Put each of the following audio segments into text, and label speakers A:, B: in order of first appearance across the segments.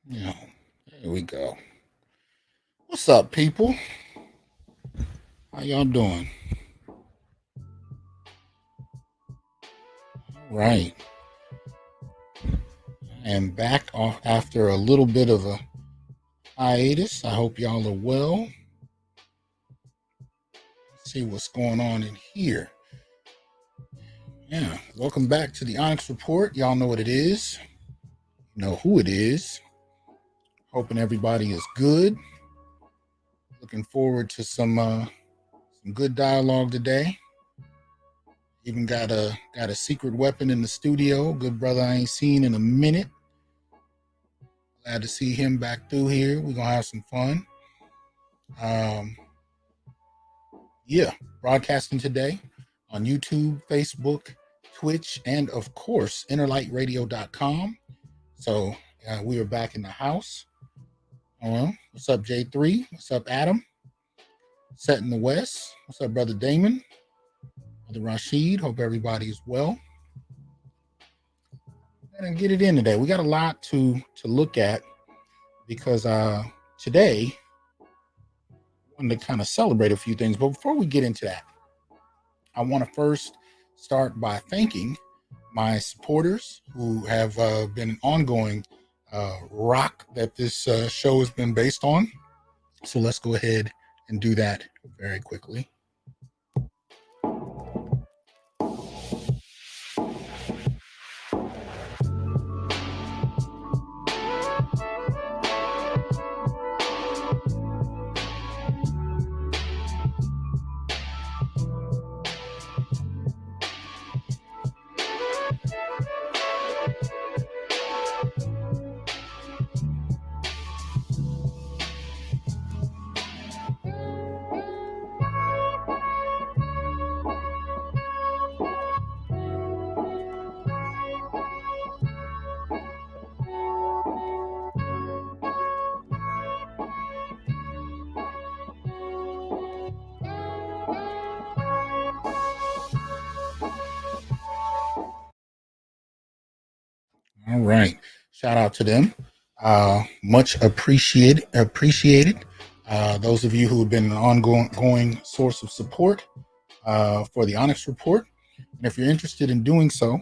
A: Yeah, there we go. What's up, people? How y'all doing? Right. I am back off after a little bit of a hiatus. I hope y'all are well. Let's see what's going on in here. Yeah, welcome back to the Onyx Report. Y'all know what it is. You know who it is. Hoping everybody is good. Looking forward to some good dialogue today. Even got a secret weapon in the studio. Good brother I ain't seen in a minute. Glad to see him back through here. We're gonna have some fun. Yeah, broadcasting today on YouTube, Facebook, Twitch, and of course, innerlightradio.com. So we are back in the house. What's up, J3? What's up, Adam? Set in the West. What's up, brother Damon? Brother Rashid. Hope everybody is well. And get it in today. We got a lot to look at because today I wanted to kind of celebrate a few things. But before we get into that, I want to first start by thanking my supporters who have been an ongoing rock that this show has been based on. So let's go ahead and do that very quickly. All right. Shout out to them. Much appreciated. Those of you who have been an ongoing source of support for the Onyx Report. And if you're interested in doing so,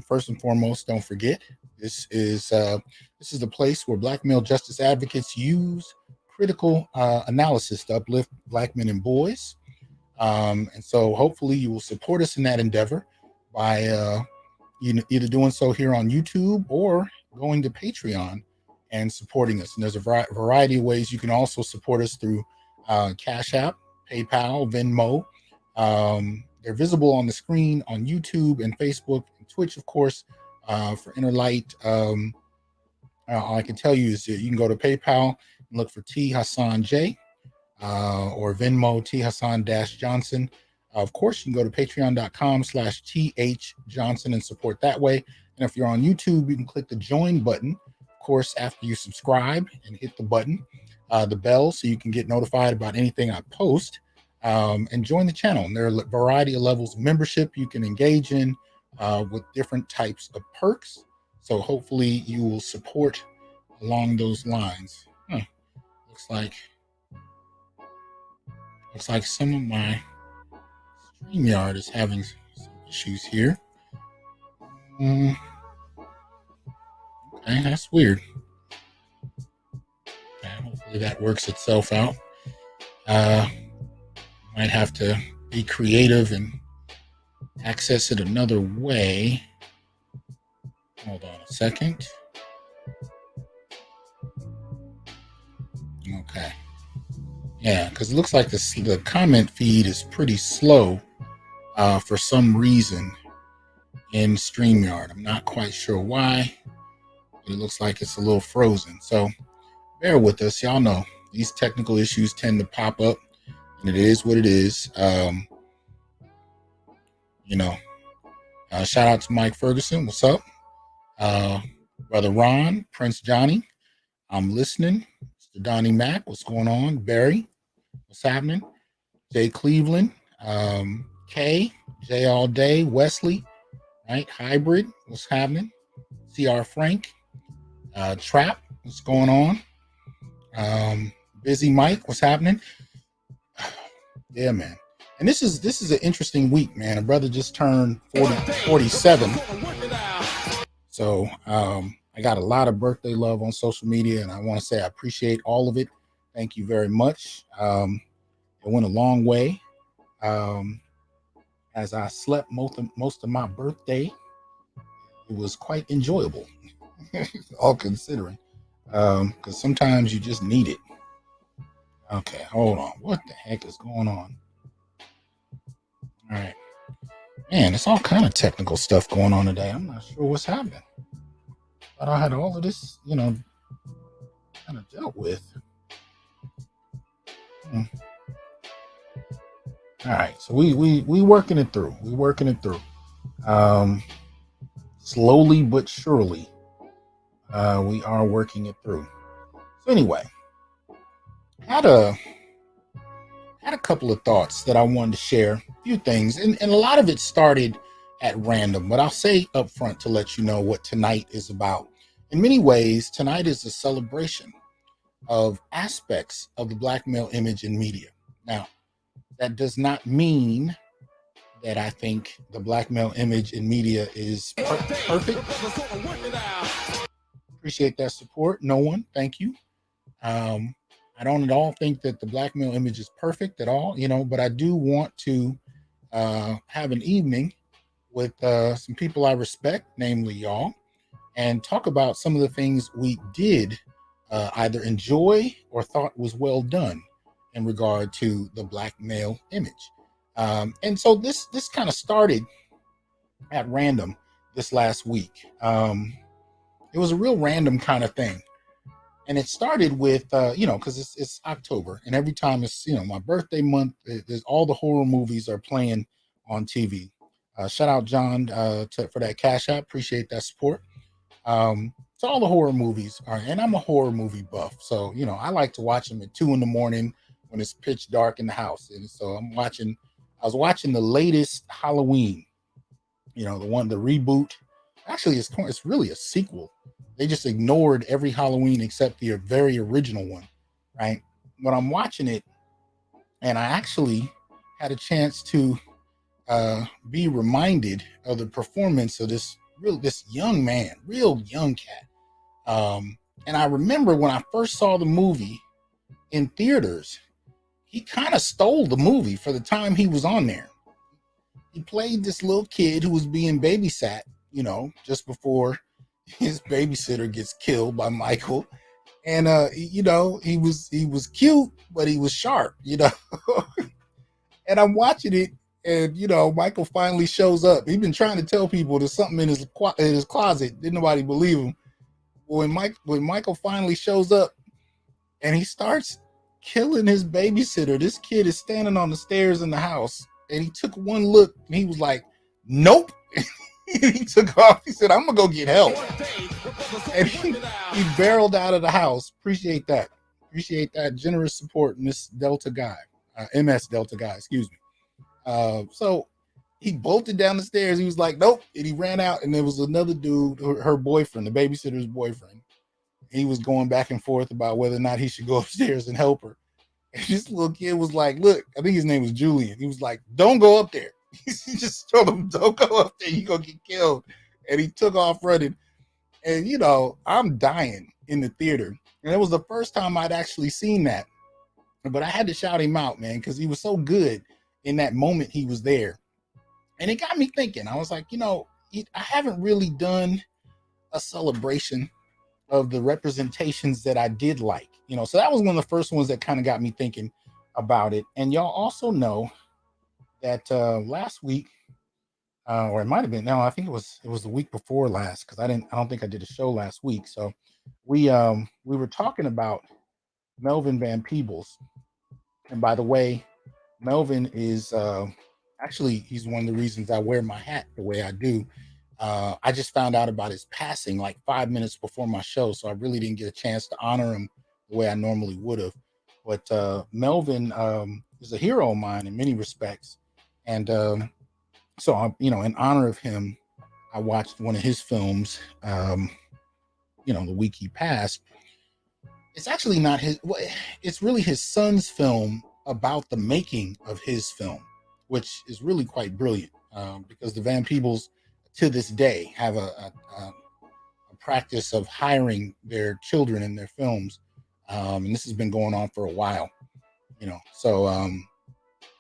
A: first and foremost, don't forget this is the place where Black male justice advocates use critical analysis to uplift Black men and boys. And so, hopefully, you will support us in that endeavor by either doing so here on YouTube or going to Patreon and supporting us. And there's a variety of ways you can also support us through Cash App, PayPal, Venmo. They're visible on the screen on YouTube and Facebook and Twitch, of course, for Inner Light. All I can tell you is that you can go to PayPal and look for T Hasan J or Venmo T Hasan Johnson. Of course, you can go to patreon.com/TH Johnson and support that way. And if you're on YouTube, you can click the join button. Of course, after you subscribe and hit the button, the bell, so you can get notified about anything I post, and join the channel. And there are a variety of levels of membership you can engage in with different types of perks. So hopefully you will support along those lines. Looks like some of my StreamYard is having some issues here. Okay, that's weird. Okay, hopefully that works itself out. Might have to be creative and access it another way. Hold on a second. Okay. Yeah, because it looks like the comment feed is pretty slow for some reason in StreamYard. I'm not quite sure why, but it looks like it's a little frozen. So bear with us. Y'all know these technical issues tend to pop up, and it is what it is. Shout out to Mike Ferguson. What's up? Brother Ron, Prince Johnny. I'm listening. Mr. Donnie Mack. What's going on? Barry. What's happening? Jay Cleveland. Kay. Jay All Day. Wesley. Right? Hybrid. What's happening? CR Frank. Trap. what's going on? Busy Mike, what's happening? Yeah, man. And this is an interesting week, man. A brother just turned 47. So I got a lot of birthday love on social media, and I want to say I appreciate all of it. Thank you very much. It went a long way. As I slept most of my birthday, it was quite enjoyable, all considering. Because sometimes you just need it. Okay, hold on. What the heck is going on? All right. Man, it's all kind of technical stuff going on today. I'm not sure what's happening. But I had all of this, kind of dealt with. All right, so we working it through. We working it through. Slowly but surely, we are working it through. So anyway, had a couple of thoughts that I wanted to share. A few things, and a lot of it started at random, but I'll say up front to let you know what tonight is about. In many ways, tonight is a celebration of aspects of the Black male image in media. Now, that does not mean that I think the Black male image in media is perfect. Appreciate that support. No one, thank you. I don't at all think that the Black male image is perfect at all, but I do want to have an evening with some people I respect, namely y'all, and talk about some of the things we did either enjoy or thought was well done in regard to the Black male image. And so this kind of started at random this last week. It was a real random kind of thing. And it started with, because it's October, and every time it's, my birthday month, there's all the horror movies are playing on TV. Shout out John for that Cash App. Appreciate that support. So all the horror movies are, and I'm a horror movie buff. So, I like to watch them at 2 a.m. when it's pitch dark in the house. And so I was watching the latest Halloween, the reboot. Actually, it's really a sequel. They just ignored every Halloween except the very original one, right? But I'm watching it, and I actually had a chance to be reminded of the performance of this young man, real young cat. And I remember when I first saw the movie in theaters, he kind of stole the movie for the time he was on there. He played this little kid who was being babysat, just before his babysitter gets killed by Michael. And he was cute, but he was sharp, And I'm watching it, and Michael finally shows up. He's been trying to tell people there's something in his closet. Didn't nobody believe him. When Michael finally shows up and he starts killing his babysitter, this kid is standing on the stairs in the house, and he took one look and he was like, nope. He took off. He said, I'm gonna go get help. And he barreled out of the house. Appreciate that generous support in this Delta guy, MS Delta guy, excuse me. So he bolted down the stairs. He was like, nope. And he ran out, and there was another dude, her boyfriend, the babysitter's boyfriend. He was going back and forth about whether or not he should go upstairs and help her. And this little kid was like, look, I think his name was Julian. He was like, don't go up there. He just told him, don't go up there. You're going to get killed. And he took off running. And, I'm dying in the theater. And it was the first time I'd actually seen that. But I had to shout him out, man, because he was so good in that moment he was there. And it got me thinking. I was like, I haven't really done a celebration of the representations that I did like. So that was one of the first ones that kind of got me thinking about it. And y'all also know that last week, or it might have been, no, I think it was the week before last, because I don't think I did a show last week. So we were talking about Melvin Van Peebles. And by the way, Melvin is actually, he's one of the reasons I wear my hat the way I do. I just found out about his passing like 5 minutes before my show, so I really didn't get a chance to honor him the way I normally would have. But Melvin is a hero of mine in many respects, and so in honor of him, I watched one of his films, the week he passed, it's actually not his. It's really his son's film about the making of his film, which is really quite brilliant. Because the Van Peebles, to this day, have a practice of hiring their children in their films, and this has been going on for a while. So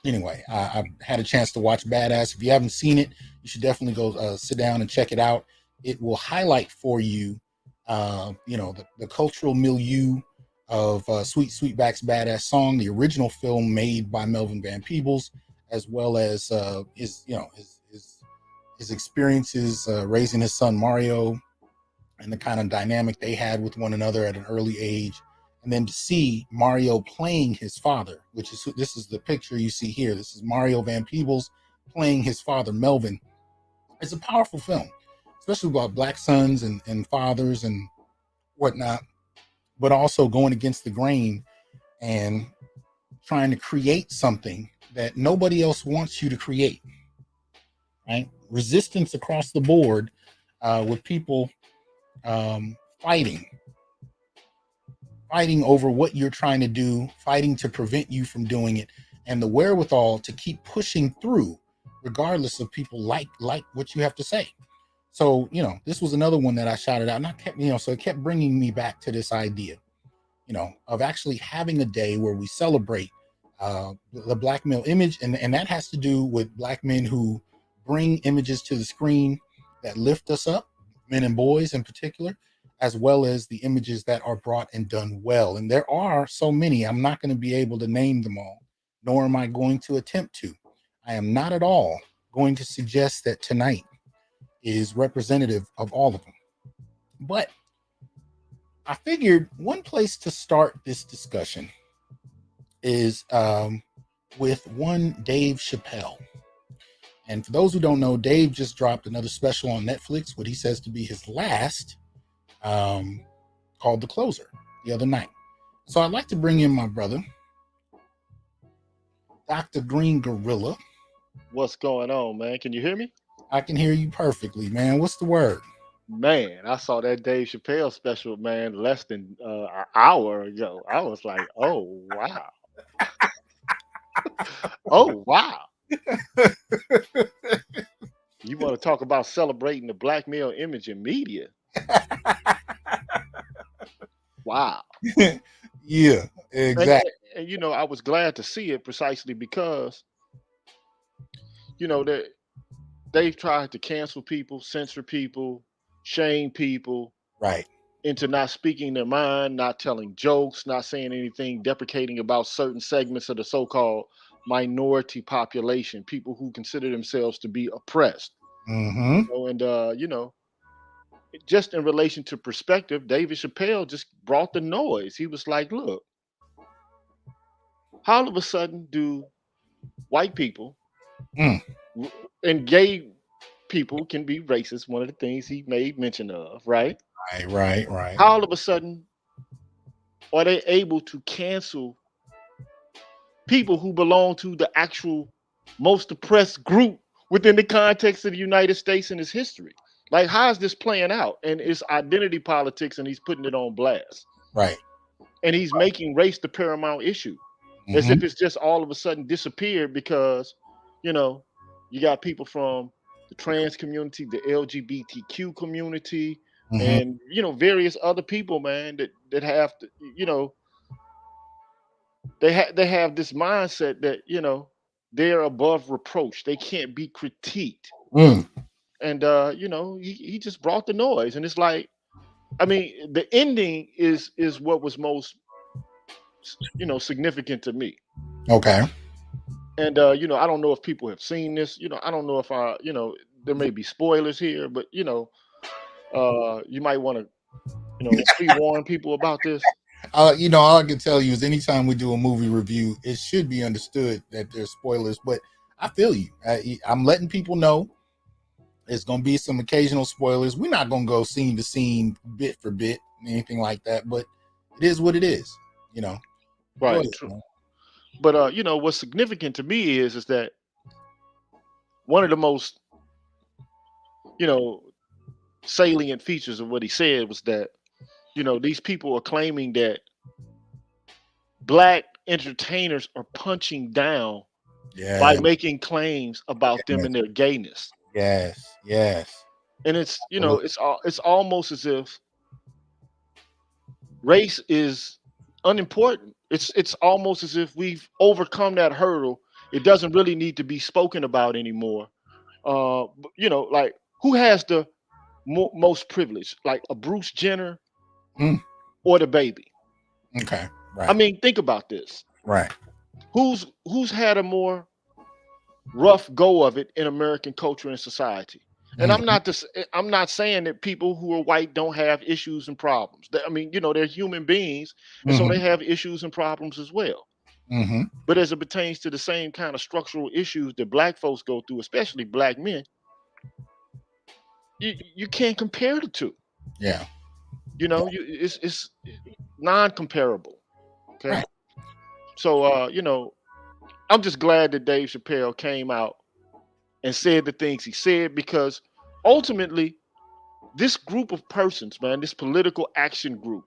A: anyway, I've had a chance to watch Badass. If you haven't seen it, you should definitely go sit down and check it out. It will highlight for you, the cultural milieu of Sweet Sweetback's Badass Song, the original film made by Melvin Van Peebles, as well as his experiences raising his son Mario, and the kind of dynamic they had with one another at an early age. And then to see Mario playing his father, this is the picture you see here. This is Mario Van Peebles playing his father, Melvin. It's a powerful film, especially about black sons and fathers and whatnot, but also going against the grain and trying to create something that nobody else wants you to create, right? Resistance across the board, with people fighting over what you're trying to do, fighting to prevent you from doing it, and the wherewithal to keep pushing through, regardless of people like what you have to say. So, this was another one that I shouted out, and I kept, so it kept bringing me back to this idea, of actually having a day where we celebrate the black male image, and that has to do with black men who bring images to the screen that lift us up, men and boys in particular, as well as the images that are brought and done well. And there are so many, I'm not going to be able to name them all, nor am I going to attempt to. I am not at all going to suggest that tonight is representative of all of them. But I figured one place to start this discussion is with one Dave Chappelle. And for those who don't know, Dave just dropped another special on Netflix, what he says to be his last, called The Closer, the other night. So I'd like to bring in my brother, Dr. Green Gorilla.
B: What's going on, man? Can you hear me?
A: I can hear you perfectly, man. What's the word?
B: Man, I saw that Dave Chappelle special, man, less than an hour ago. I was like, oh, wow. Oh, wow. You want to talk about celebrating the black male image in media? Wow.
A: Yeah, exactly.
B: And, I was glad to see it precisely because, that they've tried to cancel people, censor people, shame people,
A: Right.
B: into not speaking their mind, not telling jokes, not saying anything deprecating about certain segments of the so-called minority population, people who consider themselves to be oppressed.
A: Mm-hmm.
B: And just in relation to perspective, David Chappelle just brought the noise. He was like, look, how all of a sudden do white people
A: Mm.
B: and gay people can be racist? One of the things he made mention of, right?
A: Right.
B: How all of a sudden are they able to cancel people who belong to the actual most oppressed group within the context of the United States and its history? Like, how is this playing out? And it's identity politics, and he's putting it on blast.
A: Right.
B: And he's making race the paramount issue, as
A: Mm-hmm.
B: if it's just all of a sudden disappeared because, you know, you got people from the trans community, the LGBTQ community,
A: Mm-hmm.
B: and various other people, man, that have to, they have this mindset that they're above reproach. They can't be critiqued.
A: Mm.
B: And he just brought the noise. And it's like, I mean, the ending is what was most significant to me.
A: Okay.
B: And I don't know if people have seen this. I don't know if there may be spoilers here, but you might want to pre-warn people about this.
A: All I can tell you is anytime we do a movie review, it should be understood that there's spoilers. But I feel you. I'm letting people know there's going to be some occasional spoilers. We're not going to go scene to scene, bit for bit, anything like that. But it is what it is. Go
B: Right.
A: ahead,
B: True.
A: man.
B: But what's significant to me is that one of the most you know salient features of what he said was that these people are claiming that Black entertainers are punching down by
A: Yeah.
B: making claims about them
A: Yes.
B: and their gayness.
A: Yes. Yes.
B: And it's, you know,
A: Absolutely.
B: it's almost as if race is unimportant. It's almost as if we've overcome that hurdle. It doesn't really need to be spoken about anymore. You know, like who has the most privilege, like a Bruce Jenner
A: Mm,
B: or the baby?
A: okay.
B: I
A: Right.
B: mean, think about this.
A: Right.
B: Who's had a more rough go of it in American culture and society? And
A: Mhm.
B: I'm not saying that people who are white don't have issues and problems. I mean, you know, they're human beings, and so they
A: Mhm.
B: have issues and problems as well.
A: Mhm.
B: But as it pertains to the same kind of structural issues that black folks go through, especially black men, you can't compare the two.
A: Yeah.
B: You know, it's non-comparable. Okay.
A: Right.
B: So you know, I'm just glad that Dave Chappelle came out and said the things he said, because ultimately this group of persons, man, this political action group,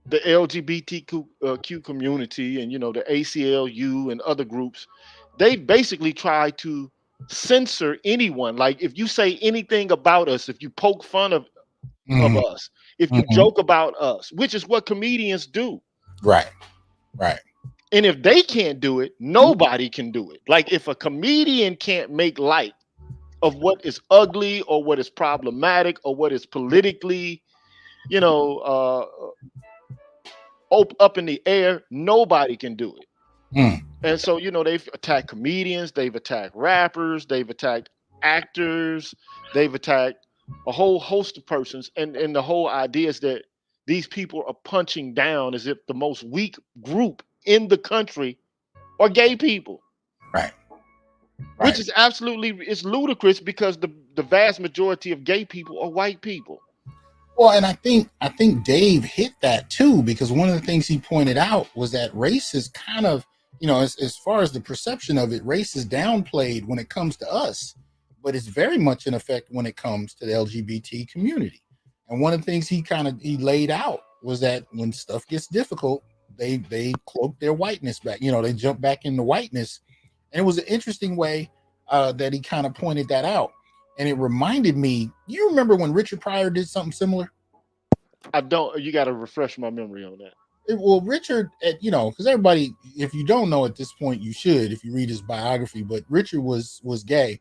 B: the LGBTQ Q community, and you know the ACLU and other groups, they basically try to censor anyone. Like if you say anything about us, if you poke fun of
A: Mhm.
B: us, if you
A: Mhm.
B: joke about us, which is what comedians do.
A: Right. Right.
B: And if they can't do it, nobody can do it. Like if a comedian can't make light of what is ugly or what is problematic or what is politically, you know, up in the air, nobody can do it.
A: Mm.
B: And so, you know, they've attacked comedians, they've attacked rappers, they've attacked actors, they've attacked a whole host of persons. And the whole idea is that these people are punching down as if the most weak group in the country are gay people,
A: Right.
B: which
A: Right.
B: is absolutely, it's ludicrous because the vast majority of gay people are white people.
A: Well, and I think Dave hit that too, because one of the things he pointed out was that race is kind of, as far as the perception of it, race is downplayed when it comes to us, but it's very much in effect when it comes to the LGBT community. And one of the things he laid out was that when stuff gets difficult, they cloak their whiteness back. They jump back into whiteness, and it was an interesting way that he kind of pointed that out. And it reminded me, you remember when Richard Pryor did something similar?
B: I don't, you got to refresh my memory on that.
A: Well, Richard, because everybody, if you don't know at this point, you should if you read his biography. But Richard was gay,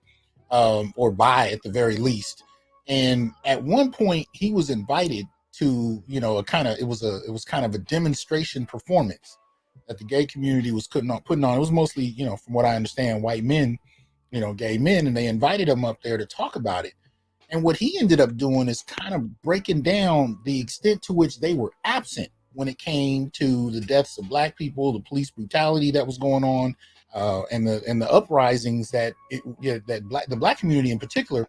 A: or bi at the very least. And at one point, he was invited to, a kind of it was kind of a demonstration performance that the gay community was putting on. It was mostly, from what I understand, white men, gay men, and they invited him up there to talk about it. And what he ended up doing is kind of breaking down the extent to which they were absent when it came to the deaths of black people, the police brutality that was going on, and the uprisings the black community in particular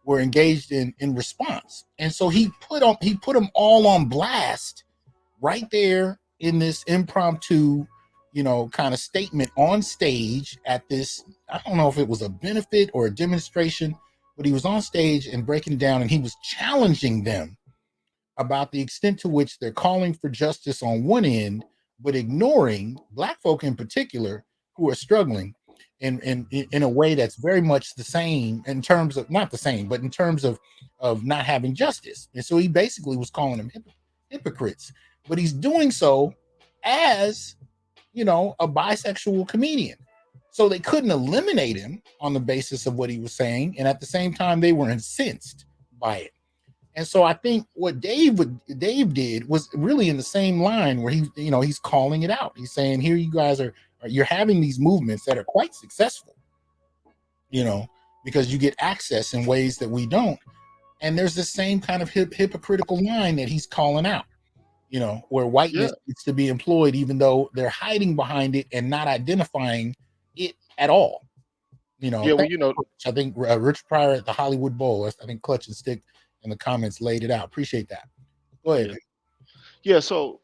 A: were engaged in response. And so he put them all on blast right there in this impromptu, kind of statement on stage at this. I don't know if it was a benefit or a demonstration, but he was on stage and breaking down, and he was challenging them about the extent to which they're calling for justice on one end, but ignoring black folk in particular who are struggling in a way that's very much the same, in terms of, not the same, but in terms of not having justice. And so he basically was calling them hypocrites, but he's doing so as, a bisexual comedian. So they couldn't eliminate him on the basis of what he was saying, and at the same time they were incensed by it. And so I think what Dave did was really in the same line, where he's calling it out. He's saying, here you guys you're having these movements that are quite successful, you know, because you get access in ways that we don't. And there's the same kind of hypocritical line that he's calling out, where
B: Yeah.
A: whiteness needs to be employed, even though they're hiding behind it and not identifying it at all.
B: Yeah. Well,
A: Thank
B: you
A: you,
B: know,
A: Clutch. I think Rich Pryor at the Hollywood Bowl, I think Clutch and Stick in the comments laid it out. Appreciate that. Go ahead,
B: yeah.
A: man.
B: Yeah. So,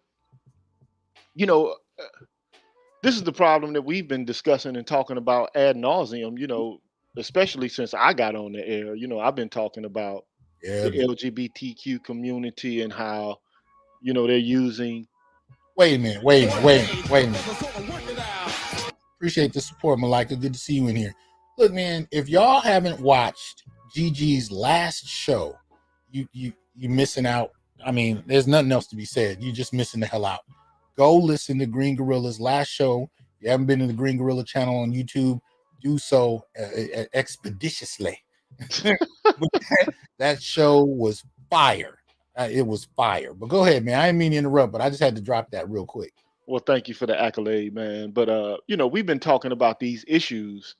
B: you know, this is the problem that we've been discussing and talking about ad nauseum, you know, especially since I got on the air. You know, I've been talking about
A: Yeah,
B: the
A: man.
B: LGBTQ community and how, you know, they're using
A: Wait a minute. Appreciate the support, Malika. Good to see you in here. Look, man, if y'all haven't watched Gigi's last show, you missing out. I mean, there's nothing else to be said. You're just missing the hell out. Go listen to Green Gorilla's last show. If you haven't been to the Green Gorilla channel on YouTube, do so expeditiously. That show was fire. It was fire. But go ahead, man. I didn't mean to interrupt, but I just had to drop that real quick.
B: Well, thank you for the accolade, man. But we've been talking about these issues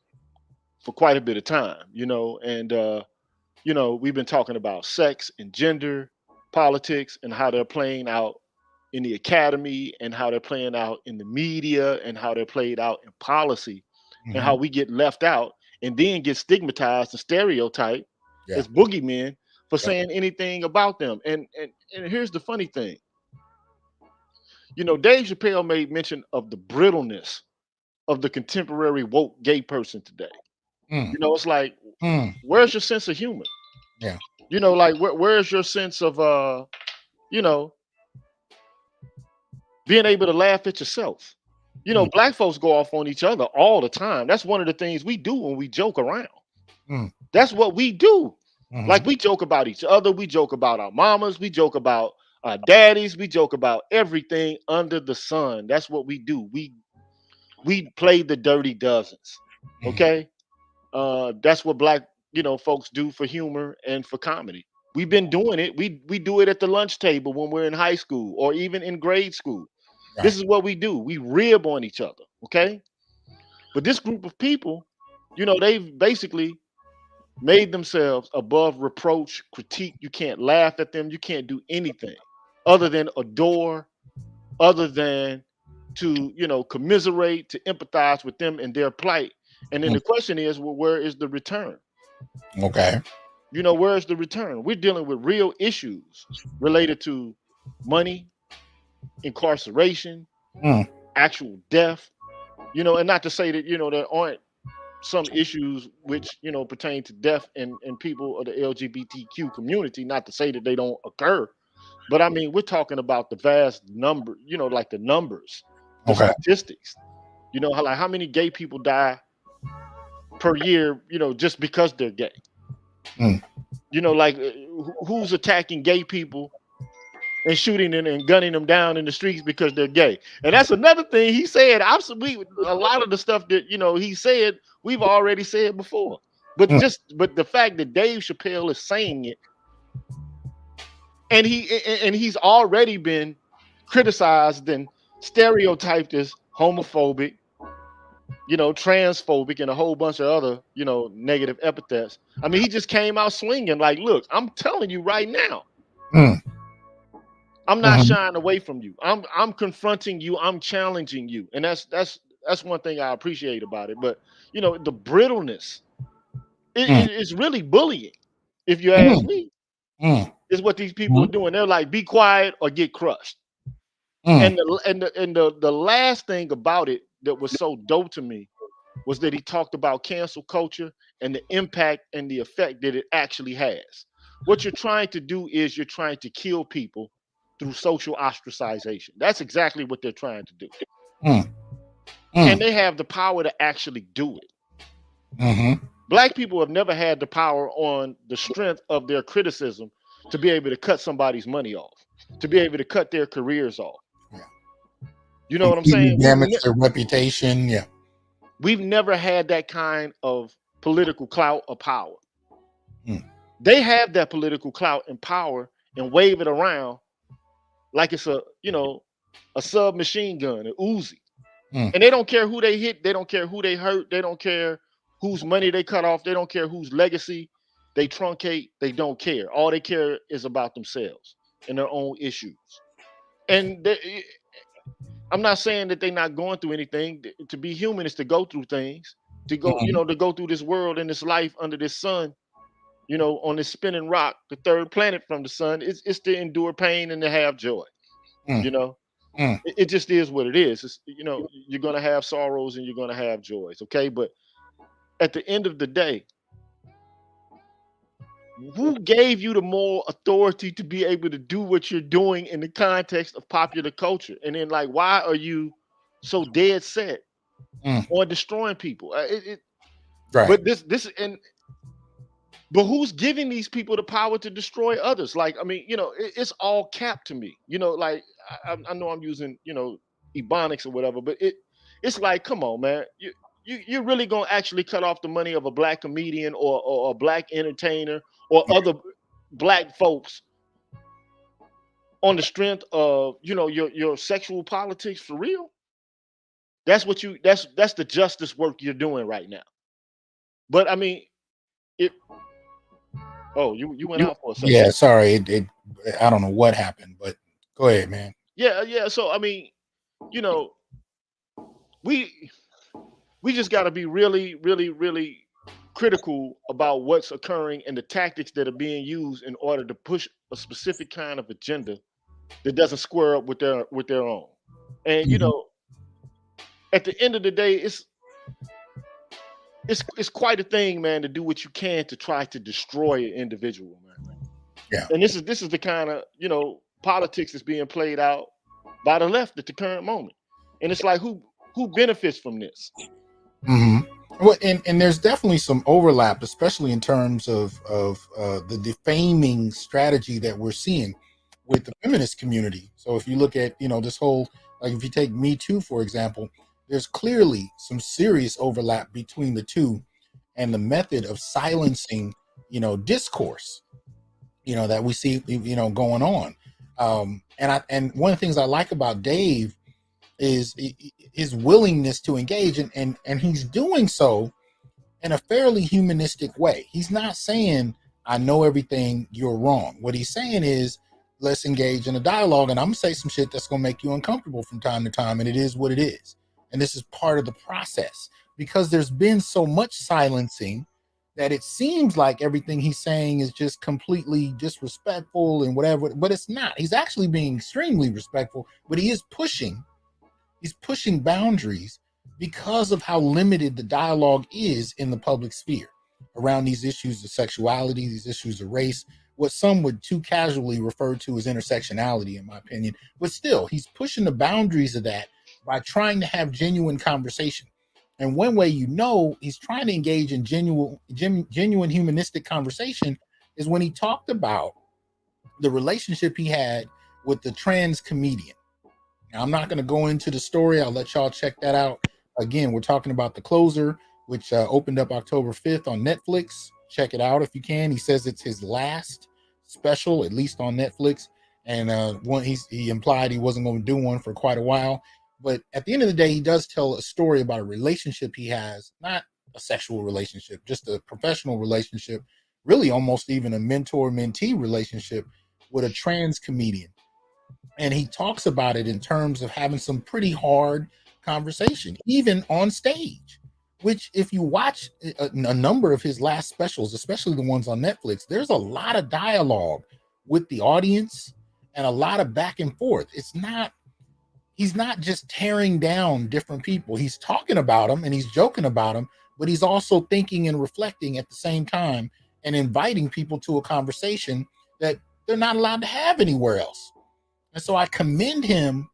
B: for quite a bit of time, and we've been talking about sex and gender, politics, and how they're playing out in the academy, and how they're playing out in the media, and how they're played out in policy, and how we get left out and then get stigmatized and stereotyped as boogeymen for saying anything about them. And here's the funny thing. Dave Chappelle made mention of the brittleness of the contemporary woke gay person today. It's like, where's your sense of humor?
A: Yeah.
B: Like where's your sense of being able to laugh at yourself? Black folks go off on each other all the time. That's one of the things we do when we joke around. That's what we do. Like we joke about each other, we joke about our mamas, we joke about our daddies, we joke about everything under the sun. That's what we do. We play the dirty dozens. Okay. That's what black folks do for humor and for comedy. We've been doing it. We do it at the lunch table when we're in high school or even in grade school. Right. This is what we do. We rib on each other. Okay. But this group of people, they've basically made themselves above reproach, critique. You can't laugh at them. You can't do anything other than adore, other than to, commiserate, to empathize with them and their plight. And then the question is, well, where is the return?
A: Okay.
B: Where is the return? We're dealing with real issues related to money, incarceration, actual death, and not to say that, there aren't some issues which, pertain to death and people of the LGBTQ community, not to say that they don't occur. But I mean, we're talking about the vast number, like the numbers, the statistics, like how many gay people die per year, just because they're gay. Like who's attacking gay people and shooting and gunning them down in the streets because they're gay. And that's another thing he said. Absolutely, a lot of the stuff that he said, we've already said before. But but the fact that Dave Chappelle is saying it, and he's already been criticized and stereotyped as homophobic, transphobic, and a whole bunch of other, negative epithets. I mean, he just came out swinging like, look, I'm telling you right now, I'm not shying away from you. I'm confronting you. I'm challenging you. And that's one thing I appreciate about it. But, the brittleness, it's really bullying, if you ask me, is what these people are doing. They're like, be quiet or get crushed. And the last thing about it that was so dope to me was that he talked about cancel culture and the impact and the effect that it actually has. What you're trying to do is you're trying to kill people through social ostracization. That's exactly what they're trying to do. And they have the power to actually do it. Black people have never had the power on the strength of their criticism to be able to cut somebody's money off, to be able to cut their careers off. You know what I'm saying?
A: Damage their reputation. Yeah.
B: We've never had that kind of political clout or power. They have that political clout and power and wave it around like it's a submachine gun, an Uzi. And they don't care who they hit. They don't care who they hurt. They don't care whose money they cut off. They don't care whose legacy they truncate. They don't care. All they care is about themselves and their own issues. And I'm not saying that they're not going through anything. To be human is to go through things, to go, to go through this world and this life under this sun, on this spinning rock, the third planet from the sun. It's to endure pain and to have joy. It just is what it is. It's, you're going to have sorrows and you're going to have joys. Okay. But at the end of the day, Who gave you the moral authority to be able to do what you're doing in the context of popular culture? And then, like, why are you so dead set
A: Mm,
B: on destroying people?
A: right.
B: But but who's giving these people the power to destroy others? Like, I mean, it's all cap to me. Like, I know I'm using, ebonics or whatever, but it's like, come on, man. You're really gonna actually cut off the money of a black comedian or a black entertainer or other black folks on the strength of your sexual politics for real? That's the justice work you're doing right now. But I mean, it. Oh, you went
A: You,
B: out for a second.
A: yeah, sorry. I don't know what happened, but go ahead, man.
B: Yeah, yeah. So I mean, you know, we we just got to be really, really, really critical about what's occurring and the tactics that are being used in order to push a specific kind of agenda that doesn't square up with their own. And
A: Mhm.
B: at the end of the day, it's quite a thing, man, to do what you can to try to destroy an individual, man.
A: Yeah.
B: And this is the kind of politics that's being played out by the left at the current moment. And it's like, who benefits from this?
A: Hmm. Well, and there's definitely some overlap, especially in terms of the defaming strategy that we're seeing with the feminist community. So if you look at this whole, like, if you take Me Too for example, there's clearly some serious overlap between the two, and the method of silencing discourse that we see going on. And one of the things I like about Dave is his willingness to engage, and he's doing so in a fairly humanistic way. He's not saying, I know everything, you're wrong. What he's saying is, let's engage in a dialogue, and I'm gonna say some shit that's gonna make you uncomfortable from time to time, and it is what it is. And this is part of the process, because there's been so much silencing that it seems like everything he's saying is just completely disrespectful and whatever, but it's not. He's actually being extremely respectful, but he is pushing boundaries because of how limited the dialogue is in the public sphere around these issues of sexuality, these issues of race, what some would too casually refer to as intersectionality, in my opinion. But still, he's pushing the boundaries of that by trying to have genuine conversation. And one way he's trying to engage in genuine humanistic conversation is when he talked about the relationship he had with the trans comedian. Now, I'm not going to go into the story. I'll let y'all check that out. Again, we're talking about The Closer, which opened up October 5th on Netflix. Check it out if you can. He says it's his last special, at least on Netflix. And he implied he wasn't going to do one for quite a while. But at the end of the day, he does tell a story about a relationship he has, not a sexual relationship, just a professional relationship, really almost even a mentor-mentee relationship with a trans comedian. And he talks about it in terms of having some pretty hard conversation, even on stage. Which, if you watch a number of his last specials, especially the ones on Netflix, there's a lot of dialogue with the audience and a lot of back and forth. He's not just tearing down different people. He's talking about them and he's joking about them, but he's also thinking and reflecting at the same time and inviting people to a conversation that they're not allowed to have anywhere else. And so I commend him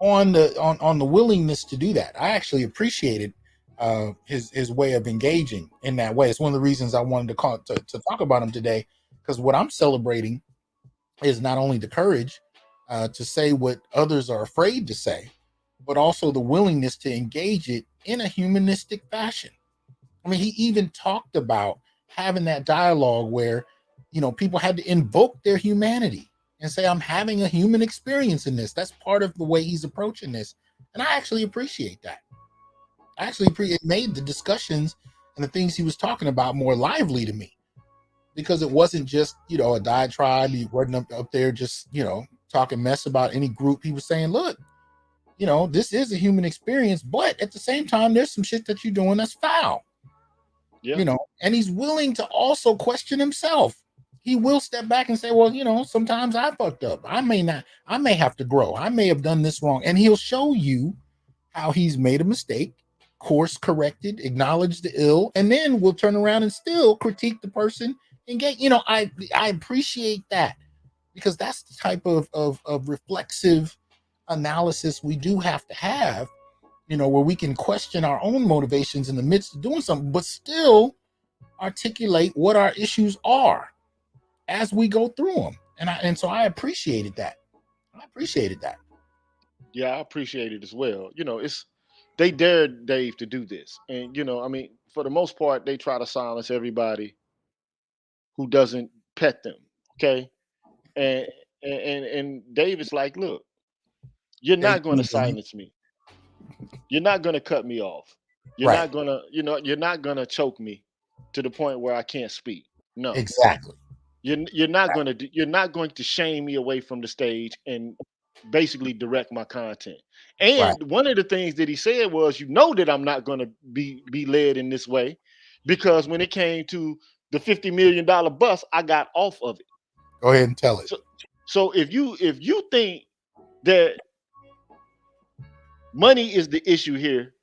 A: on the willingness to do that. I actually appreciated his way of engaging in that way. It's one of the reasons I wanted to talk about him today, because what I'm celebrating is not only the courage to say what others are afraid to say, but also the willingness to engage it in a humanistic fashion. I mean, he even talked about having that dialogue where, people had to invoke their humanity and say, I'm having a human experience in this. That's part of the way he's approaching this. And I actually appreciate that. It made the discussions and the things he was talking about more lively to me, because it wasn't just, a diatribe. He wasn't up there just, talking mess about any group. He was saying, look, this is a human experience, but at the same time, there's some shit that you're doing that's foul.
B: Yeah.
A: And he's willing to also question himself. He will step back and say, well, sometimes I fucked up. I may have to grow. I may have done this wrong. And he'll show you how he's made a mistake, course corrected, acknowledge the ill, and then we'll turn around and still critique the person engage. I appreciate that, because that's the type of reflexive analysis we do have to have, where we can question our own motivations in the midst of doing something, but still articulate what our issues are as we go through them. And so I appreciated that.
B: Yeah, I appreciate it as well. They dared Dave to do this. And, for the most part, they try to silence everybody who doesn't pet them. Okay. And Dave is like, look, you're not going to silence me. You're not going to cut me off. You're
A: Right.
B: not going to, you're not going to choke me to the point where I can't speak. No.
A: Exactly.
B: You're not going to shame me away from the stage and basically direct my content. And one of the things that he said was, that I'm not going to be led in this way, because when it came to the $50 million bus, I got off of it.
A: Go ahead and tell it.
B: So if you think that money is the issue here,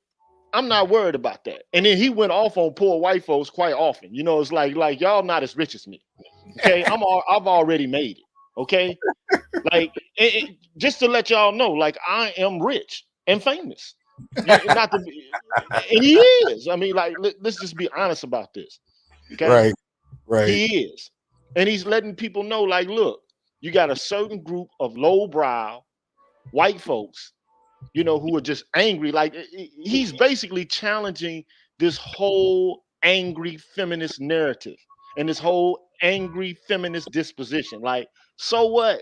B: I'm not worried about that. And then he went off on poor white folks quite often. It's like y'all not as rich as me. Okay, I've already made it. Okay, like just to let y'all know, like, I am rich and famous. Not to be, and he is. I mean, like, let's just be honest about this. Okay,
A: right.
B: He is, and he's letting people know, like, look, you got a certain group of lowbrow white folks, who are just angry. Like, he's basically challenging this whole angry feminist narrative and this whole angry feminist disposition. Like, so what?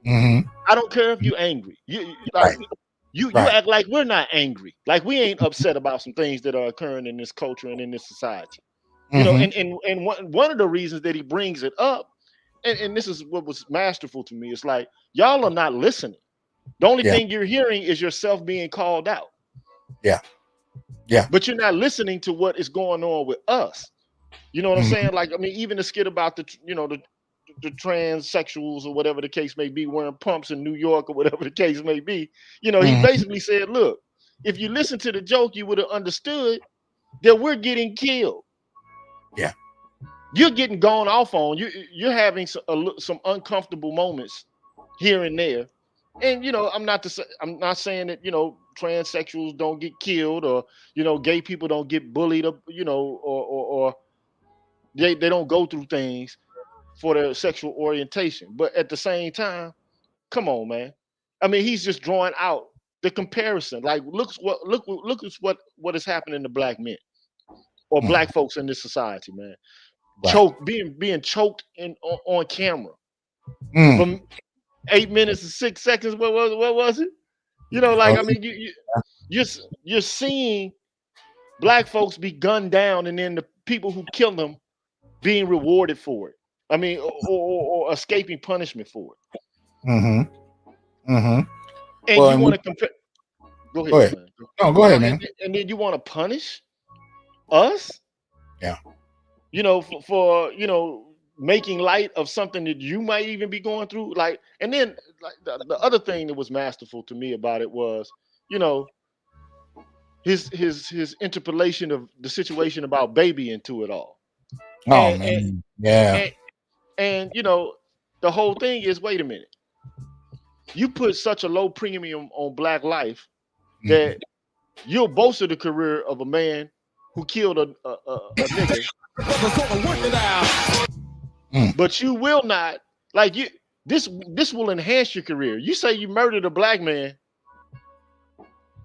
A: Mm-hmm.
B: I don't care if you're angry. You act like we're not angry. Like, we ain't upset about some things that are occurring in this culture and in this society. And one of the reasons that he brings it up, and this is what was masterful to me, it's like, y'all are not listening. The only thing you're hearing is yourself being called out.
A: Yeah.
B: But you're not listening to what is going on with us. You know what I'm saying? Like, I mean, even the skit about the transsexuals or whatever the case may be, wearing pumps in New York or whatever the case may be. He basically said, look, if you listen to the joke, you would have understood that we're getting killed.
A: Yeah.
B: You're getting gone off on. You're having some uncomfortable moments here and there. And, I'm not saying that, transsexuals don't get killed, or, gay people don't get bullied, or they don't go through things for their sexual orientation. But at the same time, come on, man. I mean, he's just drawing out the comparison. Like, look what is happening to black men or black folks in this society, man. Being choked on camera from 8 minutes and 6 seconds. What was it? I mean, you're seeing black folks be gunned down, and then the people who kill them being rewarded for it. I mean, or escaping punishment for it. And you want to compare. Go ahead, man.
A: No, go ahead, man.
B: And then you want to punish us?
A: Yeah.
B: For making light of something that you might even be going through. Like, and then, like, the other thing that was masterful to me about it was, his interpolation of the situation about Baby into it all.
A: Oh, man. Yeah.
B: And the whole thing is, wait a minute. You put such a low premium on black life that you'll bolster the career of a man who killed a nigga. But you will not, like, this will enhance your career. You say you murdered a black man,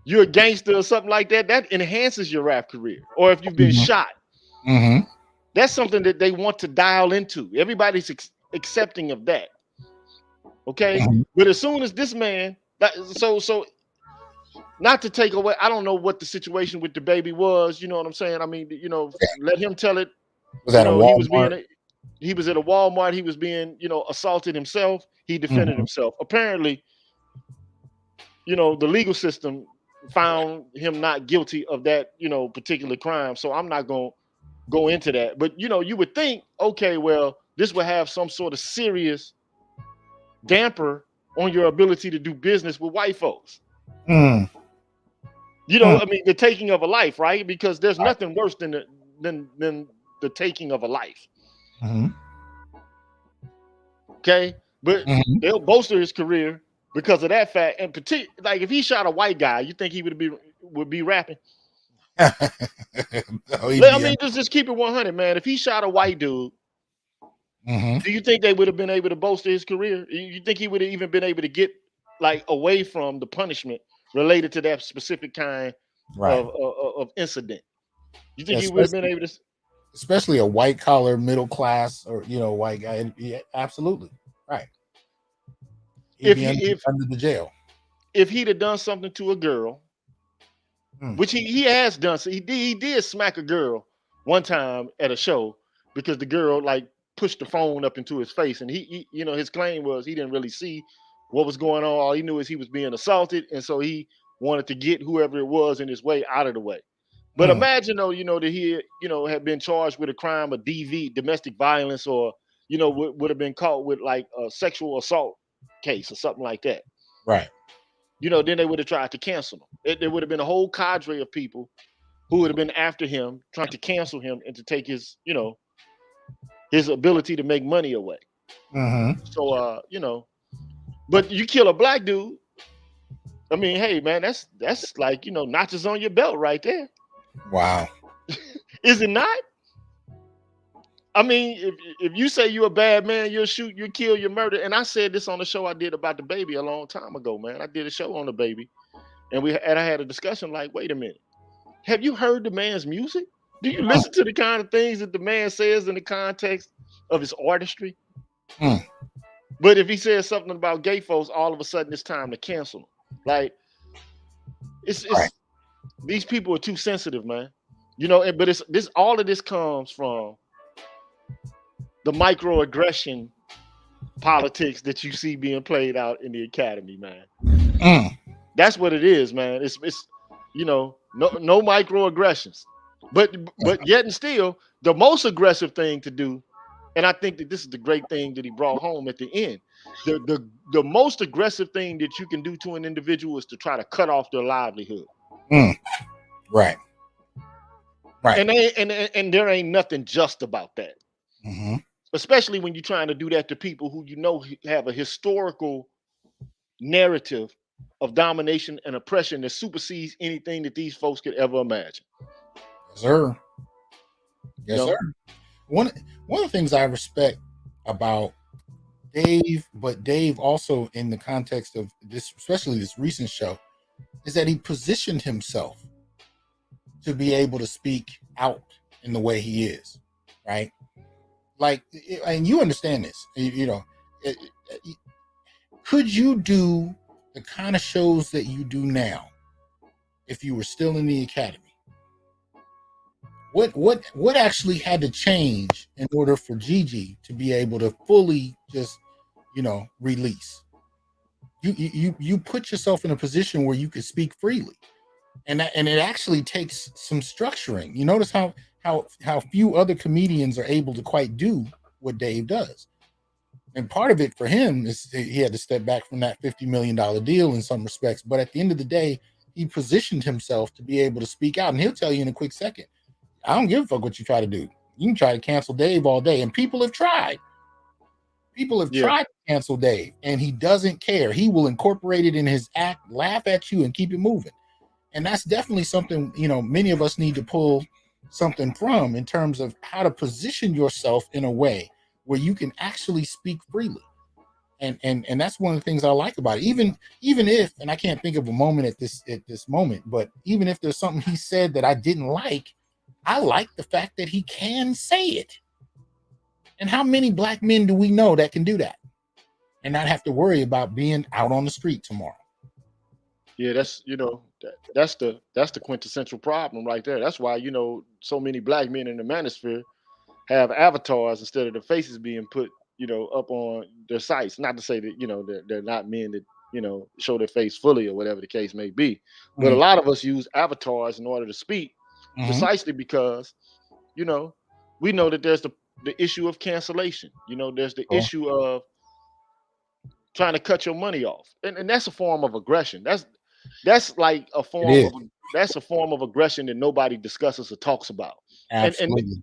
B: you're a gangster or something like that, that enhances your rap career. Or if you've been shot, that's something that they want to dial into. Everybody's accepting of that. Okay. But as soon as this man, so not to take away, I don't know what the situation with the Baby was. You know what I'm saying? I mean, let him tell it.
A: Was that a Walmart?
B: He was at a Walmart. He was being, assaulted himself. He defended himself. Apparently, the legal system found him not guilty of that, particular crime. So I'm not going to go into that. But, you would think, okay, well, this would have some sort of serious damper on your ability to do business with white folks. I mean, the taking of a life, right? Because there's nothing worse than the taking of a life.
A: Mhm.
B: Okay, but
A: Mhm.
B: they'll bolster his career because of that fact. And like if he shot a white guy, you think he would be rapping?
A: Oh, he'd
B: I
A: be
B: mean, just keep it 100, man. If he shot a white dude,
A: Mhm.
B: do you think they would have been able to bolster his career? You think he would have even been able to get like away from the punishment related to that specific kind
A: Right.
B: of incident? You think he would have been
A: Especially,
B: able to?
A: especially a white collar middle class or white guy. Yeah, absolutely. Right. He'd
B: If
A: be
B: he
A: under the jail.
B: if he'd have done something to a girl,
A: Mm.
B: which he has done, so he did smack a girl one time at a show because the girl like pushed the phone up into his face, and he his claim was he didn't really see what was going on. All he knew is he was being assaulted, and so he wanted to get whoever it was in his way out of the way. But
A: Mm.
B: imagine though, that he, had been charged with a crime of DV, domestic violence, or would have been caught with like a sexual assault case or something like that.
A: Right.
B: Then they would have tried to cancel him. There would have been a whole cadre of people who would have been after him, trying to cancel him and to take his ability to make money away.
A: Mm-hmm.
B: So but you kill a black dude. I mean, hey man, that's like notches on your belt right there.
A: Wow.
B: Is it not? I mean, if you say you're a bad man, you'll shoot, you kill, you murder. And I said this on the show I did about the baby a long time ago, man. I did a show on the baby, and I had a discussion like, wait a minute, have you heard the man's music? Do you listen to the kind of things that the man says in the context of his artistry?
A: Mm.
B: But if he says something about gay folks, all of a sudden it's time to cancel him. Like
A: Right.
B: it's these people are too sensitive, man. But it's this all of this comes from the microaggression politics that you see being played out in the academy, man.
A: Mm.
B: That's what it is, man. It's no microaggressions. But yet and still, the most aggressive thing to do, and I think that this is the great thing that he brought home at the end. The most aggressive thing that you can do to an individual is to try to cut off their livelihood.
A: Mm. Right. Right.
B: And there ain't nothing just about that.
A: Mm-hmm.
B: Especially when you're trying to do that to people who have a historical narrative of domination and oppression that supersedes anything that these folks could ever imagine.
A: Yes, sir. Yes,
B: No.
A: sir. One of the things I respect about Dave, but Dave also in the context of this, especially this recent show, is that he positioned himself to be able to speak out in the way he is, right? Like, and you understand this, could you do the kind of shows that you do now if you were still in the academy? What actually had to change in order for Gigi to be able to fully just release? You put yourself in a position where you could speak freely, and it actually takes some structuring. You notice how few other comedians are able to quite do what Dave does. And part of it for him is he had to step back from that $50 million deal in some respects. But at the end of the day, he positioned himself to be able to speak out. And he'll tell you in a quick second, I don't give a fuck what you try to do. You can try to cancel Dave all day. And people have tried. People have
B: Yeah.
A: tried to cancel Dave, and he doesn't care. He will incorporate it in his act, laugh at you, and keep it moving. And that's definitely something, many of us need to pull something from in terms of how to position yourself in a way where you can actually speak freely. And that's one of the things I like about it. Even if, and I can't think of a moment at this moment, but even if there's something he said that I didn't like, I like the fact that he can say it. And how many black men do we know that can do that and not have to worry about being out on the street tomorrow?
B: Yeah, that's that's the quintessential problem right there. That's why so many black men in the manosphere have avatars instead of the faces being put up on their sites. Not to say that they're not men that show their face fully or whatever the case may be, but a lot of us use avatars in order to speak, precisely because we know that there's the issue of cancellation. There's the issue of trying to cut your money off, and that's a form of aggression. That's like a form of aggression that nobody discusses or talks about. And
A: Absolutely.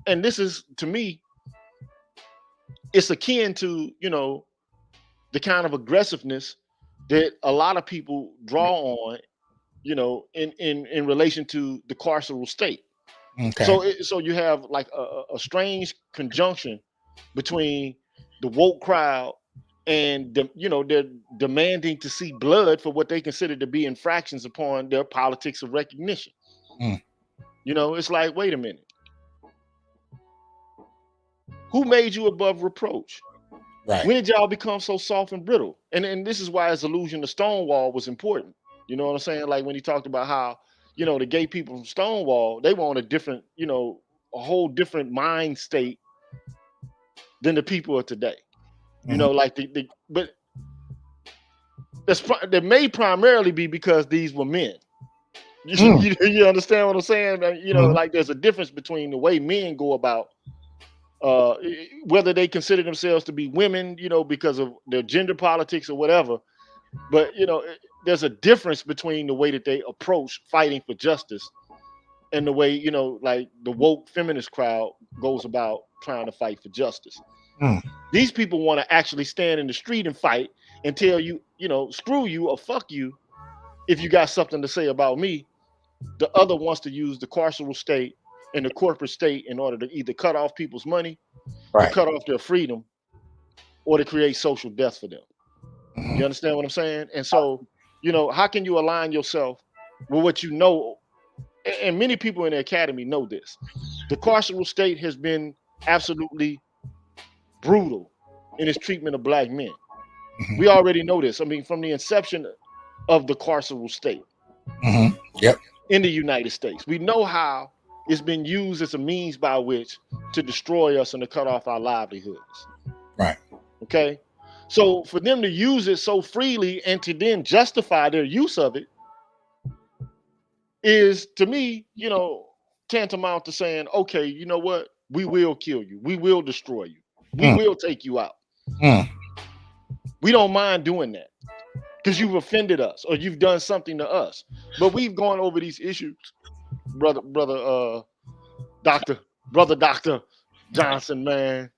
B: and this is, to me, it's akin to, the kind of aggressiveness that a lot of people draw on, in relation to the carceral state.
A: Okay.
B: So you have like a strange conjunction between the woke crowd and they're demanding to see blood for what they consider to be infractions upon their politics of recognition.
A: Mm.
B: It's like, wait a minute, who made you above reproach?
A: Right.
B: When did y'all become so soft and brittle? And this is why his allusion to Stonewall was important. You know what I'm saying? Like when he talked about how, the gay people from Stonewall, they were on a different, a whole different mind state than the people of today. Like but that may primarily be because these were men. You understand what I'm saying? Like there's a difference between the way men go about whether they consider themselves to be women, because of their gender politics or whatever. But there's a difference between the way that they approach fighting for justice and the way, like the woke feminist crowd goes about trying to fight for justice. These people want to actually stand in the street and fight and tell you, screw you or fuck you if you got something to say about me. The other wants to use the carceral state and the corporate state in order to either cut off people's money,
A: Right.
B: to cut off their freedom, or to create social death for them. You understand what I'm saying? And so, how can you align yourself with what you know? And many people in the academy know this. The carceral state has been absolutely brutal in its treatment of black men. We already know this. I mean, from the inception of the carceral state
A: Yep.
B: in the United States, we know how it's been used as a means by which to destroy us and to cut off our livelihoods.
A: Right.
B: Okay. So for them to use it so freely and to then justify their use of it is, to me, tantamount to saying, okay, you know what? We will kill you. We will destroy you. We will take you out. We don't mind doing that because you've offended us or you've done something to us. But we've gone over these issues, brother Dr. Johnson, man.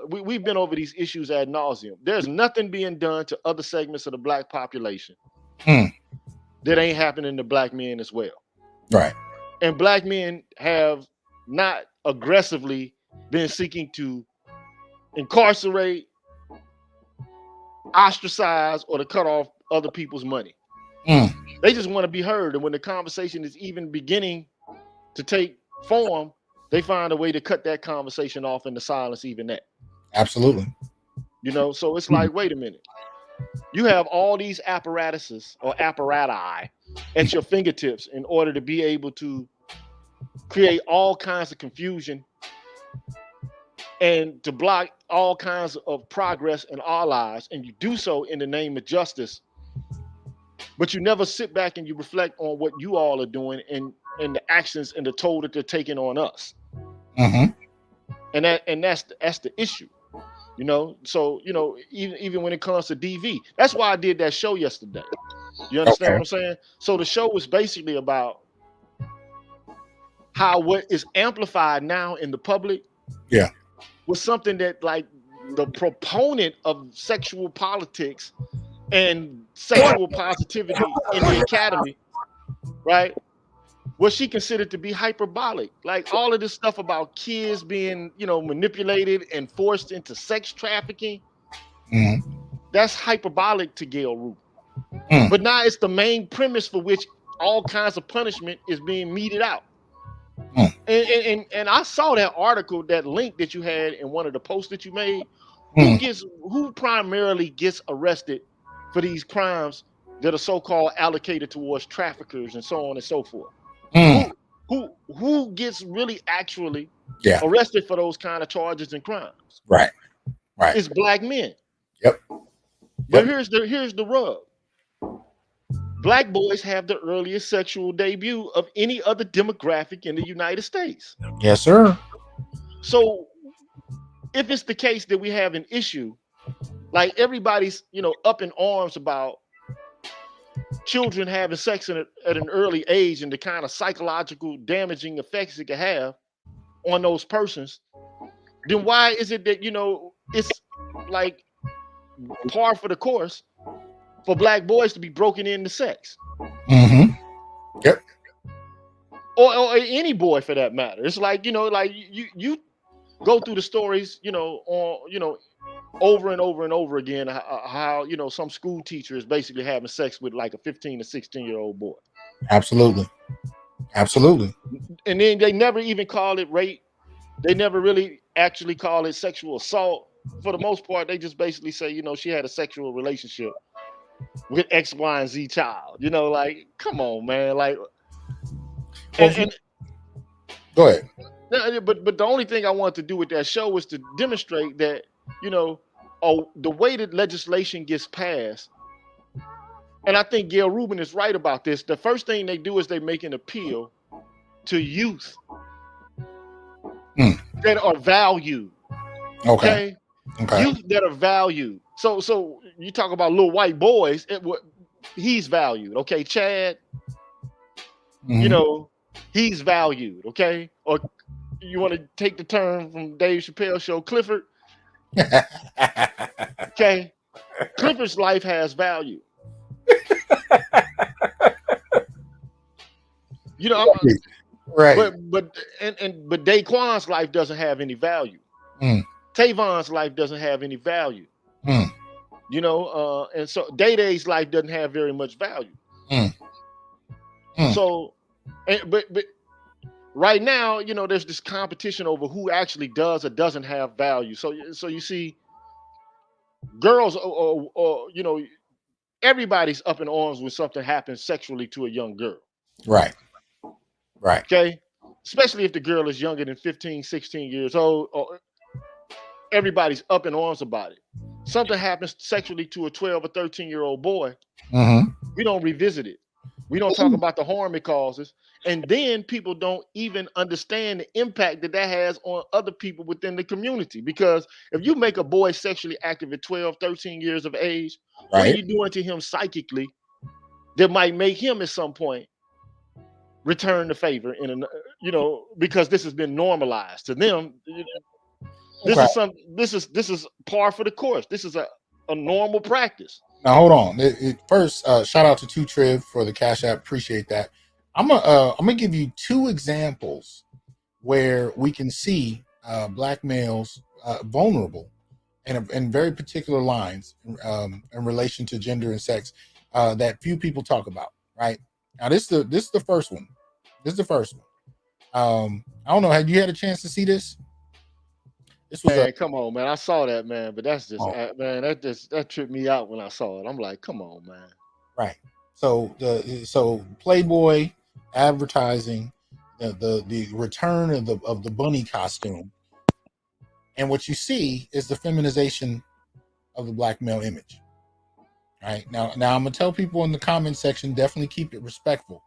B: We've been over these issues ad nauseum. There's nothing being done to other segments of the black population that ain't happening to black men as well.
A: Right.
B: And black men have not aggressively been seeking to incarcerate, ostracize, or to cut off other people's money. They just want to be heard. And when the conversation is even beginning to take form, they find a way to cut that conversation off and to silence even that.
A: Absolutely.
B: So it's like, wait a minute. You have all these apparatuses or apparati at your fingertips in order to be able to create all kinds of confusion and to block all kinds of progress in our lives. And you do so in the name of justice. But you never sit back and you reflect on what you all are doing and the actions and the toll that they're taking on us. And that's the issue. So even when it comes to DV, that's why I did that show yesterday. You understand what I'm saying? So the show was basically about how what is amplified now in the public was something that, like, the proponent of sexual politics and sexual positivity in the academy, right, what she considered to be hyperbolic. Like all of this stuff about kids being, manipulated and forced into sex trafficking. That's hyperbolic to Gail Rubin. But now it's the main premise for which all kinds of punishment is being meted out. And I saw that article, that link that you had in one of the posts that you made. Who primarily gets arrested for these crimes that are so-called allocated towards traffickers and so on and so forth? Who gets really actually arrested for those kind of charges and crimes?
A: Right.
B: It's black men.
A: Yep.
B: But here's the rub. Black boys have the earliest sexual debut of any other demographic in the United States.
A: Yes, sir.
B: So if it's the case that we have an issue, like everybody's, up in arms about children having sex at an early age and the kind of psychological damaging effects it can have on those persons, then why is it that it's like par for the course for black boys to be broken into sex,
A: Mm-hmm. Yep.
B: or any boy for that matter? It's like like you go through the stories, on over and over and over again, how some school teacher is basically having sex with like a 15 to 16-year-old boy,
A: Absolutely. Absolutely.
B: and then they never even call it rape. They never really actually call it sexual assault. For the most part, they just basically say, she had a sexual relationship with X, Y, and Z child. Like, come on, man. Like,
A: Well,
B: and
A: go ahead.
B: but the only thing I wanted to do with that show was to demonstrate that, the way that legislation gets passed, and I think Gail Rubin is right about this. The first thing they do is they make an appeal to youth that are valued.
A: Okay. Okay.
B: Youth that are valued. So you talk about little white boys, he's valued. Okay, Chad, he's valued. Okay, or you want to take the term from Dave Chappelle show, Clifford. Okay, Clifford's life has value.
A: Right.
B: But Daquan's life doesn't have any value. Tavon's life doesn't have any value. And so Day-Day's life doesn't have very much value. So, but right now, there's this competition over who actually does or doesn't have value. So you see, girls, or everybody's up in arms when something happens sexually to a young girl.
A: Right. Right.
B: Okay. Especially if the girl is younger than 15, 16 years old, everybody's up in arms about it. Something happens sexually to a 12 or 13-year-old boy. We don't revisit it. We don't talk about the harm it causes. And then people don't even understand the impact that has on other people within the community. Because if you make a boy sexually active at 12, 13 years of age, what are you doing to him psychically that might make him at some point return the favor because this has been normalized to them. This is par for the course. This is a normal practice.
A: Now hold on. First, shout out to 2Triv for the Cash App. Appreciate that. I'm gonna give you two examples where we can see black males vulnerable in very particular lines in relation to gender and sex that few people talk about. Right now, this is the first one. This is the first one. I don't know. Have you had a chance to see this? This was
B: come on, man. I saw that, man, but that's just man. That tripped me out when I saw it. I'm like, come on, man.
A: Right. So Playboy advertising the return of the bunny costume, and what you see is the feminization of the black male image. Right now, I'm gonna tell people in the comment section, definitely keep it respectful.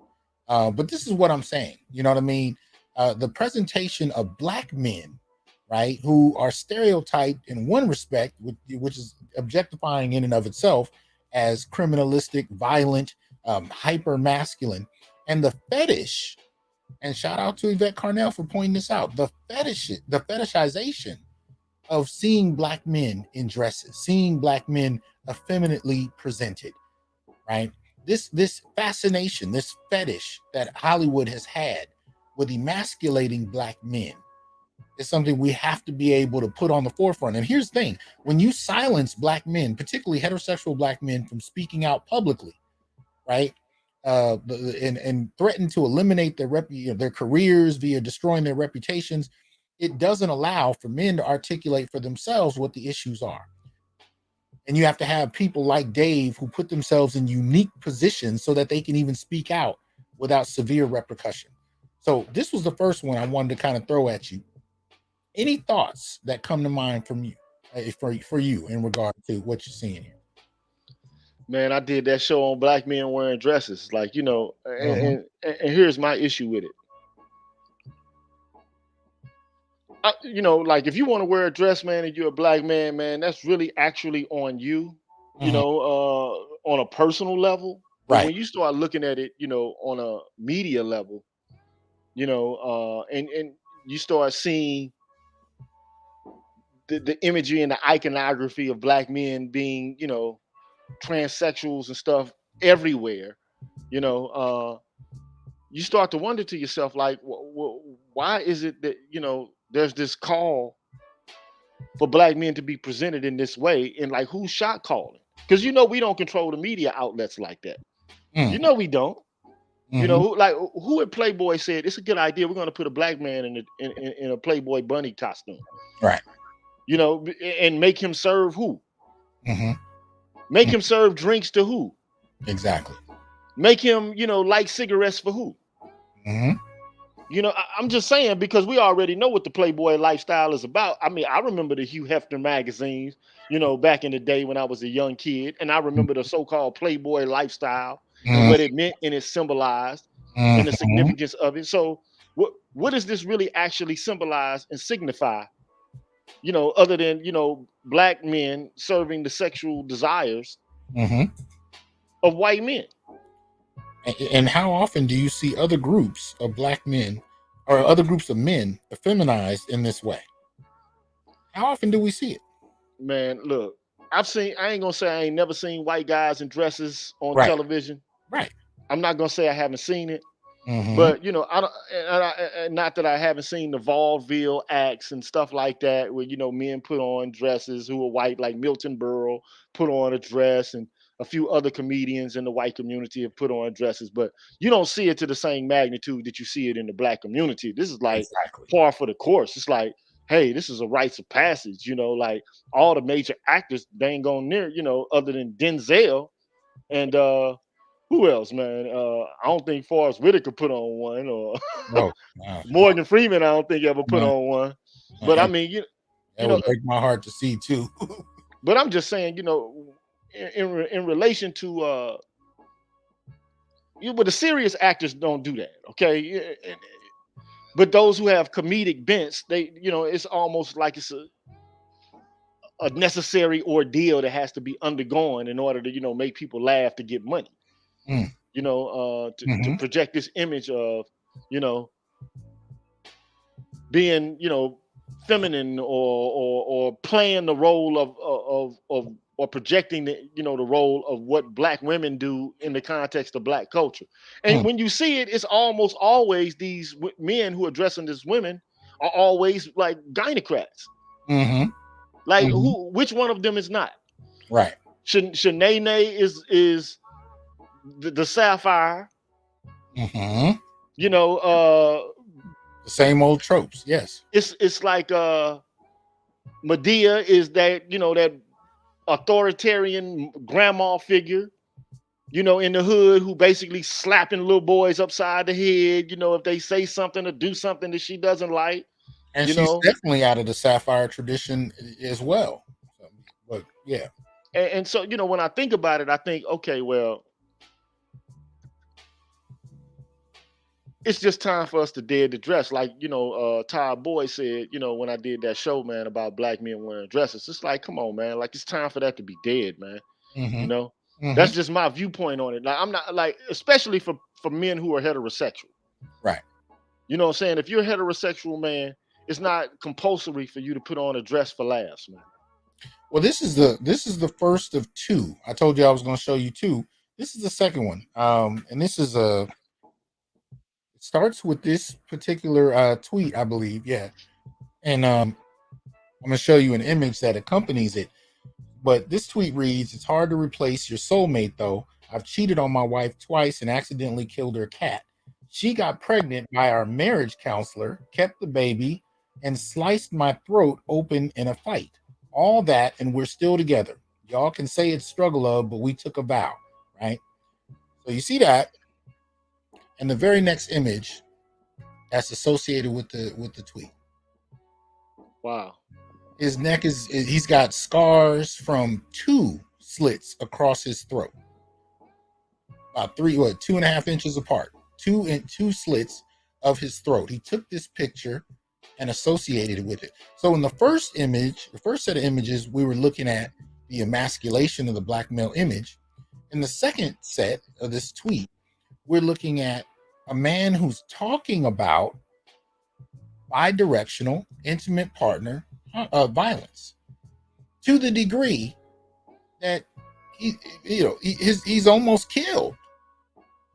A: But this is what I'm saying. You know what I mean? The presentation of black men, right, who are stereotyped in one respect, which is objectifying in and of itself as criminalistic, violent, hyper masculine, and the fetish. And shout out to Yvette Carnell for pointing this out. The fetishization of seeing black men in dresses, seeing black men effeminately presented, right? This fascination, this fetish that Hollywood has had with emasculating black men is something we have to be able to put on the forefront. And here's the thing: when you silence black men, particularly heterosexual black men, from speaking out publicly, right, and threaten to eliminate their careers via destroying their reputations, it doesn't allow for men to articulate for themselves what the issues are. And you have to have people like Dave who put themselves in unique positions so that they can even speak out without severe repercussion. So this was the first one I wanted to kind of throw at you. Any thoughts that come to mind from you for you in regard to what you're seeing here?
B: Man, I did that show on black men wearing dresses, like and here's my issue with it. Like if you want to wear a dress, man, and you're a black man, man, that's really actually on you, on a personal level. But
A: Right.
B: when you start looking at it, on a media level, and you start seeing the imagery and the iconography of black men being, transsexuals and stuff everywhere, you start to wonder to yourself, like, why is it that, there's this call for black men to be presented in this way, and like, who's shot calling? Because we don't control the media outlets like that. We don't. Who at Playboy said it's a good idea, we're going to put a black man in a Playboy bunny costume,
A: right?
B: And make him serve who?
A: Mm-hmm.
B: Make him serve drinks to who?
A: Exactly.
B: Make him, light cigarettes for who?
A: Mm-hmm.
B: I'm just saying, because we already know what the Playboy lifestyle is about. I mean, I remember the Hugh Hefner magazines, back in the day when I was a young kid, and I remember the so-called Playboy lifestyle and what it meant and it symbolized and the significance of it. So what does this really actually symbolize and signify, other than, black men serving the sexual desires of white men?
A: And how often do you see other groups of black men or other groups of men effeminized in this way? How often do we see it?
B: Man, look, I ain't gonna say I ain't never seen white guys in dresses on television.
A: Right.
B: I'm not gonna say I haven't seen it. But I don't, not that I haven't seen the vaudeville acts and stuff like that, where men put on dresses who are white, like Milton Berle put on a dress, and a few other comedians in the white community have put on dresses. But you don't see it to the same magnitude that you see it in the black community. This is like par for the course. It's like, hey, this is a rites of passage. Like all the major actors, they ain't going near, other than Denzel and who else, man? I don't think Forrest Whitaker put on one, or Morgan Freeman, I don't think ever put on one. But I mean,
A: that would break my heart to see too.
B: But I'm just saying, in relation to but the serious actors don't do that, okay? But those who have comedic bents, they, it's almost like it's a necessary ordeal that has to be undergone in order to, make people laugh to get money. To project this image of, being, feminine, or playing the role of or projecting the, the role of what black women do in the context of black culture. And when you see it, it's almost always these men who are dressing as women are always like gynocrats. Like which one of them is not?
A: Right.
B: Shanae is the sapphire.
A: The same old tropes. Yes.
B: It's like Medea is that, that authoritarian grandma figure, in the hood, who basically slapping little boys upside the head, if they say something or do something that she doesn't like.
A: And she's definitely out of the sapphire tradition as well. But yeah.
B: And so, when I think about it, I think, okay, well, it's just time for us to dare to dress. Like, Todd Boyd said, when I did that show, man, about black men wearing dresses, it's like, come on, man, like, it's time for that to be dead, man. That's just my viewpoint on it. Like, I'm not, like, especially for men who are heterosexual.
A: Right.
B: You know what I'm saying? If you're a heterosexual man, it's not compulsory for you to put on a dress for laughs, man.
A: Well, this is the first of two. I told you I was going to show you two. This is the second one. And this is it starts with this particular tweet, I believe. Yeah. And I'm going to show you an image that accompanies it. But this tweet reads, "It's hard to replace your soulmate, though. I've cheated on my wife twice and accidentally killed her cat. She got pregnant by our marriage counselor, kept the baby, and sliced my throat open in a fight. All that, and we're still together. Y'all can say it's struggle of, but we took a vow," right? So you see that, and the very next image that's associated with the tweet.
B: Wow.
A: His neck he's got scars from 2 slits across his throat. About 2.5 inches apart. 2 slits of his throat. He took this picture and associated it with it. So in the first image, the first set of images, we were looking at the emasculation of the black male image. In the second set of this tweet, we're looking at a man who's talking about bidirectional, intimate partner violence to the degree that he's almost killed.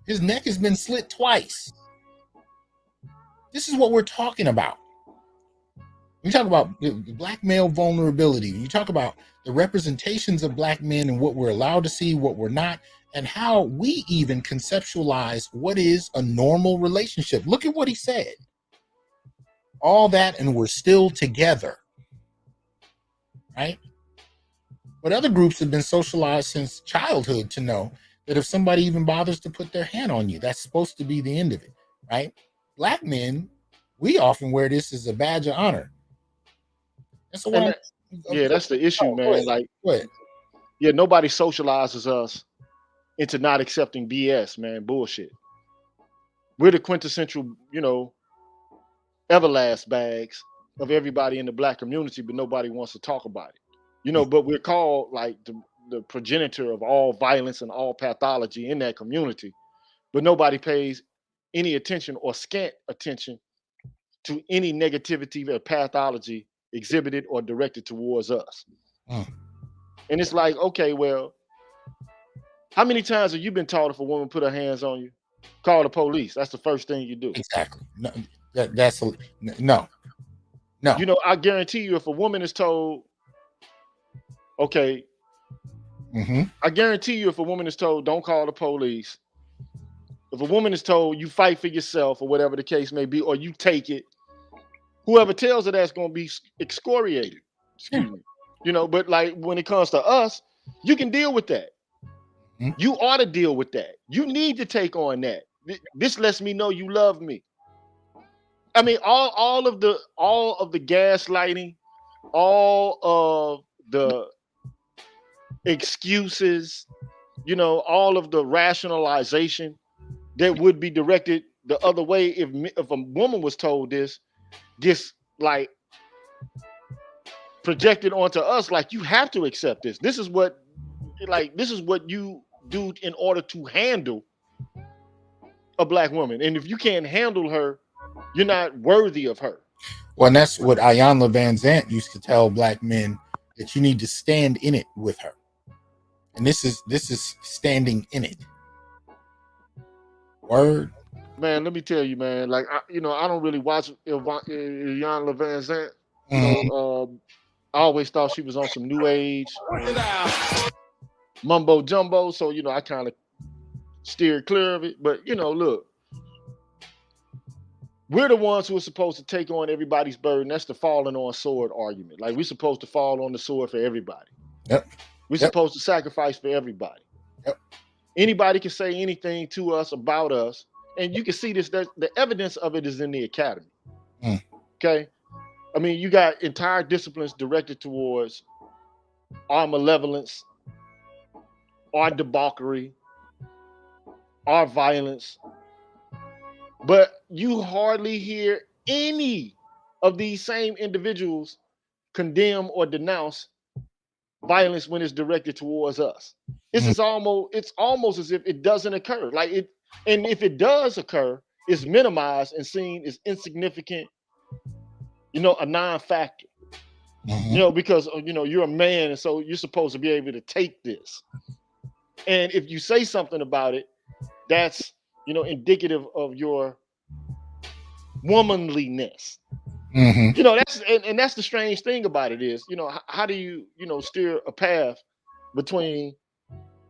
A: His neck has been slit twice. This is what we're talking about. We talk about black male vulnerability. You talk about the representations of black men and what we're allowed to see, what we're not, and how we even conceptualize what is a normal relationship. Look at what he said. All that, and we're still together, right? But other groups have been socialized since childhood to know that if somebody even bothers to put their hand on you, that's supposed to be the end of it, right? Black men, we often wear this as a badge of honor. And so
B: And that's the issue, man. Like, nobody socializes us into not accepting BS, man. Bullshit. We're the quintessential, everlast bags of everybody in the black community, but nobody wants to talk about it. But we're called like the progenitor of all violence and all pathology in that community, but nobody pays any attention or scant attention to any negativity or pathology exhibited or directed towards us. And it's like, okay, well, how many times have you been taught if a woman put her hands on you, call the police? That's the first thing you do.
A: Exactly. No.
B: I guarantee you, if a woman is told, okay, I guarantee you, if a woman is told, don't call the police, if a woman is told you fight for yourself or whatever the case may be, or you take it, whoever tells her that's going to be excoriated. Excuse me. But like when it comes to us, you can deal with that. You ought to deal with that. You need to take on that. This lets me know you love me. I mean, all of the gaslighting, all of the excuses, all of the rationalization that would be directed the other way if a woman was told this, gets like projected onto us. Like, you have to accept this. This is what you do in order to handle a black woman. And if you can't handle her, you're not worthy of her.
A: Well, and that's what Iyanla Vanzant used to tell black men, that you need to stand in it with her. And this is standing in it. Word.
B: Man, let me tell you, man. Like, I don't really watch Iyanla Vanzant. I always thought she was on some new age mumbo jumbo, so I kind of steered clear of it. But look, we're the ones who are supposed to take on everybody's burden. That's the falling on sword argument. Like, we're supposed to fall on the sword for everybody.
A: Yep.
B: We're supposed to sacrifice for everybody.
A: Yep.
B: Anybody can say anything to us about us, and you can see this. The evidence of it is in the academy. Okay, I mean, you got entire disciplines directed towards our malevolence, our debauchery, our violence, but you hardly hear any of these same individuals condemn or denounce violence when it's directed towards us. It's almost as if it doesn't occur. And if it does occur, it's minimized and seen as insignificant, a non-factor. Because you're a man, and so you're supposed to be able to take this. And if you say something about it, that's indicative of your womanliness. That's the strange thing about it is, how do you steer a path between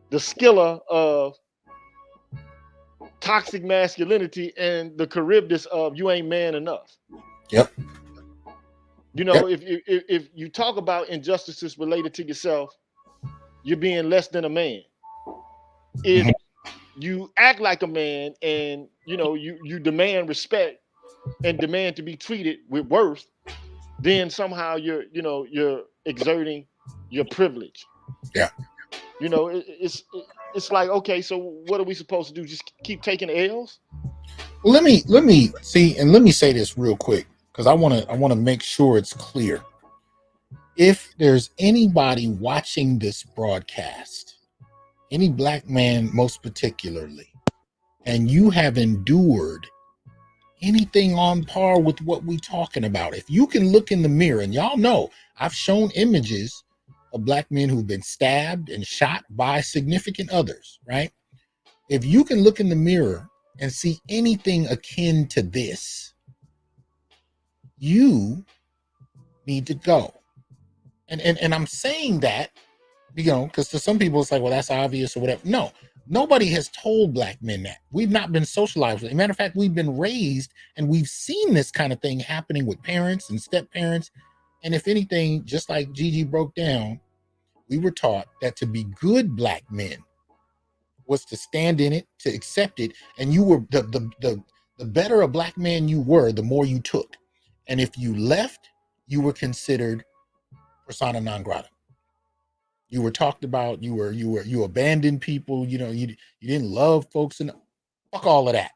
B: the skilla of toxic masculinity and the Charybdis of you ain't man enough.
A: Yep.
B: If you talk about injustices related to yourself, you're being less than a man. If you act like a man and you demand respect and demand to be treated with worth, then somehow you're exerting your privilege.
A: Yeah.
B: It's like, okay, so what are we supposed to do? Just keep taking L's?
A: Well, let me see, and let me say this real quick, because I want to make sure it's clear. If there's anybody watching this broadcast, any black man most particularly, and you have endured anything on par with what we talking about. If you can look in the mirror, and y'all know I've shown images of black men who've been stabbed and shot by significant others, right? If you can look in the mirror and see anything akin to this, you need to go. And I'm saying that, because to some people it's like, well, that's obvious or whatever. No, nobody has told black men that. We've not been socialized. As a matter of fact, we've been raised and we've seen this kind of thing happening with parents and step parents. And if anything, just like Gigi broke down, we were taught that to be good black men was to stand in it, to accept it, and you were the better a black man you were, the more you took. And if you left, you were considered persona non grata. You were talked about. You abandoned people. You didn't love folks, and fuck all of that.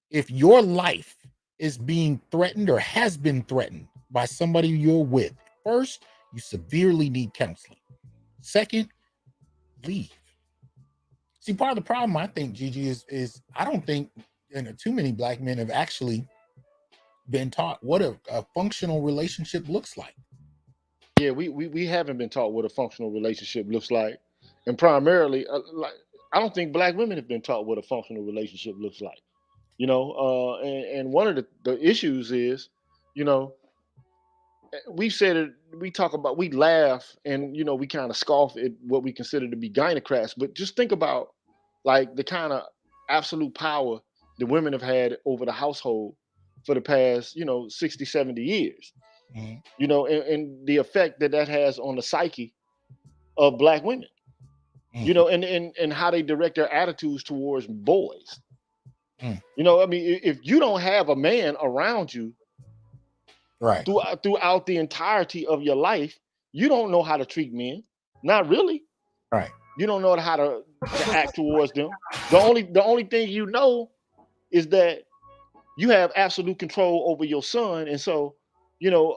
A: If your life is being threatened or has been threatened by somebody you're with, first, you severely need counseling. Second, leave. See, part of the problem, I think, Gigi, is I don't think too many black men have actually been taught what a functional relationship looks like.
B: Yeah, we haven't been taught what a functional relationship looks like, and primarily, I don't think black women have been taught what a functional relationship looks like. And one of the issues is, we've said it. We talk about, we laugh, and we kind of scoff at what we consider to be gynocrats, but just think about like the kind of absolute power the women have had over the household for the past 60, 70 years.
A: Mm-hmm.
B: And the effect that has on the psyche of black women,
A: Mm-hmm.
B: and how they direct their attitudes towards boys.
A: Mm.
B: I mean, if you don't have a man around you
A: Right.
B: throughout the entirety of your life, you don't know how to treat men. Not really.
A: Right.
B: You don't know how to act towards them. The only thing you know is that you have absolute control over your son, and so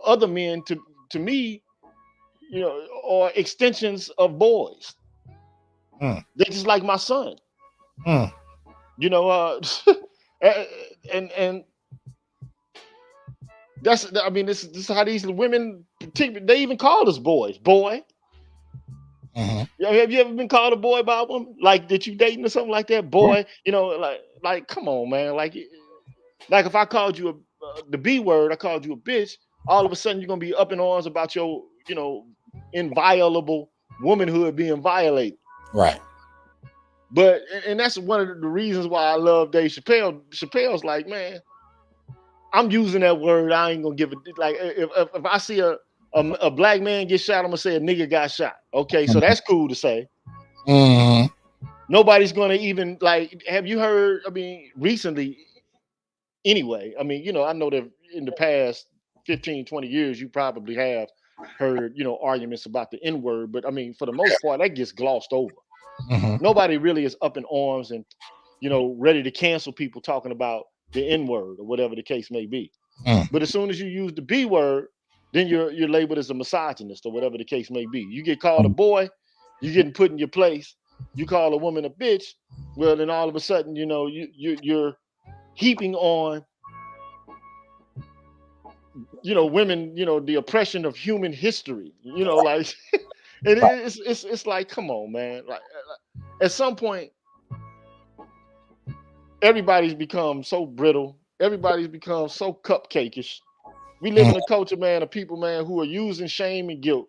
B: other men to me, are extensions of boys.
A: Mm.
B: They're just like my son.
A: Mm.
B: And this is how these women, they even call us boys. Boy.
A: Mm-hmm.
B: Have you ever been called a boy by a woman? Like, that you dating or something like that? Boy, like come on, man. Like if I called you the B word, I called you a bitch, all of a sudden you're gonna be up in arms about your, inviolable womanhood being violated.
A: Right.
B: But and that's one of the reasons why I love Dave Chappelle. Chappelle's like, man, I'm using that word. I ain't gonna give it. Like, if I see a black man get shot, I'm gonna say a nigga got shot. Okay, so that's cool to say.
A: Mm-hmm.
B: Nobody's gonna even, like, have you heard? I mean, recently, anyway. I mean, I know that in the past 15, 20 years, you probably have heard, arguments about the N word, but I mean, for the most part, that gets glossed over.
A: Mm-hmm.
B: Nobody really is up in arms and, ready to cancel people talking about the N word or whatever the case may be.
A: Mm.
B: But as soon as you use the B word, then you're labeled as a misogynist or whatever the case may be. You get called a boy, you're getting put in your place. You call a woman a bitch, well, then all of a sudden, you're heaping on, women, the oppression of human history. Like it's like, come on, man. Like at some point, everybody's become so brittle. Everybody's become so cupcakeish. We live in a culture, man, of people, man, who are using shame and guilt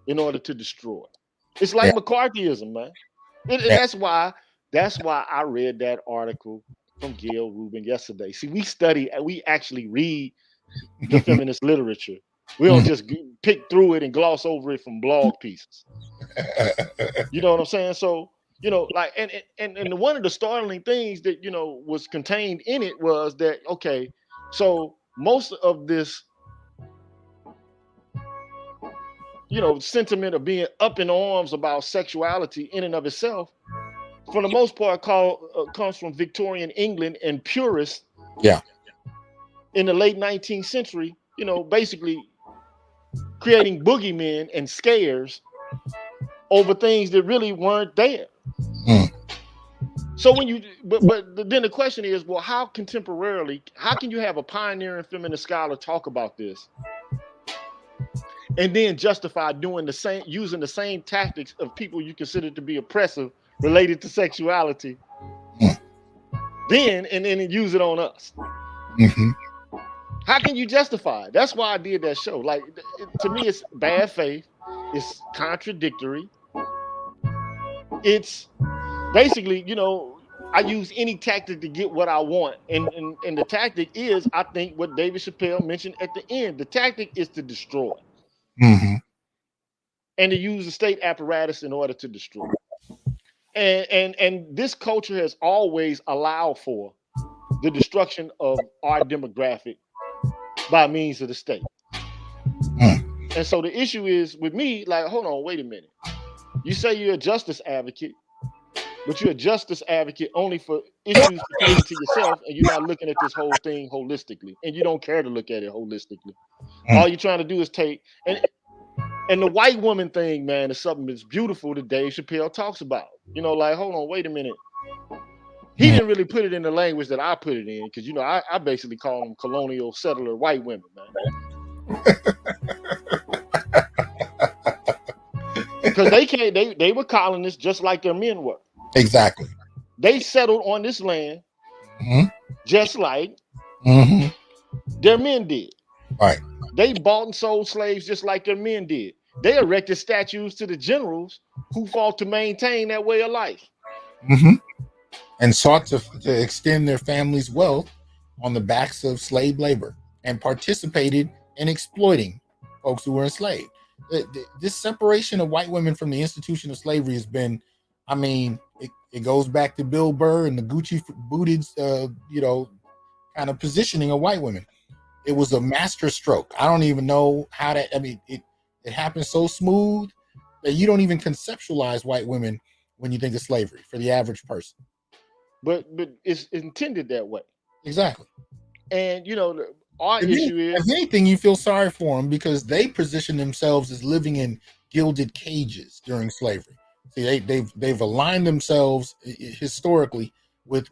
B: in order to destroy. It's like
A: Yeah.
B: McCarthyism, man. And
A: Yeah.
B: that's why I read that article from Gail Rubin yesterday. See, we actually read the feminist literature. We don't just pick through it and gloss over it from blog pieces. You know what I'm saying? So, like, and one of the startling things that, was contained in it was that, okay, so most of this, sentiment of being up in arms about sexuality in and of itself, for the most part, comes from Victorian England and purists.
A: Yeah.
B: In the late 19th century, basically creating boogeymen and scares over things that really weren't there.
A: Mm.
B: So when you, but then the question is, well, how contemporarily, how can you have a pioneering feminist scholar talk about this and then justify doing the same, using the same tactics of people you consider to be oppressive related to sexuality, then and then use it on us?
A: Mm-hmm.
B: How can you justify it? That's why I did that show. Like, to me, it's bad faith. It's contradictory. It's basically, I use any tactic to get what I want. And the tactic is, I think, what David Chappelle mentioned at the end. The tactic is to destroy
A: Mm-hmm.
B: and to use the state apparatus in order to destroy. And this culture has always allowed for the destruction of our demographic by means of the state. And so the issue is with me, like, hold on, wait a minute. You say you're a justice advocate, but you're a justice advocate only for issues pertaining to yourself, and you're not looking at this whole thing holistically, and you don't care to look at it holistically. All you're trying to do is take, and the white woman thing, man, is something that's beautiful that Dave Chappelle talks about. Like, hold on, wait a minute. He didn't really put it in the language that I put it in, because I basically call them colonial settler white women, man. Because they were colonists just like their men were.
A: Exactly.
B: They settled on this land just like their men did.
A: Right.
B: They bought and sold slaves just like their men did. They erected statues to the generals who fought to maintain that way of life.
A: And sought to extend their family's wealth on the backs of slave labor and participated in exploiting folks who were enslaved. This separation of white women from the institution of slavery has been, I mean, it goes back to Bill Burr and the Gucci booted, kind of positioning of white women. It was a master stroke. I don't even know how that, I mean, it happened so smooth that you don't even conceptualize white women when you think of slavery for the average person.
B: But it's intended that way.
A: Exactly.
B: And, our issue is,
A: if anything, you feel sorry for them because they position themselves as living in gilded cages during slavery. See, they've aligned themselves historically with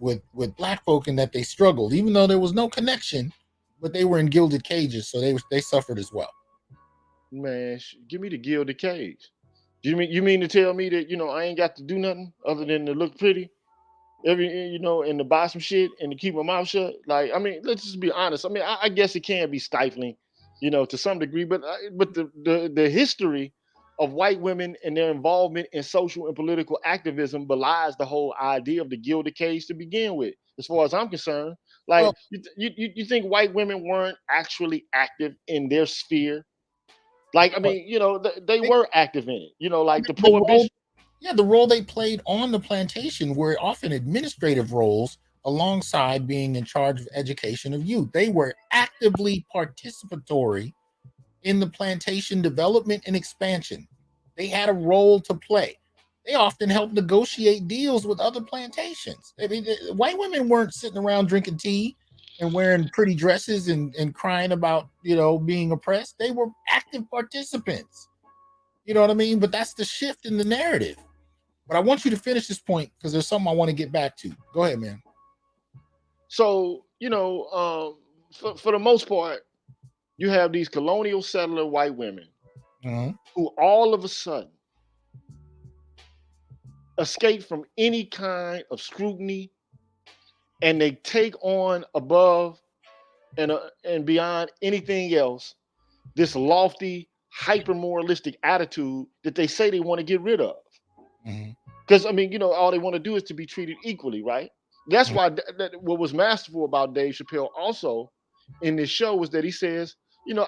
A: black folk in that they struggled, even though there was no connection, but they were in gilded cages, so they suffered as well.
B: Man, give me the gilded cage. You mean to tell me that I ain't got to do nothing other than to look pretty, and to buy some shit and to keep my mouth shut? Like, I mean, let's just be honest. I mean, I guess it can be stifling, to some degree, but the history of white women and their involvement in social and political activism belies the whole idea of the gilded cage to begin with. As far as I'm concerned, like, you think white women weren't actually active in their sphere? Like, I mean, they were active in it. Like the prohibition.
A: The role they played on the plantation were often administrative roles alongside being in charge of education of youth. They were actively participatory in the plantation development and expansion. They had a role to play. They often helped negotiate deals with other plantations. I mean, white women weren't sitting around drinking tea and wearing pretty dresses and crying about, being oppressed. They were active participants. You know what I mean? But that's the shift in the narrative. But I want you to finish this point because there's something I want to get back to. Go ahead, man.
B: So, for the most part, you have these colonial settler white women who all of a sudden escape from any kind of scrutiny, and they take on above and beyond anything else this lofty, hyper moralistic attitude that they say they want to get rid of. Because I mean, all they want to do is to be treated equally, right? That's why what was masterful about Dave Chappelle also in this show was that he says,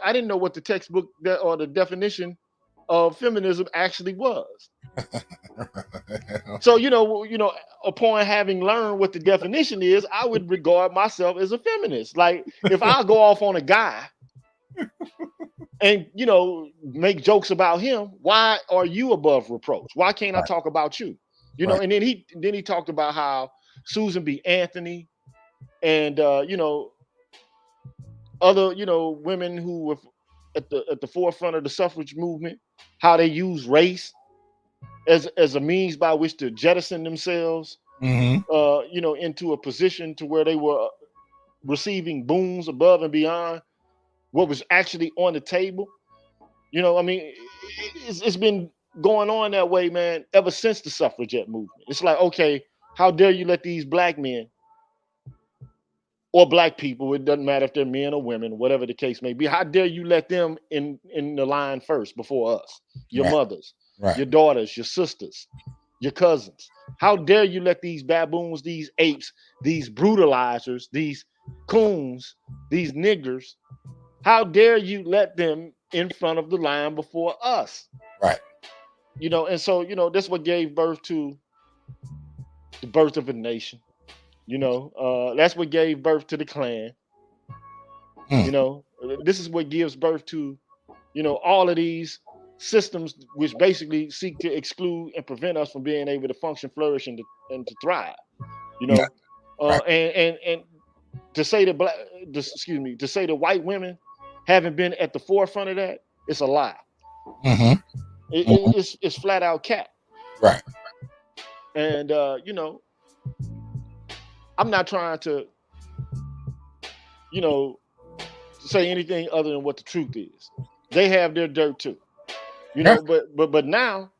B: I didn't know what the textbook or the definition of feminism actually was. So, upon having learned what the definition is, I would regard myself as a feminist. Like, if I go off on a guy and, make jokes about him, why are you above reproach? Why can't I talk about you? And then he talked about how Susan B. Anthony and, other, women who were at the forefront of the suffrage movement, how they use race as a means by which to jettison themselves into a position to where they were receiving boons above and beyond what was actually on the table. I mean, it's been going on that way, man, ever since the suffragette movement. It's like, okay, how dare you let these black men or black people, it doesn't matter if they're men or women, whatever the case may be, how dare you let them in the line first before us, your mothers, your daughters, your sisters, your cousins. How dare you let these baboons, these apes, these brutalizers, these coons, these niggers, how dare you let them in front of the line before us?
A: Right.
B: And so, that's what gave birth to the birth of a nation. That's what gave birth to the Klan. This is what gives birth to, all of these systems which basically seek to exclude and prevent us from being able to function, flourish, and to thrive. And to say to say the white women haven't been at the forefront of that, it's a lie. It's flat out cap.
A: Right.
B: And I'm not trying to, say anything other than what the truth is. They have their dirt too, but now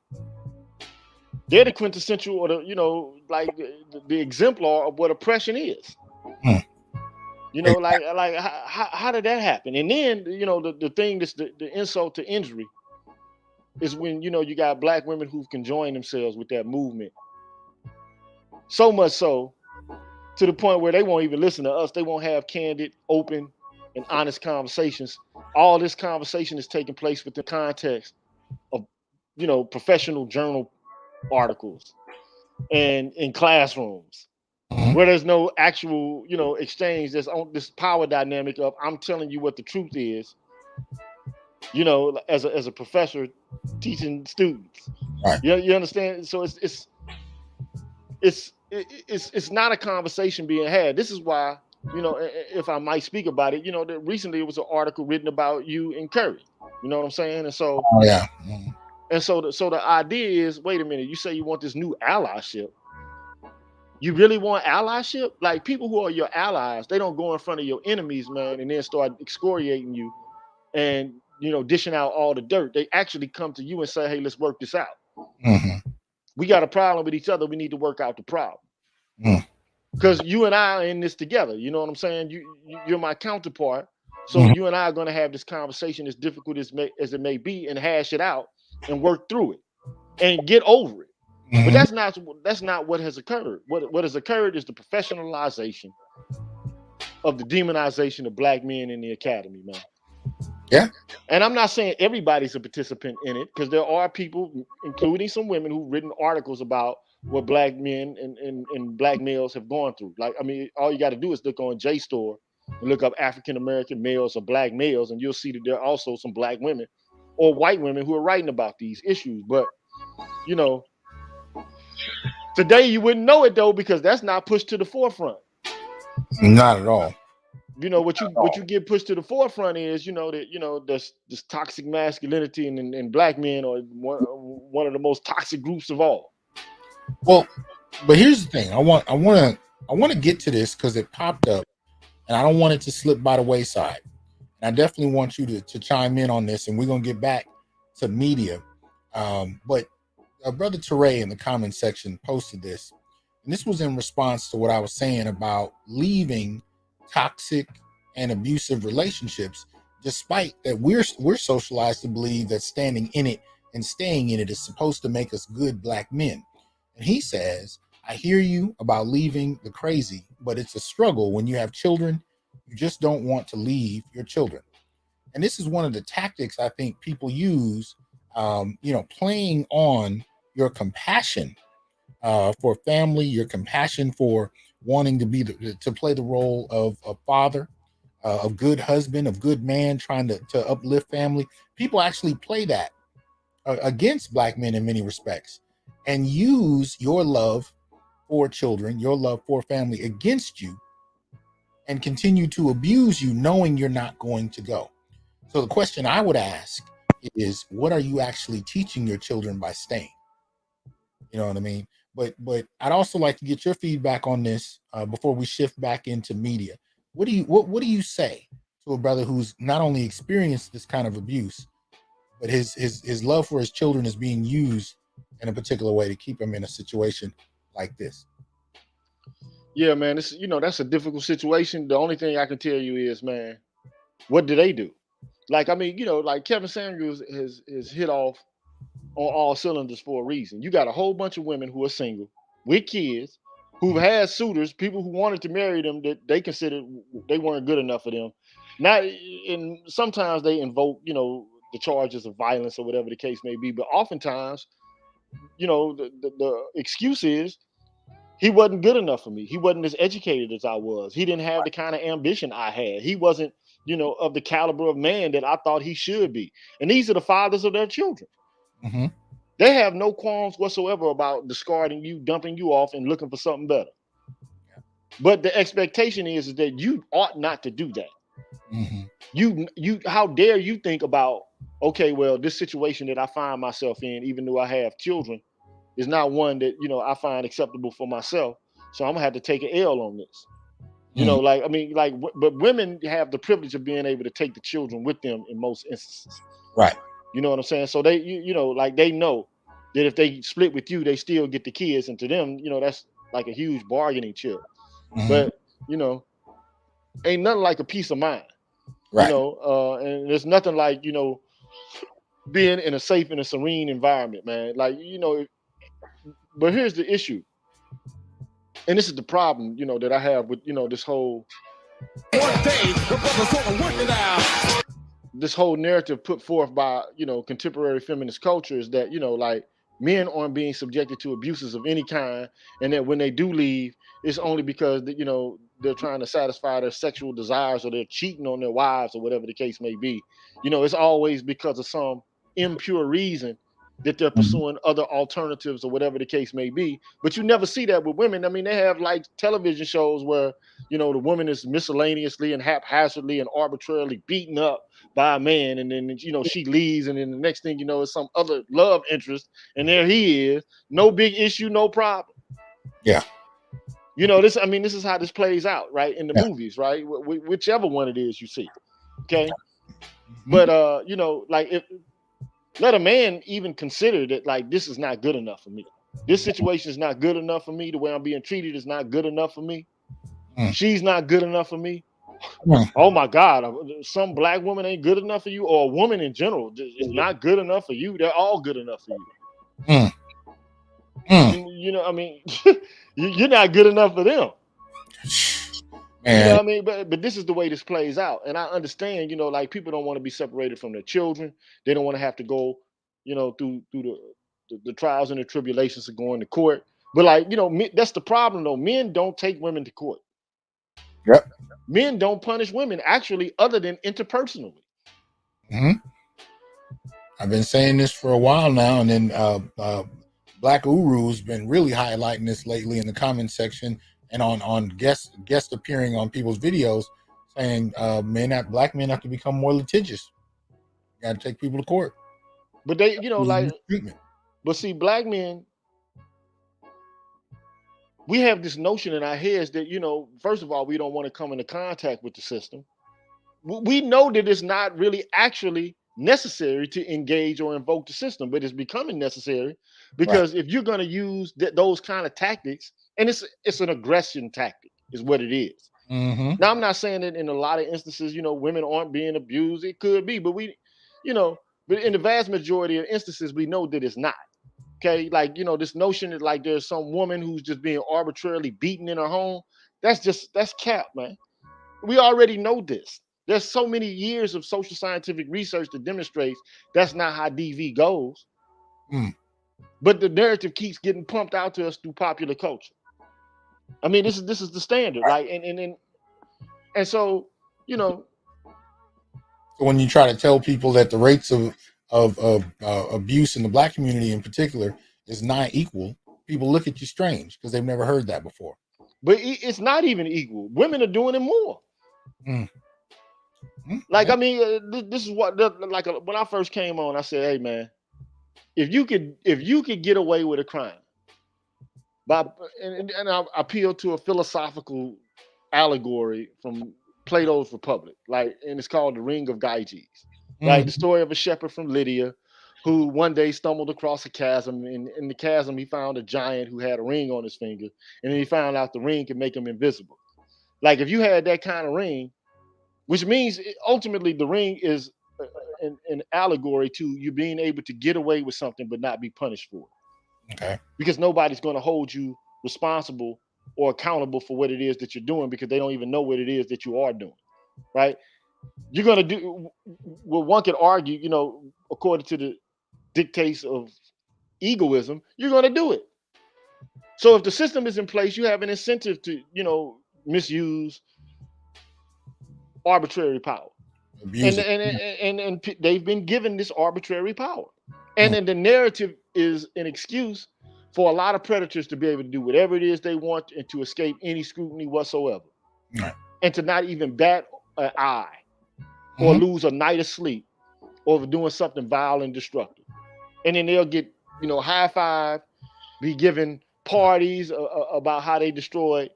B: they're the quintessential, or like the exemplar of what oppression is. Like how did that happen? And then the thing that's the insult to injury is when you got black women who can join themselves with that movement. So much so to the point where they won't even listen to us. They won't have candid, open, and honest conversations. All this conversation is taking place within the context of professional journal articles and in classrooms where there's no actual exchange. There's on this power dynamic of I'm telling you what the truth is, as a professor teaching students.
A: Right.
B: You understand? So it's not a conversation being had. This is why, if I might speak about it, that recently it was an article written about you and Curry. You know what I'm saying? And so, and so the idea is, wait a minute, you say you want this new allyship. You really want allyship? Like, people who are your allies, they don't go in front of your enemies, man, and then start excoriating you and, dishing out all the dirt. They actually come to you and say, hey, let's work this out. We got a problem with each other. We need to work out the problem. Because you and I are in this together. You know what I'm saying? You're my counterpart. So you and I are going to have this conversation, as difficult as it may be, and hash it out and work through it and get over it. But that's not what has occurred. What has occurred is the professionalization of the demonization of black men in the academy, man.
A: Yeah.
B: And I'm not saying everybody's a participant in it, because there are people, including some women, who've written articles about what black men and black males have gone through. Like, I mean, all you got to do is look on JSTOR and look up African American males or black males, and you'll see that there are also some black women or white women who are writing about these issues. But today you wouldn't know it though, because that's not pushed to the forefront.
A: Not at all.
B: What you get pushed to the forefront is, this toxic masculinity and black men are one of the most toxic groups of all.
A: Well, but here's the thing. I want to get to this because it popped up, and I don't want it to slip by the wayside. And I definitely want you to chime in on this, and we're gonna get back to media. But Brother Teray in the comment section posted this, and this was in response to what I was saying about leaving toxic and abusive relationships, despite that we're socialized to believe that standing in it and staying in it is supposed to make us good black men. And he says, I hear you about leaving the crazy, but it's a struggle when you have children. You just don't want to leave your children. And this is one of the tactics I think people use, playing on your compassion for family, your compassion for wanting to play the role of a father, a good husband, a good man, trying to uplift family. People actually play that against black men in many respects, and use your love for children, your love for family against you, and continue to abuse you, knowing you're not going to go. So the question I would ask is, what are you actually teaching your children by staying? You know what I mean? But I'd also like to get your feedback on this before we shift back into media. What do you say to a brother who's not only experienced this kind of abuse, but his love for his children is being used in a particular way to keep him in a situation like this?
B: Yeah, man, this that's a difficult situation. The only thing I can tell you is, man, what do they do? Like, I mean, like Kevin Samuels has hit off on all cylinders for a reason. You got a whole bunch of women who are single with kids, who've had suitors, people who wanted to marry them that they considered they weren't good enough for them. Not, and sometimes they invoke, the charges of violence or whatever the case may be. But oftentimes, the excuse is he wasn't good enough for me. He wasn't as educated as I was. He didn't have the kind of ambition I had. He wasn't, of the caliber of man that I thought he should be. And these are the fathers of their children.
A: Mm-hmm.
B: They have no qualms whatsoever about discarding you, dumping you off, and looking for something better. But the expectation is that you ought not to do that.
A: Mm-hmm.
B: You how dare you think about, okay, well, this situation that I find myself in, even though I have children, is not one that I find acceptable for myself. So I'm gonna have to take an L on this. But women have the privilege of being able to take the children with them in most instances.
A: Right.
B: You know what I'm saying? So they, they know that if they split with you, they still get the kids, and to them, that's like a huge bargaining chip.
A: Mm-hmm.
B: But ain't nothing like a peace of mind.
A: Right.
B: And there's nothing like being in a safe and a serene environment, man. Like but here's the issue, and this is the problem, that I have with this whole this whole narrative put forth by contemporary feminist culture is that like men aren't being subjected to abuses of any kind, and that when they do leave, it's only because they're trying to satisfy their sexual desires, or they're cheating on their wives, or whatever the case may be. It's always because of some impure reason that they're pursuing other alternatives, or whatever the case may be. But you never see that with women. I mean, they have like television shows where the woman is miscellaneously and haphazardly and arbitrarily beaten up by a man, and then she leaves, and then the next thing it's some other love interest, and there he is, no big issue, no problem.
A: Yeah.
B: This is how this plays out, right, in the movies, right, whichever one it is you see. Okay. Mm-hmm. But like, if let a man even consider that, like, this is not good enough for me, this situation is not good enough for me, the way I'm being treated is not good enough for me, she's not good enough for me. Oh my God, some black woman ain't good enough for you, or a woman in general is not good enough for you. They're all good enough for you. I mean, you're not good enough for them. I mean? But this is the way this plays out. And I understand, like, people don't want to be separated from their children. They don't want to have to go, through the trials and the tribulations of going to court. But like, that's the problem though. Men don't take women to court.
A: Yep.
B: Men don't punish women, actually, other than interpersonally.
A: Mm-hmm. I've been saying this for a while now, and then Black Uru's been really highlighting this lately in the comment section and on guest appearing on people's videos, saying black men have to become more litigious. You got to take people to court.
B: But they, but see, black men, we have this notion in our heads that, first of all, we don't want to come into contact with the system. We know that it's not really actually necessary to engage or invoke the system, but it's becoming necessary because if you're going to use those kind of tactics, and it's an aggression tactic is what it is.
A: Mm-hmm.
B: Now, I'm not saying that in a lot of instances, women aren't being abused. It could be, but but in the vast majority of instances, we know that it's not. Okay, like, this notion that like there's some woman who's just being arbitrarily beaten in her home, that's cap, man. We already know this. There's so many years of social scientific research that demonstrates that's not how DV goes. But the narrative keeps getting pumped out to us through popular culture. I mean, this is the standard, like, and so
A: when you try to tell people that the rates of abuse in the black community in particular is not equal, people look at you strange because they've never heard that before.
B: But it's not even equal. Women are doing it more. Like, I mean, this is what, like, when I first came on, I said, hey man, if you could get away with a crime, And I appeal to a philosophical allegory from Plato's Republic, and it's called the Ring of Gyges, right? The story of a shepherd from Lydia who one day stumbled across a chasm. And in the chasm, he found a giant who had a ring on his finger, and then he found out the ring could make him invisible. Like if you had that kind of ring, which means ultimately the ring is an allegory to you being able to get away with something but not be punished for it.
A: Okay.
B: Because nobody's going to hold you responsible or accountable for what it is that you're doing because they don't even know what it is that you are doing, right? You're going to do well. One could argue, according to the dictates of egoism, you're going to do it. So if the system is in place, you have an incentive to, misuse arbitrary power. And they've been given this arbitrary power. And then the narrative is an excuse for a lot of predators to be able to do whatever it is they want and to escape any scrutiny whatsoever.
A: Right.
B: And to not even bat an eye or lose a night of sleep over doing something vile and destructive. And then they'll get, high five, be given parties about how they destroyed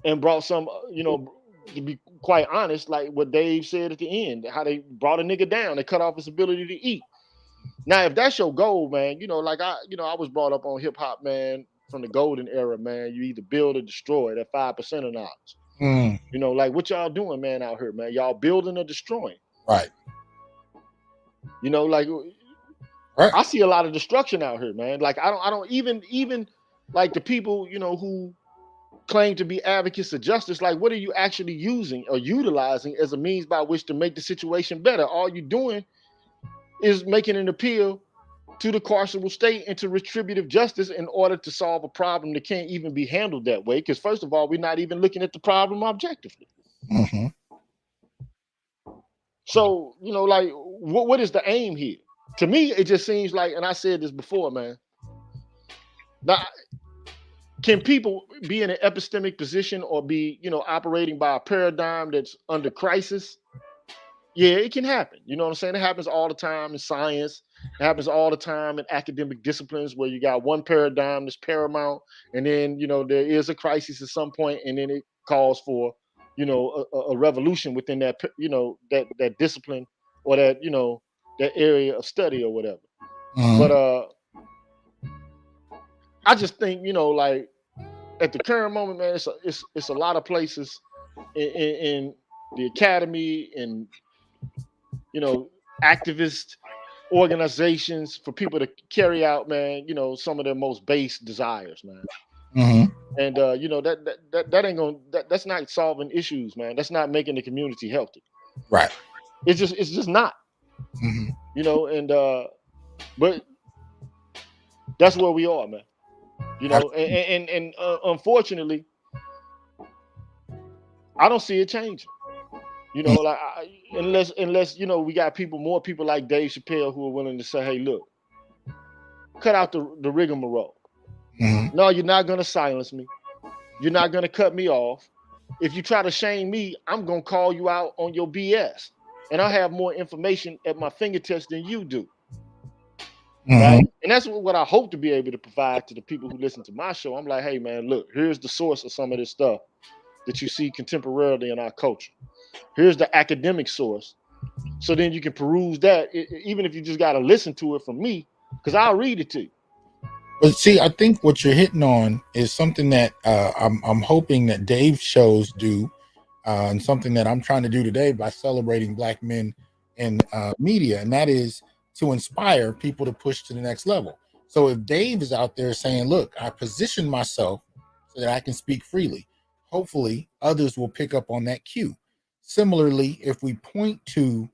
B: and brought some, to be quite honest, like what Dave said at the end, how they brought a nigga down, they cut off his ability to eat. Now, if that's your goal, man, I was brought up on hip hop, man, from the golden era, man. You either build or destroy. That 5% of knowledge. Like what y'all doing, man, out here, man? Y'all building or destroying?
A: Right.
B: Right. I see a lot of destruction out here, man. Like I don't even like the people, who claim to be advocates of justice. Like, what are you actually using or utilizing as a means by which to make the situation better? All you're doing is making an appeal to the carceral state and to retributive justice in order to solve a problem that can't even be handled that way. Because first of all, we're not even looking at the problem objectively.
A: Mm-hmm.
B: So, what is the aim here? To me, it just seems like, and I said this before, man. Now, can people be in an epistemic position or be, operating by a paradigm that's under crisis? Yeah, it can happen. You know what I'm saying? It happens all the time in science. It happens all the time in academic disciplines where you got one paradigm that's paramount, and then, there is a crisis at some point, and then it calls for, a revolution within that, that discipline or that, that area of study or whatever. But I just think, at the current moment, man, it's a lot of places in the academy and activist organizations for people to carry out, man, some of their most base desires, man. And that ain't gonna that's not solving issues, man. That's not making the community healthy.
A: Right.
B: It's just not. But that's where we are, man. And unfortunately, I don't see it changing. Unless we got more people like Dave Chappelle who are willing to say, hey, look, cut out the rigmarole. No, you're not going to silence me. You're not going to cut me off. If you try to shame me, I'm going to call you out on your BS. And I have more information at my fingertips than you do. Right? And that's what I hope to be able to provide to the people who listen to my show. I'm like, hey, man, look, here's the source of some of this stuff that you see contemporarily in our culture. Here's the academic source. So then you can peruse that, even if you just got to listen to it from me, because I'll read it to you.
A: But see, I think what you're hitting on is something that I'm hoping that Dave's shows do, and something that I'm trying to do today by celebrating Black men in media, and that is to inspire people to push to the next level. So if Dave is out there saying, look, I position myself so that I can speak freely, hopefully others will pick up on that cue. Similarly, if we point to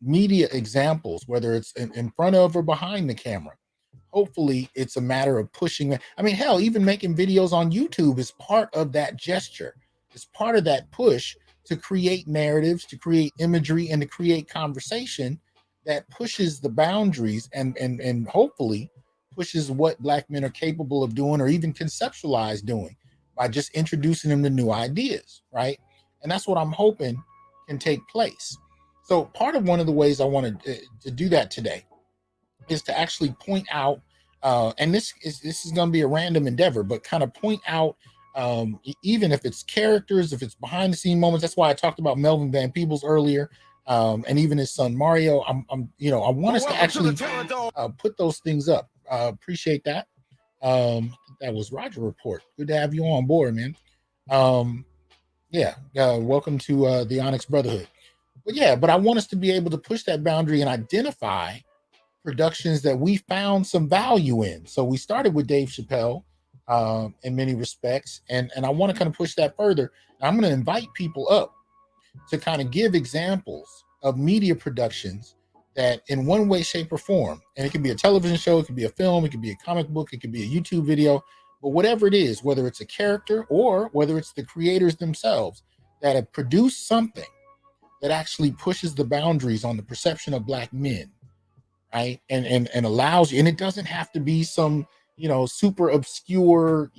A: media examples, whether it's in front of or behind the camera, hopefully it's a matter of pushing. I mean, hell, even making videos on YouTube is part of that gesture. It's part of that push to create narratives, to create imagery, and to create conversation that pushes the boundaries and hopefully pushes what Black men are capable of doing or even conceptualize doing by just introducing them to new ideas, right? And that's what I'm hoping can take place. So part of one of the ways I wanted to do that today is to actually point out And this is going to be a random endeavor, but kind of point out, even if it's characters, if it's behind the scene moments. That's why I talked about Melvin Van Peebles earlier, and even his son Mario. I want us to actually put those things up. Appreciate that. That was Roger Report. Good to have you on board, man. Welcome to the Onyx Brotherhood. But I want us to be able to push that boundary and identify productions that we found some value in. So we started with Dave Chappelle, in many respects, and I want to kind of push that further. I'm going to invite people up to kind of give examples of media productions that in one way, shape, or form, and it could be a television show, it could be a film, it could be a comic book, it could be a YouTube video, but whatever it is, whether it's a character or whether it's the creators themselves that have produced something that actually pushes the boundaries on the perception of Black men, right? And allows you, and it doesn't have to be some, super obscure,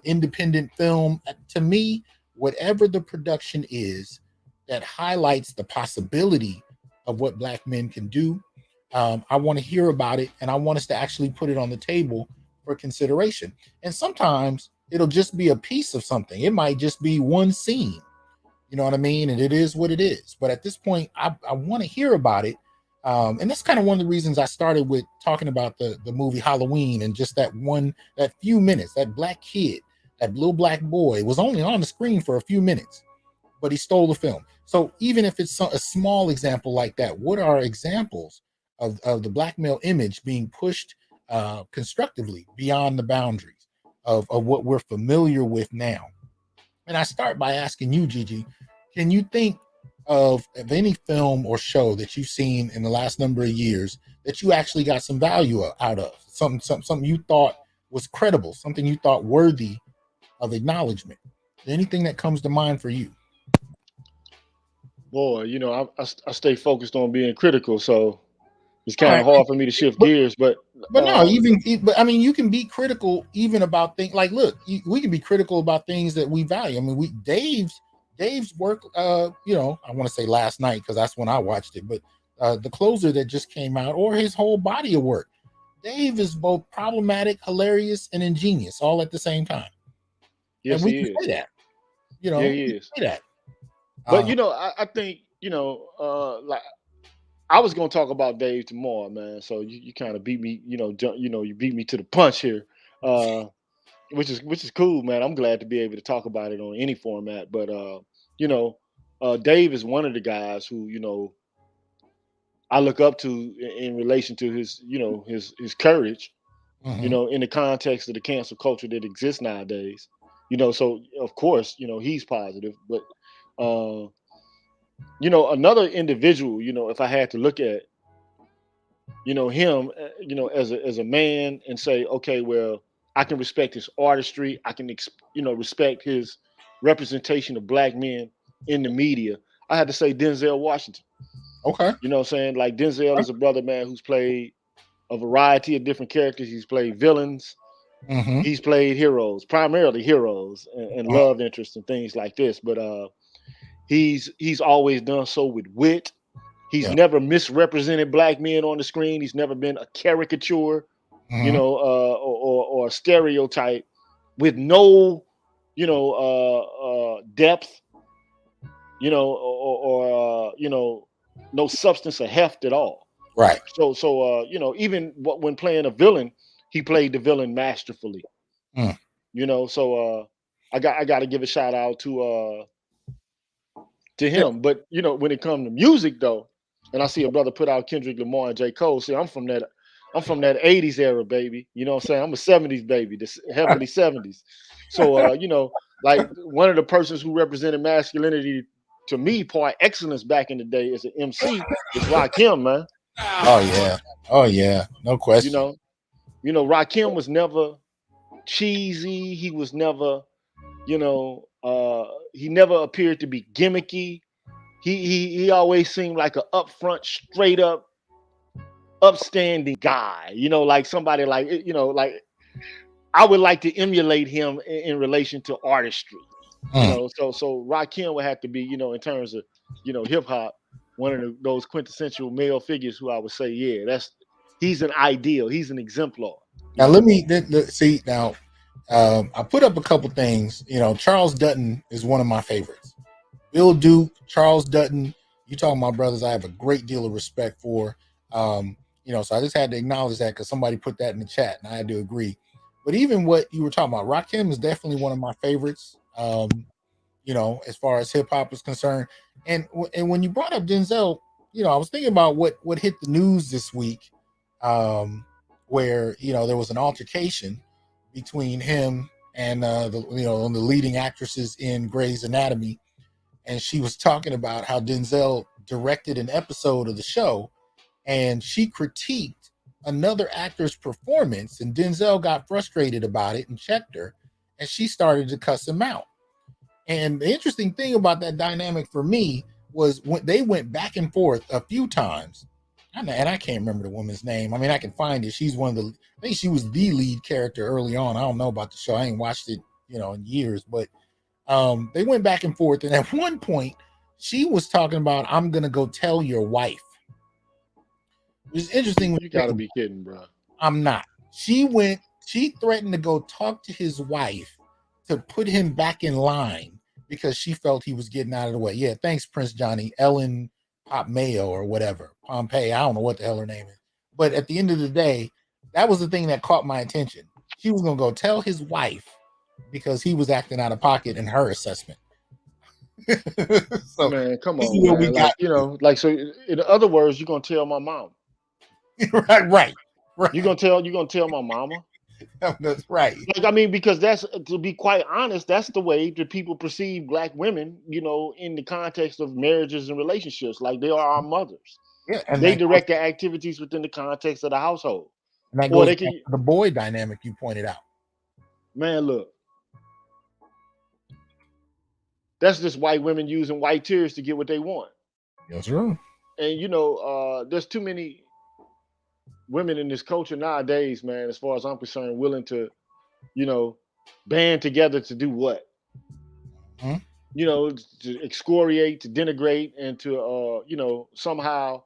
A: independent film. To me, whatever the production is that highlights the possibility of what Black men can do, I want to hear about it, and I want us to actually put it on the table for consideration. And sometimes it'll just be a piece of something. It might just be one scene, you know what I mean? And it is what it is. But at this point, I want to hear about it. And that's kind of one of the reasons I started with talking about the movie Halloween, and just that few minutes, that Black kid, that little Black boy was only on the screen for a few minutes, but he stole the film. So even if it's a small example like that, what are examples of the Black male image being pushed constructively beyond the boundaries of what we're familiar with now? And I start by asking you, Gigi, can you think of any film or show that you've seen in the last number of years that you actually got some value out of? Something you thought was credible, something you thought worthy of acknowledgement? Anything that comes to mind for you?
B: Boy, I stay focused on being critical, so it's
A: All
B: kind
A: right,
B: of hard for me to shift
A: but
B: gears. But
A: no, but I mean, you can be critical even about things like, look, we can be critical about things that we value. I mean, Dave's work, I want to say last night because that's when I watched it, but the closer that just came out, or his whole body of work, Dave is both problematic, hilarious, and ingenious all at the same time. And
B: yes,
A: we
B: he
A: can
B: is.
A: say that,
B: Yeah,
A: we
B: he
A: can
B: is.
A: say that.
B: But
A: Uh,
B: I think like I was gonna talk about Dave tomorrow, man. So you kind of beat me, you beat me to the punch here, uh, which is cool, man. I'm glad to be able to talk about it on any format. But you know, Dave is one of the guys who I look up to in relation to his his courage,
A: mhm.
B: in the context of the cancel culture that exists nowadays. So of course, he's positive, but uh, another individual, if I had to look at, him, as a man and say, okay, well, I can respect his artistry. I can, respect his representation of Black men in the media. I had to say Denzel Washington.
A: Okay.
B: You know what I'm saying? Like Denzel is a brother, man, who's played a variety of different characters. He's played villains.
A: Mm-hmm.
B: He's played heroes, primarily heroes and love interests and things like this. But he's always done so with wit. He's
A: Yeah.
B: never misrepresented Black men on the screen. He's never been a caricature,
A: Mm-hmm.
B: or a stereotype with no, depth, or no substance or heft at all.
A: Right.
B: So even when playing a villain, he played the villain masterfully.
A: Mm.
B: So I got to give a shout out to
A: Yeah.
B: him. But when it comes to music though, and I see a brother put out Kendrick Lamar and J. Cole. See, I'm from that 80s era, baby. You know what I'm saying? I'm a 70s baby, this heavily 70s. So like one of the persons who represented masculinity to me, par excellence back in the day as an MC was Rakim, man.
A: Oh yeah. Oh yeah. No
B: You
A: question.
B: know, Rakim was never cheesy. He was never, he never appeared to be gimmicky. He always seemed like an upfront, straight up, upstanding guy. Like somebody like I would like to emulate him in relation to artistry.
A: Mm.
B: So Rakim would have to be, in terms of hip hop, one of those quintessential male figures who I would say, yeah, He's an ideal. He's an exemplar.
A: Now let me see. Now I put up a couple things. Charles Dutton is one of my favorites. Bill Duke, Charles Dutton. You talking about brothers I have a great deal of respect for. So I just had to acknowledge that because somebody put that in the chat, and I had to agree. But even what you were talking about, Rakim is definitely one of my favorites. As far as hip hop is concerned, and when you brought up Denzel, I was thinking about what hit the news this week, where there was an altercation between him and the leading actresses in Grey's Anatomy, and she was talking about how Denzel directed an episode of the show, and she critiqued another actor's performance, and Denzel got frustrated about it and checked her, and she started to cuss him out. And the interesting thing about that dynamic for me was when they went back and forth a few times, and I can't remember the woman's name. I mean, I can find it. She's one of the, I think she was the lead character early on. I don't know about the show. I ain't watched it, in years, but they went back and forth. And at one point, she was talking about, "I'm going to go tell your wife." It's interesting.
B: You got to be kidding, bro.
A: I'm not. She threatened to go talk to his wife to put him back in line because she felt he was getting out of the way. Yeah, thanks, Prince Johnny. Ellen Pop Mayo or whatever. Pompeii. I don't know what the hell her name is. But at the end of the day, that was the thing that caught my attention. She was going to go tell his wife because he was acting out of pocket in her assessment.
B: So, man, come on, man. So in other words, you're going to tell my mom.
A: right.
B: You're going to tell my mama.
A: That's right.
B: Because that's, to be quite honest, that's the way that people perceive Black women, in the context of marriages and relationships. Like, they are our mothers. Yeah, and they direct their activities within the context of the household.
A: And that goes to the boy dynamic you pointed out.
B: Man, look. That's just white women using white tears to get what they want.
A: That's right.
B: And, there's too many women in this culture nowadays, man, as far as I'm concerned, willing to, band together to do what? To excoriate, to denigrate, and to, somehow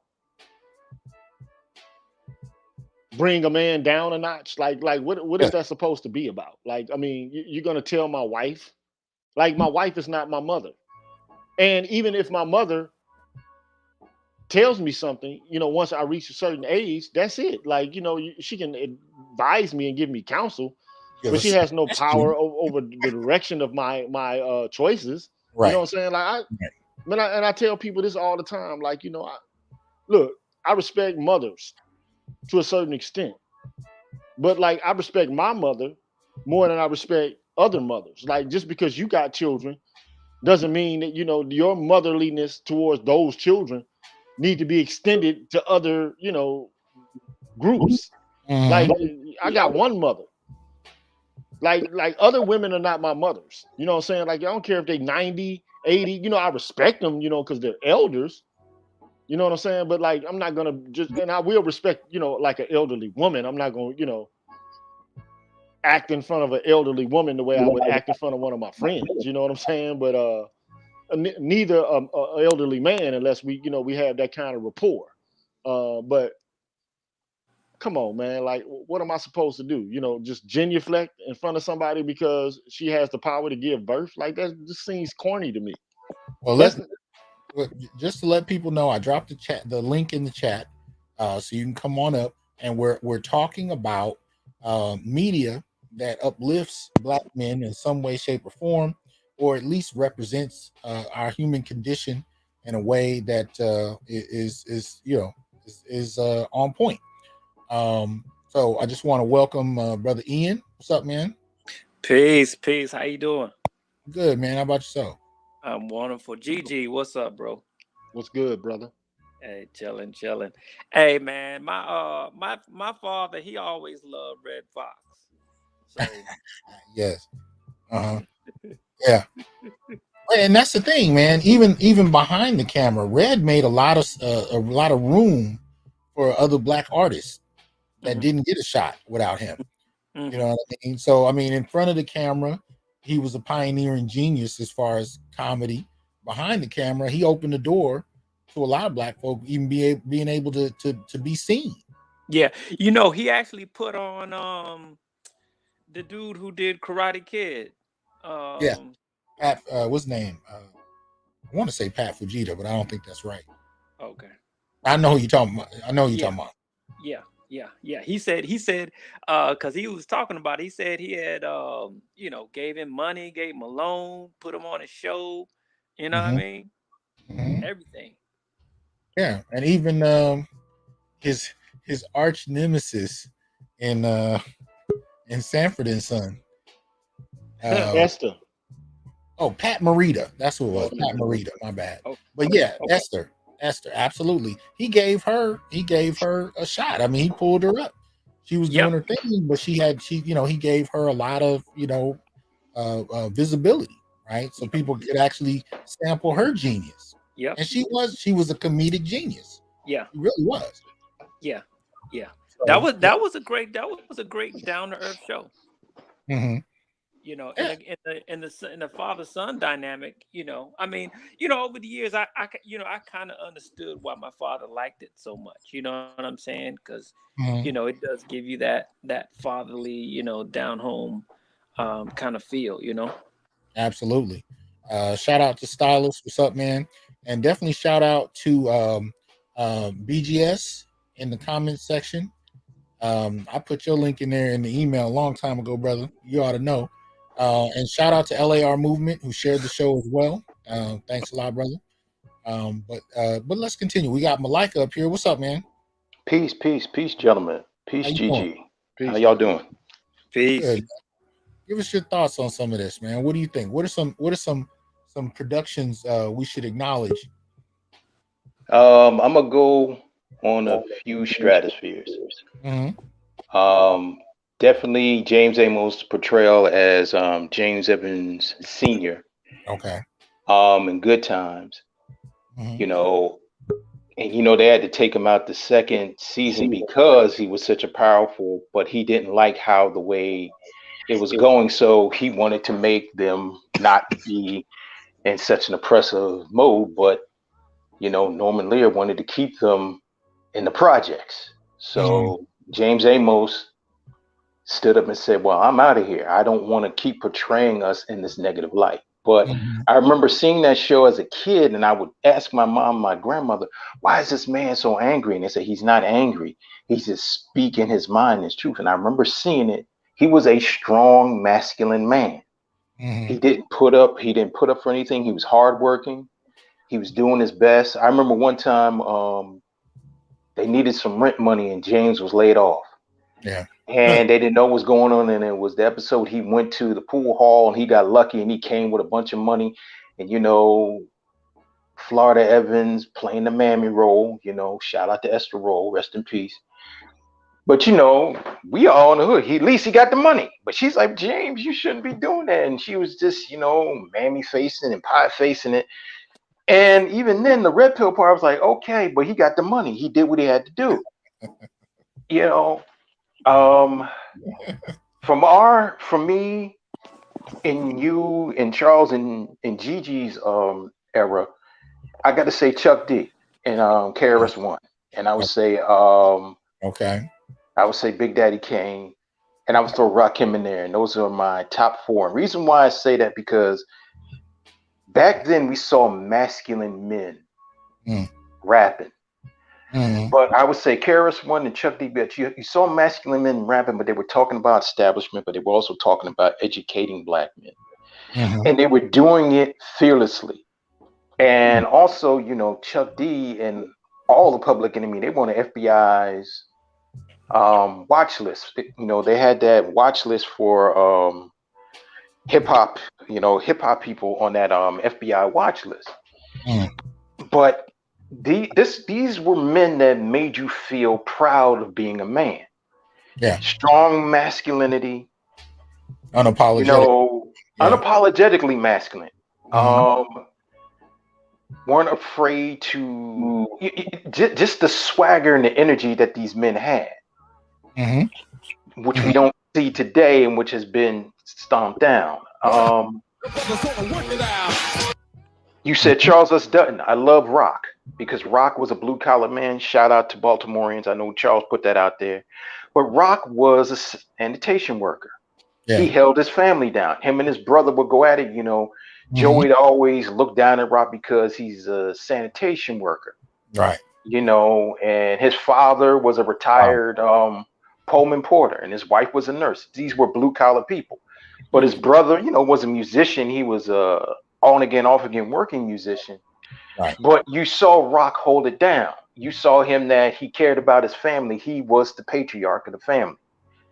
B: bring a man down a notch. Like what is that supposed to be about? Like, you're going to tell my wife? Like, my wife is not my mother. And even if my mother tells me something, once I reach a certain age, that's it. Like, she can advise me and give me counsel, but she has no power over the direction of my choices. Right. You know what I'm saying? Like, I tell people this all the time. Like, I respect mothers to a certain extent, but like, I respect my mother more than I respect other mothers. Like, just because you got children doesn't mean that, your motherliness towards those children need to be extended to other, groups. Mm-hmm. Like, I got one mother. Like other women are not my mothers. You know what I'm saying? Like, I don't care if they 90, 80, I respect them, because they're elders. You know what I'm saying? But like, I'm not gonna and I will respect, like an elderly woman. I'm not gonna, act in front of an elderly woman the way I would act in front of one of my friends. You know what I'm saying? But neither an elderly man, unless we have that kind of rapport. But come on, man. Like, what am I supposed to do? Just genuflect in front of somebody because she has the power to give birth? Like, that just seems corny to me.
A: Well, just to let people know, I dropped the link in the chat, so you can come on up, and we're talking about media that uplifts Black men in some way, shape, or form, or at least represents our human condition in a way that is on point. So I just want to welcome Brother Ian. What's up, man?
C: Peace. How you doing?
A: Good, man. How about yourself?
C: I'm wonderful. GG, what's up, bro?
B: What's good, brother?
C: Hey, chilling. Hey, man, my father, he always loved Red Fox. So
A: yes. Yeah. And that's the thing, man. Even behind the camera, Red made a lot of room for other Black artists that didn't get a shot without him. You know what I mean? So, in front of the camera, he was a pioneering genius as far as comedy. Behind the camera, he opened the door to a lot of Black folk even being able to be seen.
C: Yeah, he actually put on the dude who did Karate Kid.
A: Yeah, Pat. What's his name? I want to say Pat Fujita, but I don't think that's right.
C: Okay.
A: I know who you're talking about.
C: Yeah. Yeah. He said, because he was talking about it, he said he had, gave him money, gave him a loan, put him on a show, you know what I mean? Everything.
A: Yeah, and even his arch nemesis in Sanford and Son.
B: Esther.
A: Oh, Pat Morita. That's who it was.
B: Okay.
A: Pat Morita. My bad.
C: Oh,
A: But yeah, Esther, absolutely. He gave her a shot. I mean, he pulled her up. She was doing her thing, but he gave her a lot of visibility, right? So people could actually sample her genius.
C: Yeah.
A: And she was a comedic genius.
C: Yeah.
A: She really was.
C: Yeah. Yeah. So, that was a great down to earth show.
A: Mm-hmm.
C: In the father son dynamic, I mean, over the years, I kind of understood why my father liked it so much. You know what I'm saying? Because it does give you that fatherly, down home kind of feel.
A: Absolutely. Shout out to Stylus. What's up, man? And definitely shout out to BGS in the comments section. I put your link in there in the email a long time ago, brother. You ought to know. And shout out to LAR Movement who shared the show as well. Thanks a lot, brother. But let's continue. We got Malika up here. What's up, man?
D: Peace, gentlemen. Peace, GG. How y'all doing?
C: Peace.
A: Good. Give us your thoughts on some of this, man. What do you think? What are some productions we should acknowledge?
D: I'm gonna go on a few stratospheres. Definitely James Amos' portrayal as James Evans Sr.
A: Okay.
D: In Good Times. And they had to take him out the second season because he was such a powerful, but he didn't like how the way it was going, so he wanted to make them not be in such an oppressive mode, but Norman Lear wanted to keep them in the projects. So James Amos stood up and said, well, I'm out of here. I don't want to keep portraying us in this negative light. But I remember seeing that show as a kid, and I would ask my mom, my grandmother, why is this man so angry? And they said, he's not angry. He's just speaking his mind, his truth. And I remember seeing it. He was a strong, masculine man. He didn't put up for anything. He was hardworking. He was doing his best. I remember one time they needed some rent money and James was laid off.
A: Yeah.
D: And they didn't know what was going on. And it was the episode he went to the pool hall and he got lucky and he came with a bunch of money. And, Florida Evans playing the mammy role, shout out to Esther Roll, rest in peace. But, we all in the hood. At least he got the money. But she's like, James, you shouldn't be doing that. And she was just, mammy facing and pie facing it. And even then, the red pill part, I was like, okay, but he got the money. He did what he had to do. From me and you and Charles and Gigi's era, I got to say Chuck D and KRS-One. And I would say
A: okay.
D: I would say Big Daddy Kane, and I would throw Rakim in there. And those are my top four. And reason why I say that because back then we saw masculine men rapping. But I would say KRS-One and Chuck D. You saw masculine men rapping, but they were talking about establishment, but they were also talking about educating black men. And they were doing it fearlessly. And also, Chuck D and all the Public Enemy, they were on the FBI's watch list. They had that watch list for hip hop people on that FBI watch list. But these were men that made you feel proud of being a man.
A: Yeah.
D: Strong masculinity.
A: Unapologetic.
D: Unapologetically masculine. Weren't afraid to just the swagger and the energy that these men had. Which we don't see today and which has been stomped down. You said Charles S. Dutton. I love rock. because Rock was a blue collar man. Shout out to Baltimoreans. I know Charles put that out there. But Rock was a sanitation worker. He
A: Yeah.
D: held his family down. Him and his brother would go at it. You know, Joey'd always look down at Rock because he's a sanitation worker.
A: Right.
D: You know, and his father was a retired Pullman porter, and his wife was a nurse. These were blue collar people. But his brother, you know, was a musician. He was a on again, off again working musician.
A: Right.
D: But you saw Rock hold it down. You saw him that he cared about his family. He was the patriarch of the family.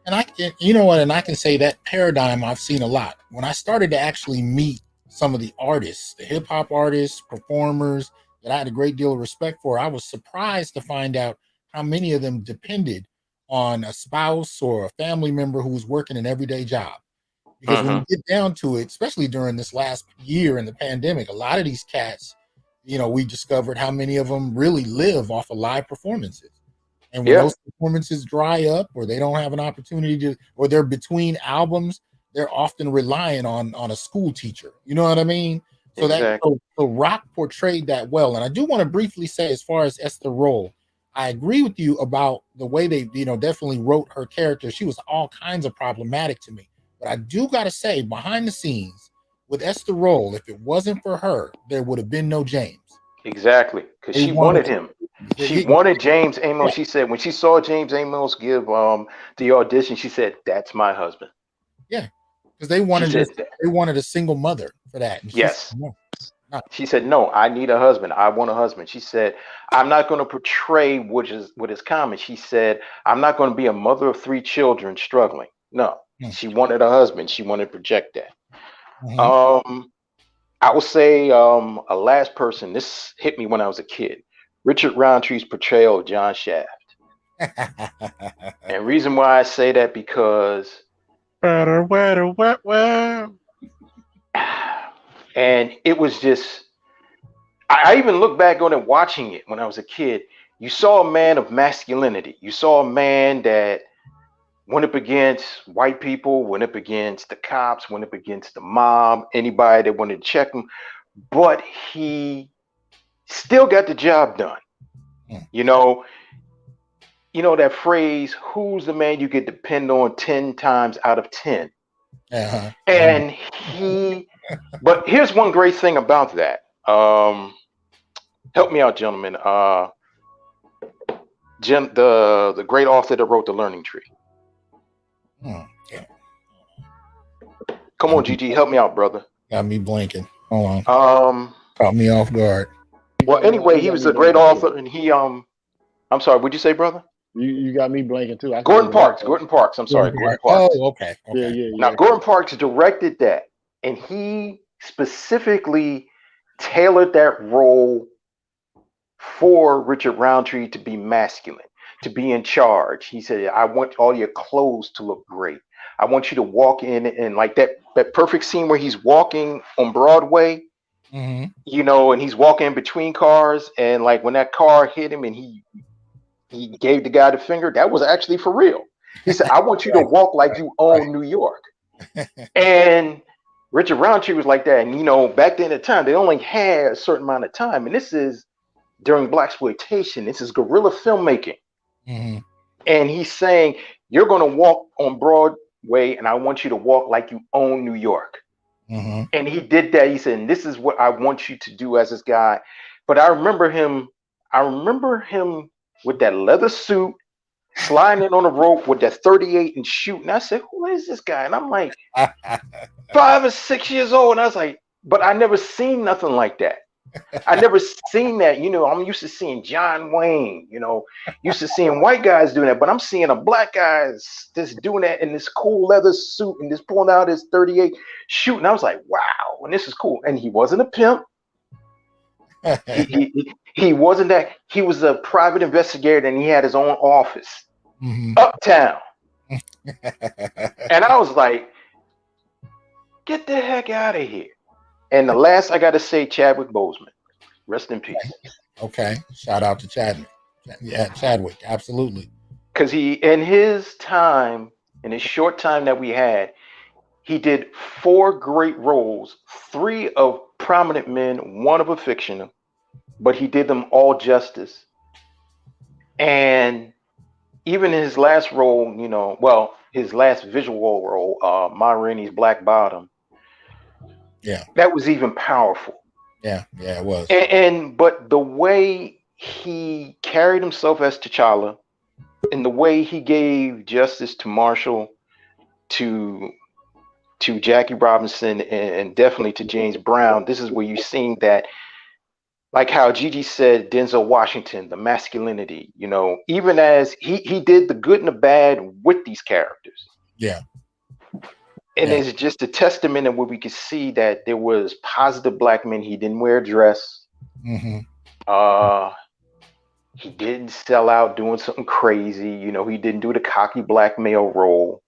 A: And you know what? And I can say that paradigm I've seen a lot. When I started to actually meet some of the artists, the hip hop artists, performers that I had a great deal of respect for, I was surprised to find out how many of them depended on a spouse or a family member who was working an everyday job. Because when you get down to it, especially during this last year in the pandemic, a lot of these cats, you know, we discovered how many of them really live off of live performances. And when those performances dry up or they don't have an opportunity to, or they're between albums, they're often relying on a school teacher. You know what I mean? So
D: Exactly.
A: so Rock portrayed that well. And I do want to briefly say, as far as Esther Rolle, I agree with you about the way they, you know, definitely wrote her character. She was all kinds of problematic to me. But I do got to say, behind the scenes with Esther Rolle, if it wasn't for her, there would have been no James.
D: Exactly. Because she wanted him. She wanted James Amos. She said when she saw James Amos give the audition, she said, "That's my husband."
A: Yeah, because they wanted a single mother for that. And
D: yes.
A: Said, no.
D: She said, "No, I need a husband. I want a husband." She said, "I'm not going to portray what is common." She said, "I'm not going to be a mother of 3 children struggling." No, she wanted a husband. She wanted to project that. I will say a last person. This hit me when I was a kid. Richard Roundtree's portrayal of John Shaft. And reason why I say that because and it was just I even look back on it watching it when I was a kid. You saw a man of masculinity. You saw a man that went up against white people, went up against the cops, went up against the mob, anybody that wanted to check him, but he still got the job done. You know that phrase, "Who's the man you can depend on 10 times out of 10?" And but here's one great thing about that. Help me out, gentlemen. The great author that wrote The Learning Tree. Come on, GG, help me out, brother.
A: Got me blanking. Hold on. Caught me off guard.
D: Well, anyway, he was a great author, and he I'm sorry, what'd you say, brother?
B: You got me blanking too.
D: Gordon Parks. I'm sorry, Gordon Parks.
A: Oh, okay.
B: Yeah.
D: Now, Gordon Parks directed that, and he specifically tailored that role for Richard Roundtree to be masculine, to be in charge. He said, "I want all your clothes to look great. I want you to walk in and like that perfect scene where he's walking on Broadway, you know, and he's walking in between cars, and like when that car hit him and he gave the guy the finger, that was actually for real. He said, "I want you to walk like you own New York." And Richard Roundtree was like that. And, you know, back then at the time, they only had a certain amount of time. And this is during blaxploitation. This is guerrilla filmmaking. And he's saying, "You're going to walk on Broadway, and I want you to walk like you own New York." And he did that. He said, "And this is what I want you to do as this guy." But I remember him with that leather suit, sliding in on the rope with that 38 and shooting. I said, "Who is this guy?" And I'm like 5 or 6 years old. And I was like, but I never seen nothing like that. I never seen that. You know, I'm used to seeing John Wayne, you know, used to seeing white guys doing that, but I'm seeing a black guy just doing that in this cool leather suit and just pulling out his 38 shooting. I was like, wow, and this is cool. And he wasn't a pimp. He wasn't that. He was a private investigator, and he had his own office uptown. And I was like, get the heck out of here. And the last I got to say, Chadwick Boseman, rest in peace.
A: Okay, shout out to Chadwick. Yeah, Chadwick, absolutely.
D: Because he, in his time, in his short time that we had, he did 4 great roles, 3 of prominent men, 1 of a fictional. but he did them all justice. And even in his last role, his last visual role, Ma Rainey's Black Bottom, that was even powerful.
A: Yeah, it was.
D: But the way he carried himself as T'Challa, and the way he gave justice to Marshall, to Jackie Robinson, and definitely to James Brown, this is where you're seeing that, like how Gigi said, Denzel Washington, the masculinity, even as he did the good and the bad with these characters.
A: Yeah.
D: And it's just a testament of where we could see that there was positive black men. He didn't wear a dress.
A: Mm-hmm.
D: He didn't sell out doing something crazy. He didn't do the cocky black male role.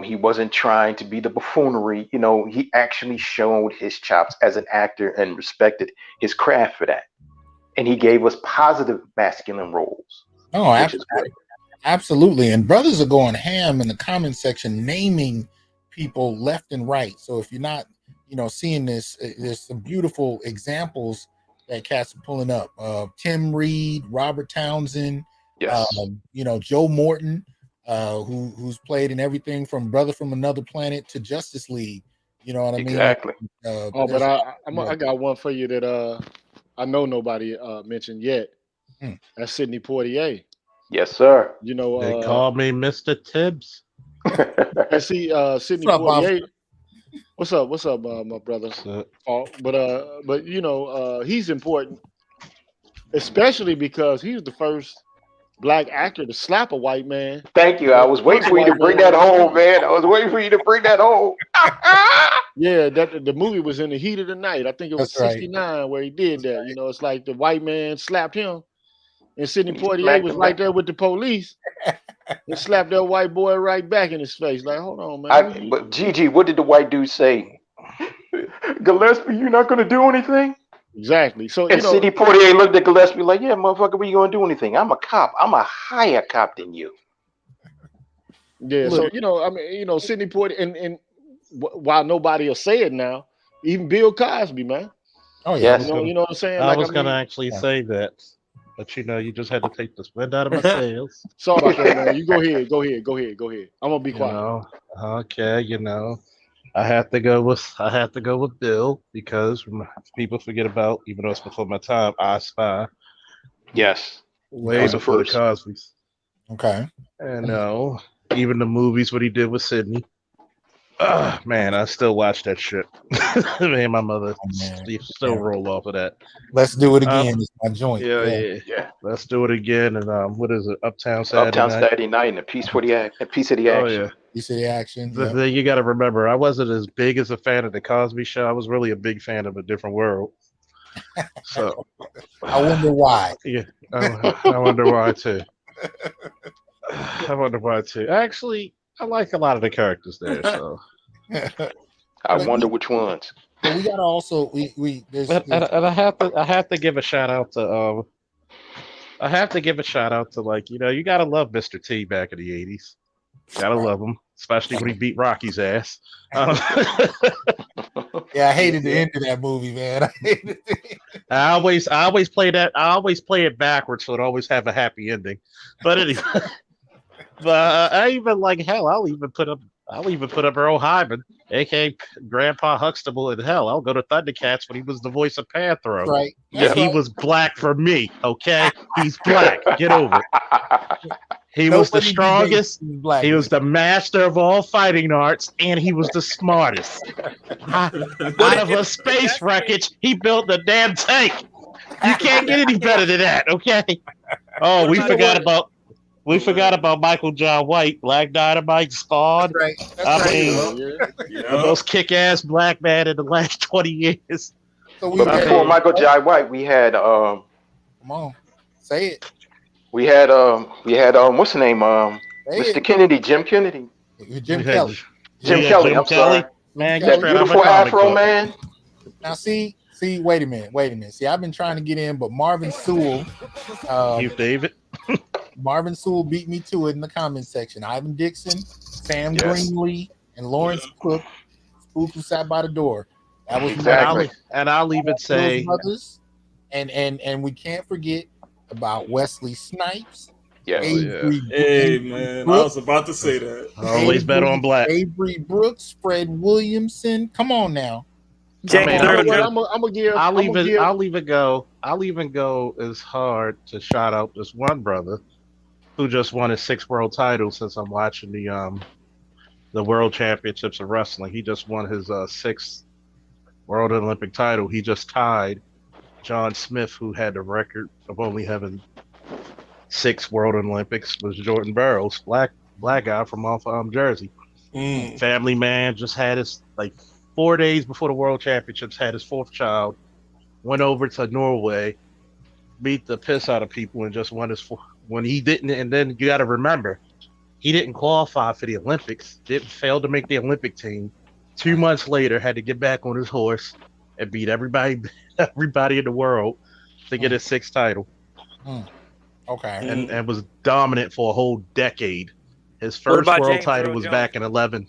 D: He wasn't trying to be the buffoonery. He actually showed his chops as an actor and respected his craft for that. And he gave us positive masculine roles.
A: Oh, absolutely. And brothers are going ham in the comment section, naming people left and right. So if you're not, seeing this, there's some beautiful examples that cats are pulling up. Tim Reed, Robert Townsend, Joe Morton, who's played in everything from Brother from Another Planet to Justice League. You know what I mean?
D: Exactly.
B: But I got one for you that I know nobody mentioned yet. That's Sidney Poitier.
D: Yes, sir.
E: They call me Mr. Tibbs.
B: I see Sidney Poitier. What's up, my brother? But he's important, especially because he was the first black actor to slap a white man.
D: Thank you. I was waiting for you to bring that home, man. I was waiting for you to bring that home.
B: Yeah, the movie was in the heat of the night. I think it was 69 where he did that. It's like the white man slapped him, and Sidney Poitier was right there with the police. And slapped that white boy right back in his face. Like, hold on, man.
D: But Gigi, what did the white dude say? Gillespie, you're not going to do anything?
B: Exactly. So,
D: and Sidney Poitier looked at Gillespie like, yeah, motherfucker, we going to do anything? I'm a cop. I'm a higher cop than you.
B: Yeah. Look. So, Sidney Poitier, and while nobody will say it now, even Bill Cosby, man.
A: Oh, yeah.
B: You know what I'm saying?
E: I was going to actually say that. But you just had to take the wind out of my sails.
B: Sorry about that, man. You go ahead. I'm gonna be quiet.
E: Okay, I have to go with Bill because people forget about, even though it's before my time, I Spy.
D: Yes.
E: Way before the Cosby's.
A: Okay.
E: And even the movies what he did with Sidney. Man, I still watch that shit. Me and my mother still roll off of that.
A: Let's do it again. It's my joint.
E: Yeah. Let's do it again. And what is it? Uptown
D: Saturday Night and a piece of the action.
A: Piece of the action.
E: The thing you got to remember, I wasn't as big as a fan of the Cosby Show. I was really a big fan of A Different World. So
A: I wonder why.
E: Yeah, I wonder why too. Actually, I like a lot of the characters there. So
D: I wonder which ones.
A: But we gotta also
E: and I have to give a shout out to you gotta love Mr. T back in the 80s. Gotta love him, especially when he beat Rocky's ass.
A: Yeah, I hated the end of that movie, man.
E: I always play that. I always play it backwards, so it always have a happy ending. But anyway, I even like hell. I'll even put up Earl Hyman, aka Grandpa Huxtable, in hell. I'll go to Thundercats when he was the voice of Panthro.
A: Right.
E: He was black for me. Okay, he's black. Get over it. He was the strongest. He was the master of all fighting arts, and he was the smartest. Out of a space wreckage, he built the damn tank. You can't get any better than that, okay? Oh, we forgot about Michael John White, Black Dynamite, Spawn. The most kick-ass black man in the last 20 years.
A: So
D: but before Michael John White, we had
A: come on, say it.
D: We had what's the name? Mr. Kennedy, Jim Kennedy.
A: Jim Kelly.
D: Jim Kelly. I'm sorry.
E: Man,
D: that beautiful Afro man.
A: Now see, wait a minute. See, I've been trying to get in, but Marvin Sewell.
E: You, David.
A: Marvin Sewell beat me to it in the comment section. Ivan Dixon, Sam Greenlee, and Lawrence Cook, Spook who sat by the door. That was
D: Exactly.
E: And I'll even say,
A: brothers, and we can't forget about Wesley Snipes,
D: Yes.
E: Oh, yeah.
F: Hey,
A: Avery
F: man, I
A: Brooks,
F: was about to say that.
E: always bet on black.
A: Avery Brooks, Fred Williamson. Come on now.
C: James
E: mean,
C: Earl
B: You know what?
C: Jones.
B: I'm gonna give.
E: I'll even go as hard to shout out this one brother who just won his 6th world title since I'm watching the World Championships of Wrestling. He just won his 6th World Olympic title. He just tied John Smith, who had the record of only having 6 World Olympics, was Jordan Burroughs, black guy from off Jersey. Family man, just had his 4 days before the World Championships, had his 4th child, went over to Norway, beat the piss out of people, and just won his when he didn't. And then you got to remember, he didn't qualify for the Olympics, failed to make the Olympic team. 2 months later, had to get back on his horse and beat everybody in the world to get his 6th title.
A: Okay.
E: And was dominant for a whole decade. His first world
C: James
E: title
C: Earl
E: was
C: Jones?
E: back in 11.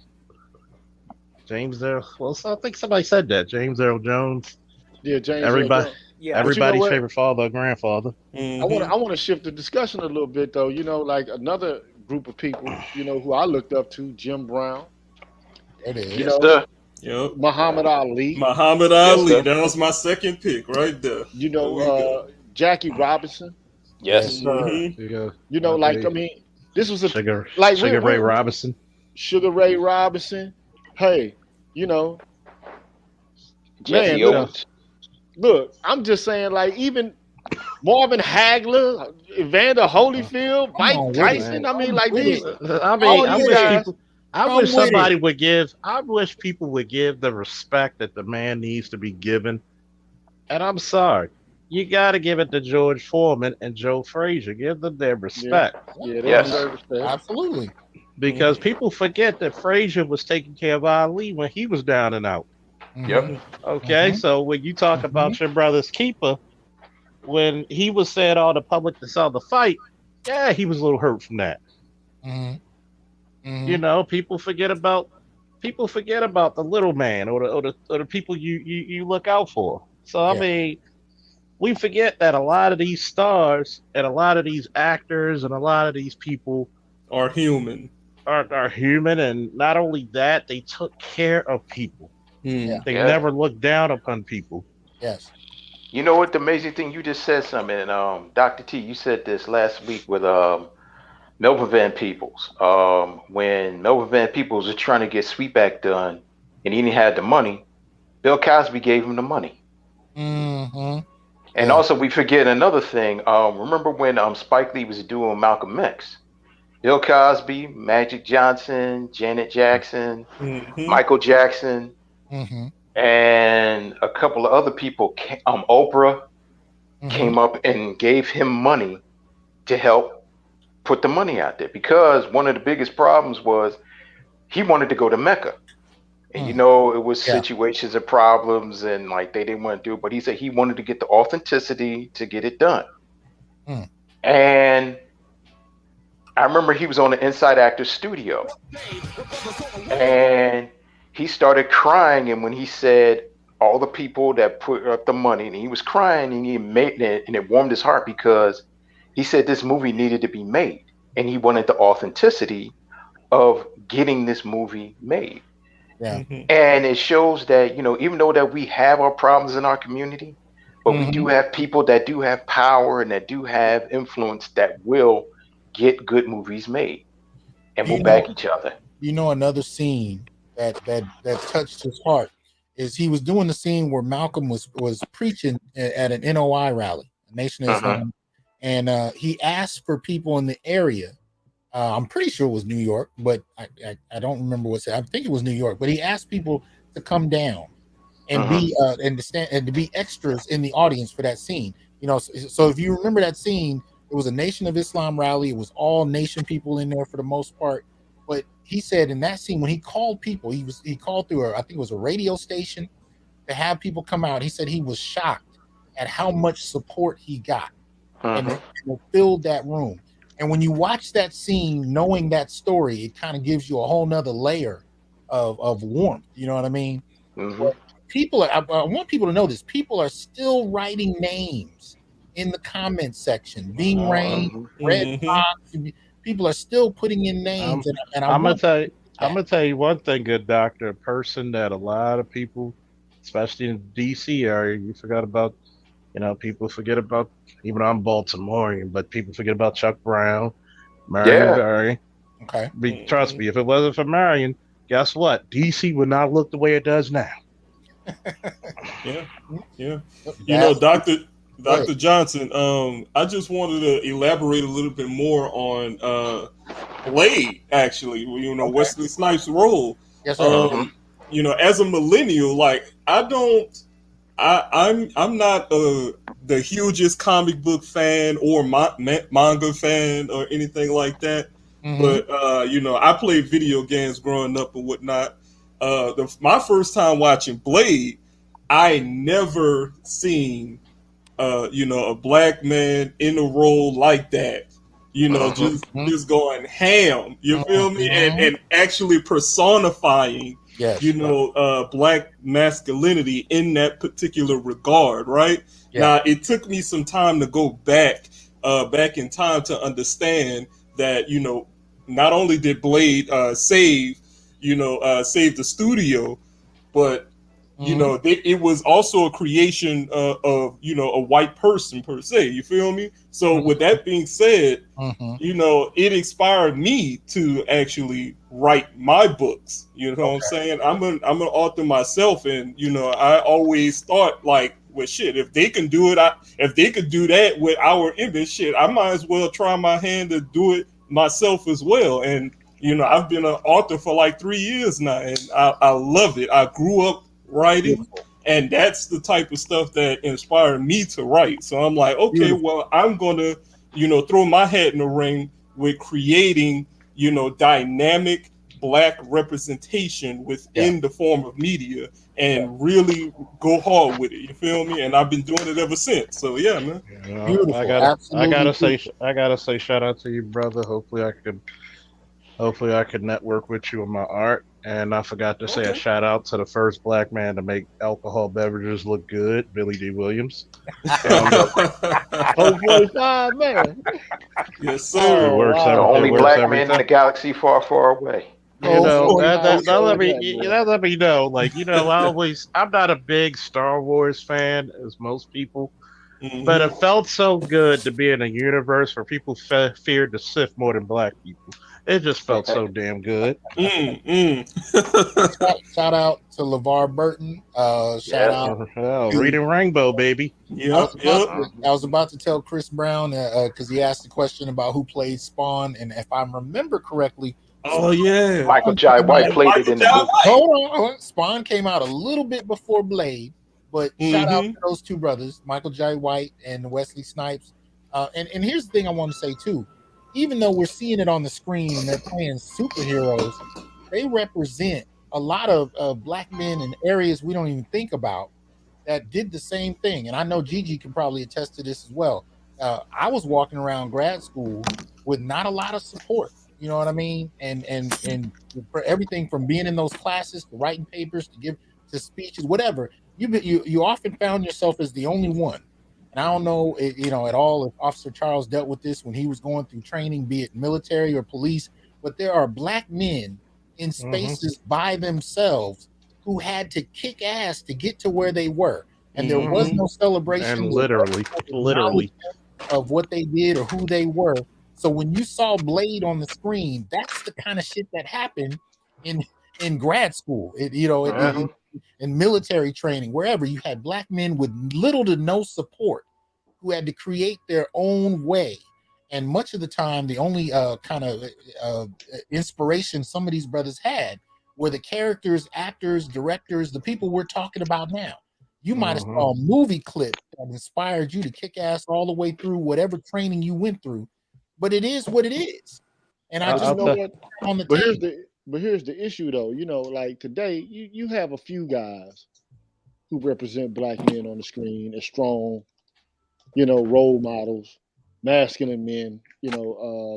E: James Earl. Well, I think somebody said that. James Earl Jones.
B: Yeah, James.
E: Everybody.
C: Yeah.
E: Everybody's
B: what?
E: favorite father or grandfather.
B: I want to shift the discussion a little bit though. You know, like another group of people, you know, who I looked up to, Jim Brown.
A: It is.
B: You
D: Yes,
B: know,
D: sir.
F: Yep.
B: Muhammad Ali.
F: Muhammad
D: Yes,
F: Ali.
D: sir.
F: That was my second pick right there.
B: You
F: There we
B: know,
F: go.
B: Jackie Robinson.
D: Yes.
F: Mhm.
B: You know, like I mean, this was a
E: Sugar
B: we're-
E: Ray Robinson.
B: Sugar Ray Robinson. Hey, you know,
D: Jesse
B: look,
D: Owens.
B: look, I'm just saying, like even Marvin Hagler, Evander Holyfield, Mike
A: on,
B: Tyson.
A: man.
B: I mean, like these.
E: I
B: these guys-
E: wish somebody would give. I wish people would give the respect that the man needs to be given. And I'm sorry, you got to give it to George Foreman and Joe Frazier. Give them their respect.
B: Yeah, they
D: Yes.
B: deserve respect.
A: Absolutely.
E: Because people forget that Frazier was taking care of Ali when he was down and out.
D: Yep.
E: Okay,
A: Mhm.
E: so when you talk about your brother's keeper, when he was saying all the public to sell the fight, yeah, he was a little hurt from that.
A: Mhm. Mhm.
E: You know, people forget about the little man or the people you look out for. So I
A: Yeah.
E: mean, we forget that a lot of these stars and a lot of these actors and a lot of these people
F: Are human.
E: are human, and not only that, they took care of people.
A: Yeah.
E: They
D: Yeah.
E: never looked down upon people.
A: Yes.
D: You know what? The amazing thing, you just said something, and Dr. T, you said this last week with Melvin Van Peebles. When Melvin Van Peebles was trying to get Sweetback done, and he didn't have the money, Bill Cosby gave him the money.
A: Mm-hmm.
D: And
A: Yeah.
D: also, we forget another thing. Remember when Spike Lee was doing Malcolm X? Bill Cosby, Magic Johnson, Janet Jackson,
F: Mhm.
D: Michael Jackson,
A: Mm-hmm.
D: and a couple of other people, Oprah, came up and gave him money to help put the money out there, because one of the biggest problems was he wanted to go to Mecca. And you know, it was
A: Yeah.
D: situations and problems, and like they didn't want to do it, but he said he wanted to get the authenticity to get it done.
A: Mm.
D: And I remember he was on the Inside Actors studio, and he started crying. And when he said all the people that put up the money, and he was crying, and he made it, and it warmed his heart, because he said this movie needed to be made, and he wanted the authenticity of getting this movie made.
A: Yeah.
F: Mhm.
D: And it shows that, you know, even though that we have our problems in our community, but we do have people that do have power and that do have influence that will get good movies made, and
A: You
D: will
A: know-
D: back each other.
A: You know, another scene that touched his heart is he was doing the scene where Malcolm was preaching at an NOI rally, a Nation of Islam, and he asked for people in the area. I'm pretty sure it was New York, but I don't remember what's. I think it was New York, but he asked people to come down and be and to stand and to be extras in the audience for that scene. You know, so if you remember that scene, it was a Nation of Islam rally. It was all nation people in there for the most part. But he said in that scene, when he called people, he called through I think it was a radio station to have people come out. He said he was shocked at how much support he got, and it filled that room. And when you watch that scene, knowing that story, it kind of gives you a whole nother layer of warmth. You know what I mean? people are, I want people to know this. People are still writing names in the comment section. Being Rain, Red Fox. People are still putting in names, and
E: I'm gonna tell you one thing, good doctor. A person that a lot of people, especially in the DC area, you forgot about. People forget about. Even though I'm Baltimorean, but people forget about Chuck Brown, Marion
D: Yeah.
E: Barry.
A: Okay.
E: Trust me, if it wasn't for Marion, guess what? DC would not look the way it does now.
F: Yeah. You know, Dr. Johnson, I just wanted to elaborate a little bit more on Blade, actually, Wesley Snipes' role.
A: Yes, sir.
F: As a millennial, like I'm not the hugest comic book fan or manga fan or anything like that. But I played video games growing up and whatnot. My first time watching Blade, I never seen a black man in a role like that. Just going ham. You feel me? And actually personifying black masculinity in that particular regard, right?
A: Yeah.
F: Now, it took me some time to go back in time to understand that, not only did Blade save the studio, but it was also a creation of a white person per se. You feel me? So with that being said, it inspired me to actually write my books. You know what I'm saying? I'm an author myself, and I always thought like, well, shit, if they can do it, if they could do that with our image, shit, I might as well try my hand to do it myself as well. And I've been an author for like 3 years now, and I love it. I grew up writing, and that's the type of stuff that inspired me to write. So I'm like, okay, well, I'm gonna throw my hat in the ring with creating dynamic black representation within the form of media, and really go hard with it. You feel me? And I've been doing it ever since. So yeah, man.
A: Beautiful.
E: I gotta say shout out to you, brother. Hopefully I could network with you in my art. And I forgot to say a shout out to the first black man to make alcohol beverages look good, Billy D. Williams.
B: 0.5 man.
F: Yes, sir.
E: It works.
D: The only black
E: every
D: man
E: time.
D: in the galaxy far, far away.
E: That let me know. Like, I'm not a big Star Wars fan, as most people, but it felt so good to be in a universe where people feared the Sith more than black people. It just felt so damn good.
A: Shout out to LeVar Burton. Shout out
E: Reading Rainbow, baby.
A: I was about to tell Chris Brown because he asked the question about who played Spawn, and if I remember correctly,
F: oh yeah,
D: Michael Jai White played it in the movie.
A: Hold on. Spawn came out a little bit before Blade, but shout out to those two brothers, Michael Jai White and Wesley Snipes. And here's the thing I want to say too. Even though we're seeing it on the screen and they're playing superheroes, they represent a lot of black men in areas we don't even think about that did the same thing. And I know Gigi can probably attest to this as well. I was walking around grad school with not a lot of support. You know what I mean? And for everything from being in those classes to writing papers to speeches, whatever, you often found yourself as the only one. And I don't know, at all if Officer Charles dealt with this when he was going through training, be it military or police, but there are black men in spaces by themselves who had to kick ass to get to where they were. And there was no celebration.
E: And literally
A: of what they did or who they were. So when you saw Blade on the screen, that's the kind of shit that happened in grad school. In military training, wherever you had black men with little to no support who had to create their own way. And much of the time, the only kind of inspiration some of these brothers had were the characters, actors, directors, the people we're talking about now. You might have saw a movie clip that inspired you to kick ass all the way through whatever training you went through. But it is what it is. And I just know what on the
B: But here's the issue, though. Like today, you have a few guys who represent black men on the screen as strong, role models, masculine men,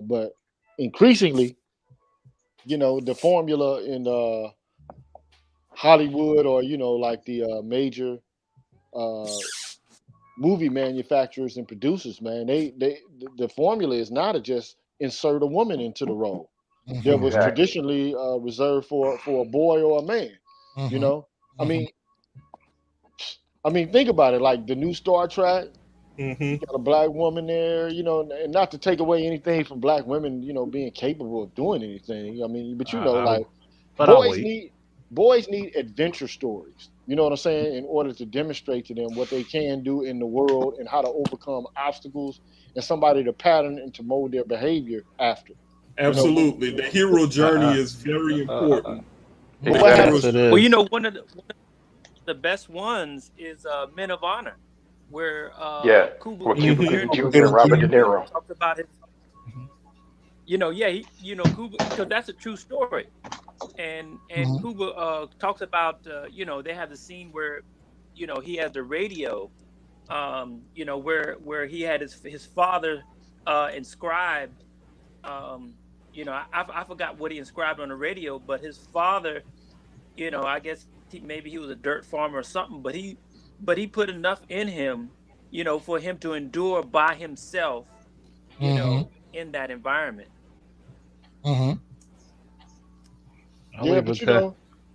B: but increasingly, the formula in Hollywood or like the major movie manufacturers and producers, man, the formula is not to just insert a woman into the role that was
D: Exactly.
B: traditionally reserved for a boy or a man. You know, I mean, think about it. Like the new Star Trek, you got a black woman there. And not to take away anything from black women, being capable of doing anything. I mean, but like boys need adventure stories. You know what I'm saying? In order to demonstrate to them what they can do in the world and how to overcome obstacles, and somebody to pattern and to mold their behavior after.
F: Absolutely, the hero journey is very important.
C: Well, one of the best ones is Men of Honor, where Cuba
D: Jr. and Robert De Niro
C: talks about his. Cuba, because that's a true story, and Cuba talks about they have the scene where he has the radio, where he had his father inscribed. I forgot what he inscribed on the radio, but his father, I guess maybe he was a dirt farmer or something, but he put enough in him, for him to endure by himself, in that environment.
B: Yeah, but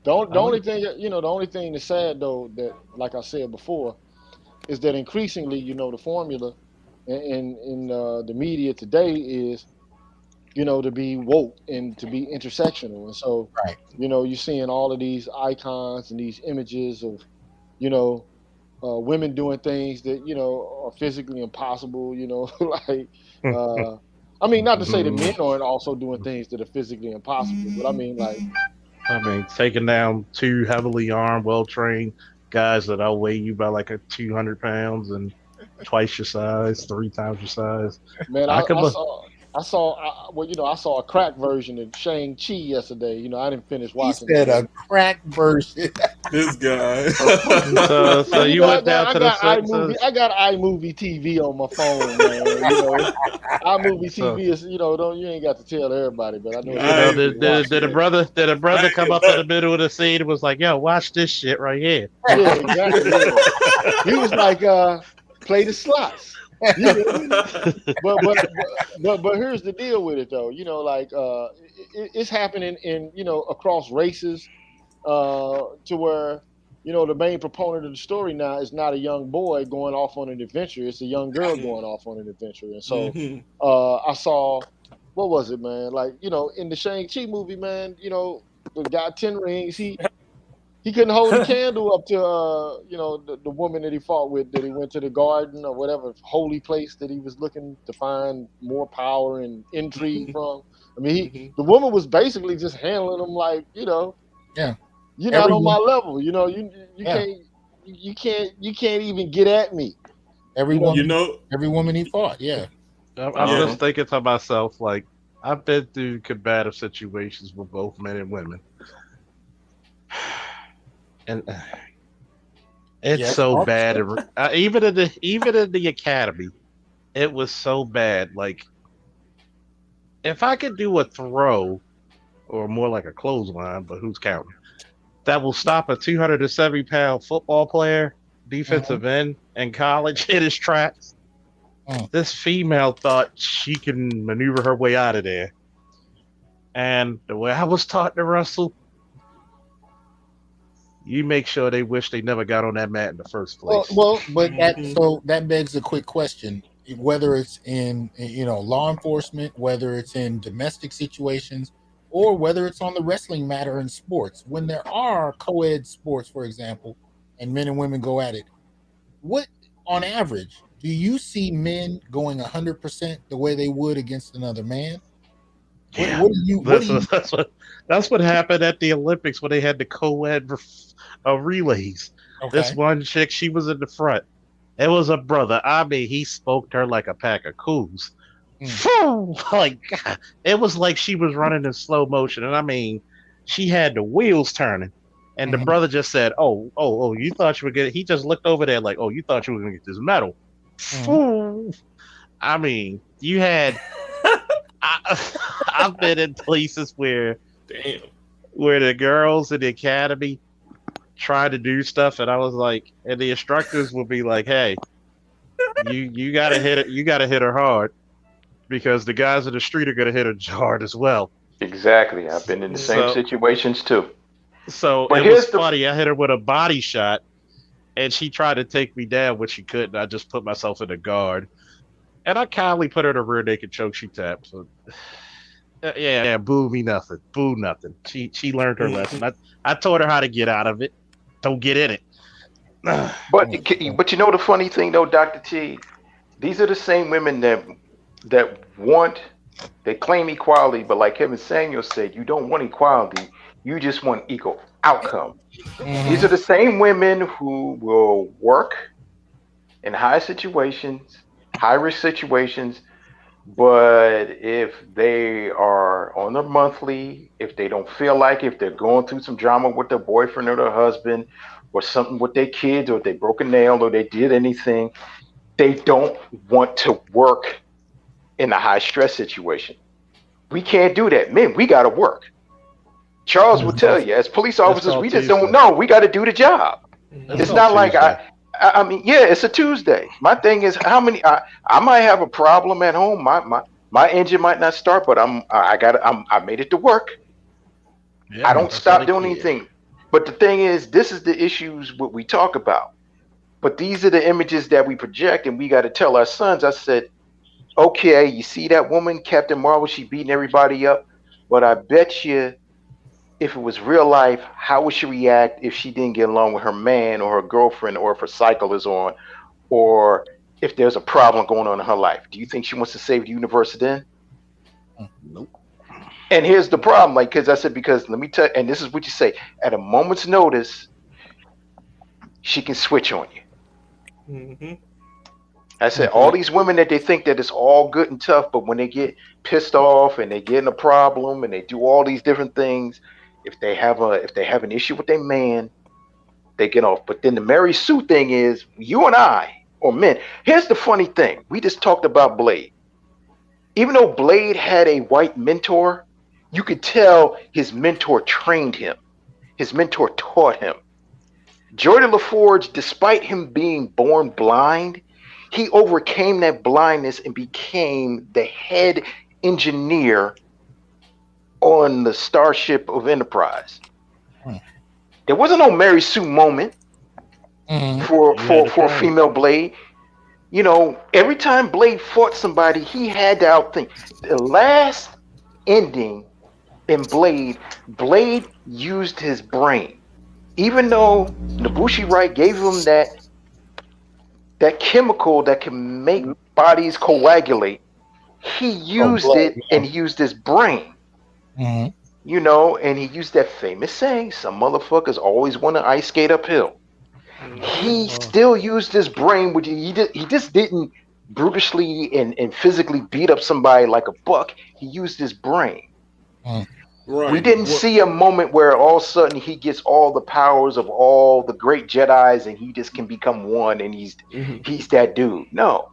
B: the only thing that's sad though, that like I said before, is that increasingly, the formula in the media today is, to be woke and to be intersectional. And so, you're seeing all of these icons and these images of, women doing things that, are physically impossible, like, not to say that men aren't also doing things that are physically impossible, but
E: taking down two heavily armed, well-trained guys that outweigh you by like 200 pounds and twice your size, 3 times your size.
B: Man, I saw a crack version of Shang-Chi yesterday. I didn't finish watching.
A: He said a crack version.
F: This guy.
E: so you went down to the
B: iMovie. I got iMovie TV on my phone, man. iMovie TV is, you ain't got to tell everybody, but I know.
E: Did a brother come up in the middle of the scene and was like, "Yo, watch this shit right here"?
B: Yeah, exactly. Yeah. He was like, "Play the slots." But here's the deal with it though, it's happening in across races, to where the main proponent of the story now is not a young boy going off on an adventure, it's a young girl going off on an adventure. And so I saw, what was it, man, in the Shang-Chi movie, man, the guy 10 Rings, he couldn't hold a candle up to, the woman that he fought with, that he went to the garden or whatever holy place that he was looking to find more power and intrigue from. I mean, the woman was basically just handling him like, you're not on my level. You can't even get at me.
A: Every woman he fought. Yeah.
E: I'm just thinking to myself, like, I've been through combative situations with both men and women. And it's so bad. Even in the academy, it was so bad. Like, if I could do a throw, or more like a clothesline, but who's counting, that will stop a 270-pound football player, defensive end in college in his tracks. This female thought she can maneuver her way out of there. And the way I was taught to wrestle, you make sure they wish they never got on that mat in the first place.
A: Well, but that begs a quick question: whether it's in law enforcement, whether it's in domestic situations, or whether it's on the wrestling matter in sports, when there are co-ed sports, for example, and men and women go at it, what on average do you see men going 100% the way they would against another man?
E: Yeah, that's what happened at the Olympics when they had the co-ed relays. Okay. This one chick, she was in the front. It was a brother. I mean, he spoke to her like a pack of coos. Like, God, it was like she was running in slow motion, and I mean, she had the wheels turning. And the brother just said, "Oh, you thought you were getting?" He just looked over there like, "Oh, you thought you were gonna get this medal?" I mean, you had. I've been in places where the girls in the academy, try to do stuff, and I was like, and the instructors would be like, "Hey, you gotta hit it. You gotta hit her hard because the guys in the street are gonna hit her hard as well."
D: Exactly. I've been in the same
E: So,
D: situations too.
E: so
D: But
E: it was
D: here's the
E: funny. I hit her with a body shot, and she tried to take me down, which she couldn't. I just put myself in the guard, and I kindly put her in a rear naked choke. She tapped. So, yeah, boo me nothing. Boo nothing. She learned her lesson. I taught her how to get out of it. Don't get in it.
D: but you know the funny thing though, Dr. T, these are the same women that want, they claim equality, but like Kevin Samuel said, you don't want equality, you just want equal outcome. These are the same women who will work in high situations, high risk situations, but if they are on their monthly, if they don't feel like, if they're going through some drama with their boyfriend or their husband, or something with their kids, or they broke a nail, or they did anything, they don't want to work in a high stress situation. We can't do that. Men, we got to work. Charles will tell you, as police officers, we just don't know. We got to do the job. It's not like I mean, yeah, it's a Tuesday. My thing is, how many? I might have a problem at home. My engine might not start, but I made it to work.
E: Yeah,
D: I don't stop doing anything. But the thing is, this is the issues what we talk about. But these are the images that we project, and we got to tell our sons. I said, okay, you see that woman, Captain Marvel, she beating everybody up, but I bet you, if it was real life, how would she react if she didn't get along with her man or her girlfriend, or if her cycle is on, or if there's a problem going on in her life? Do you think she wants to save the universe then?
A: Nope.
D: And here's the problem, like, because let me tell you, and this is what you say, at a moment's notice, she can switch on you. I said, all these women that they think that it's all good and tough, but when they get pissed off and they get in a problem and they do all these different things, if they have an issue with their man, they get off. But then the Mary Sue thing is, you and I, or men, here's the funny thing. We just talked about Blade. Even though Blade had a white mentor, you could tell his mentor trained him. His mentor taught him. Jordan LaForge, despite him being born blind, he overcame that blindness and became the head engineer on the Starship of Enterprise. There wasn't no Mary Sue moment for female Blade. You know, every time Blade fought somebody, he had to outthink. The last ending in Blade used his brain. Even though Nobushi Wright gave him that chemical that can make bodies coagulate, he used it, and he used his brain. You know, and he used that famous saying, some motherfuckers always want to ice skate uphill. He still used his brain, which he just didn't brutally and physically beat up somebody like a buck. He used his brain.
F: Right.
D: We didn't see a moment where all of a sudden he gets all the powers of all the great Jedis and he just can become one and he's that dude. No.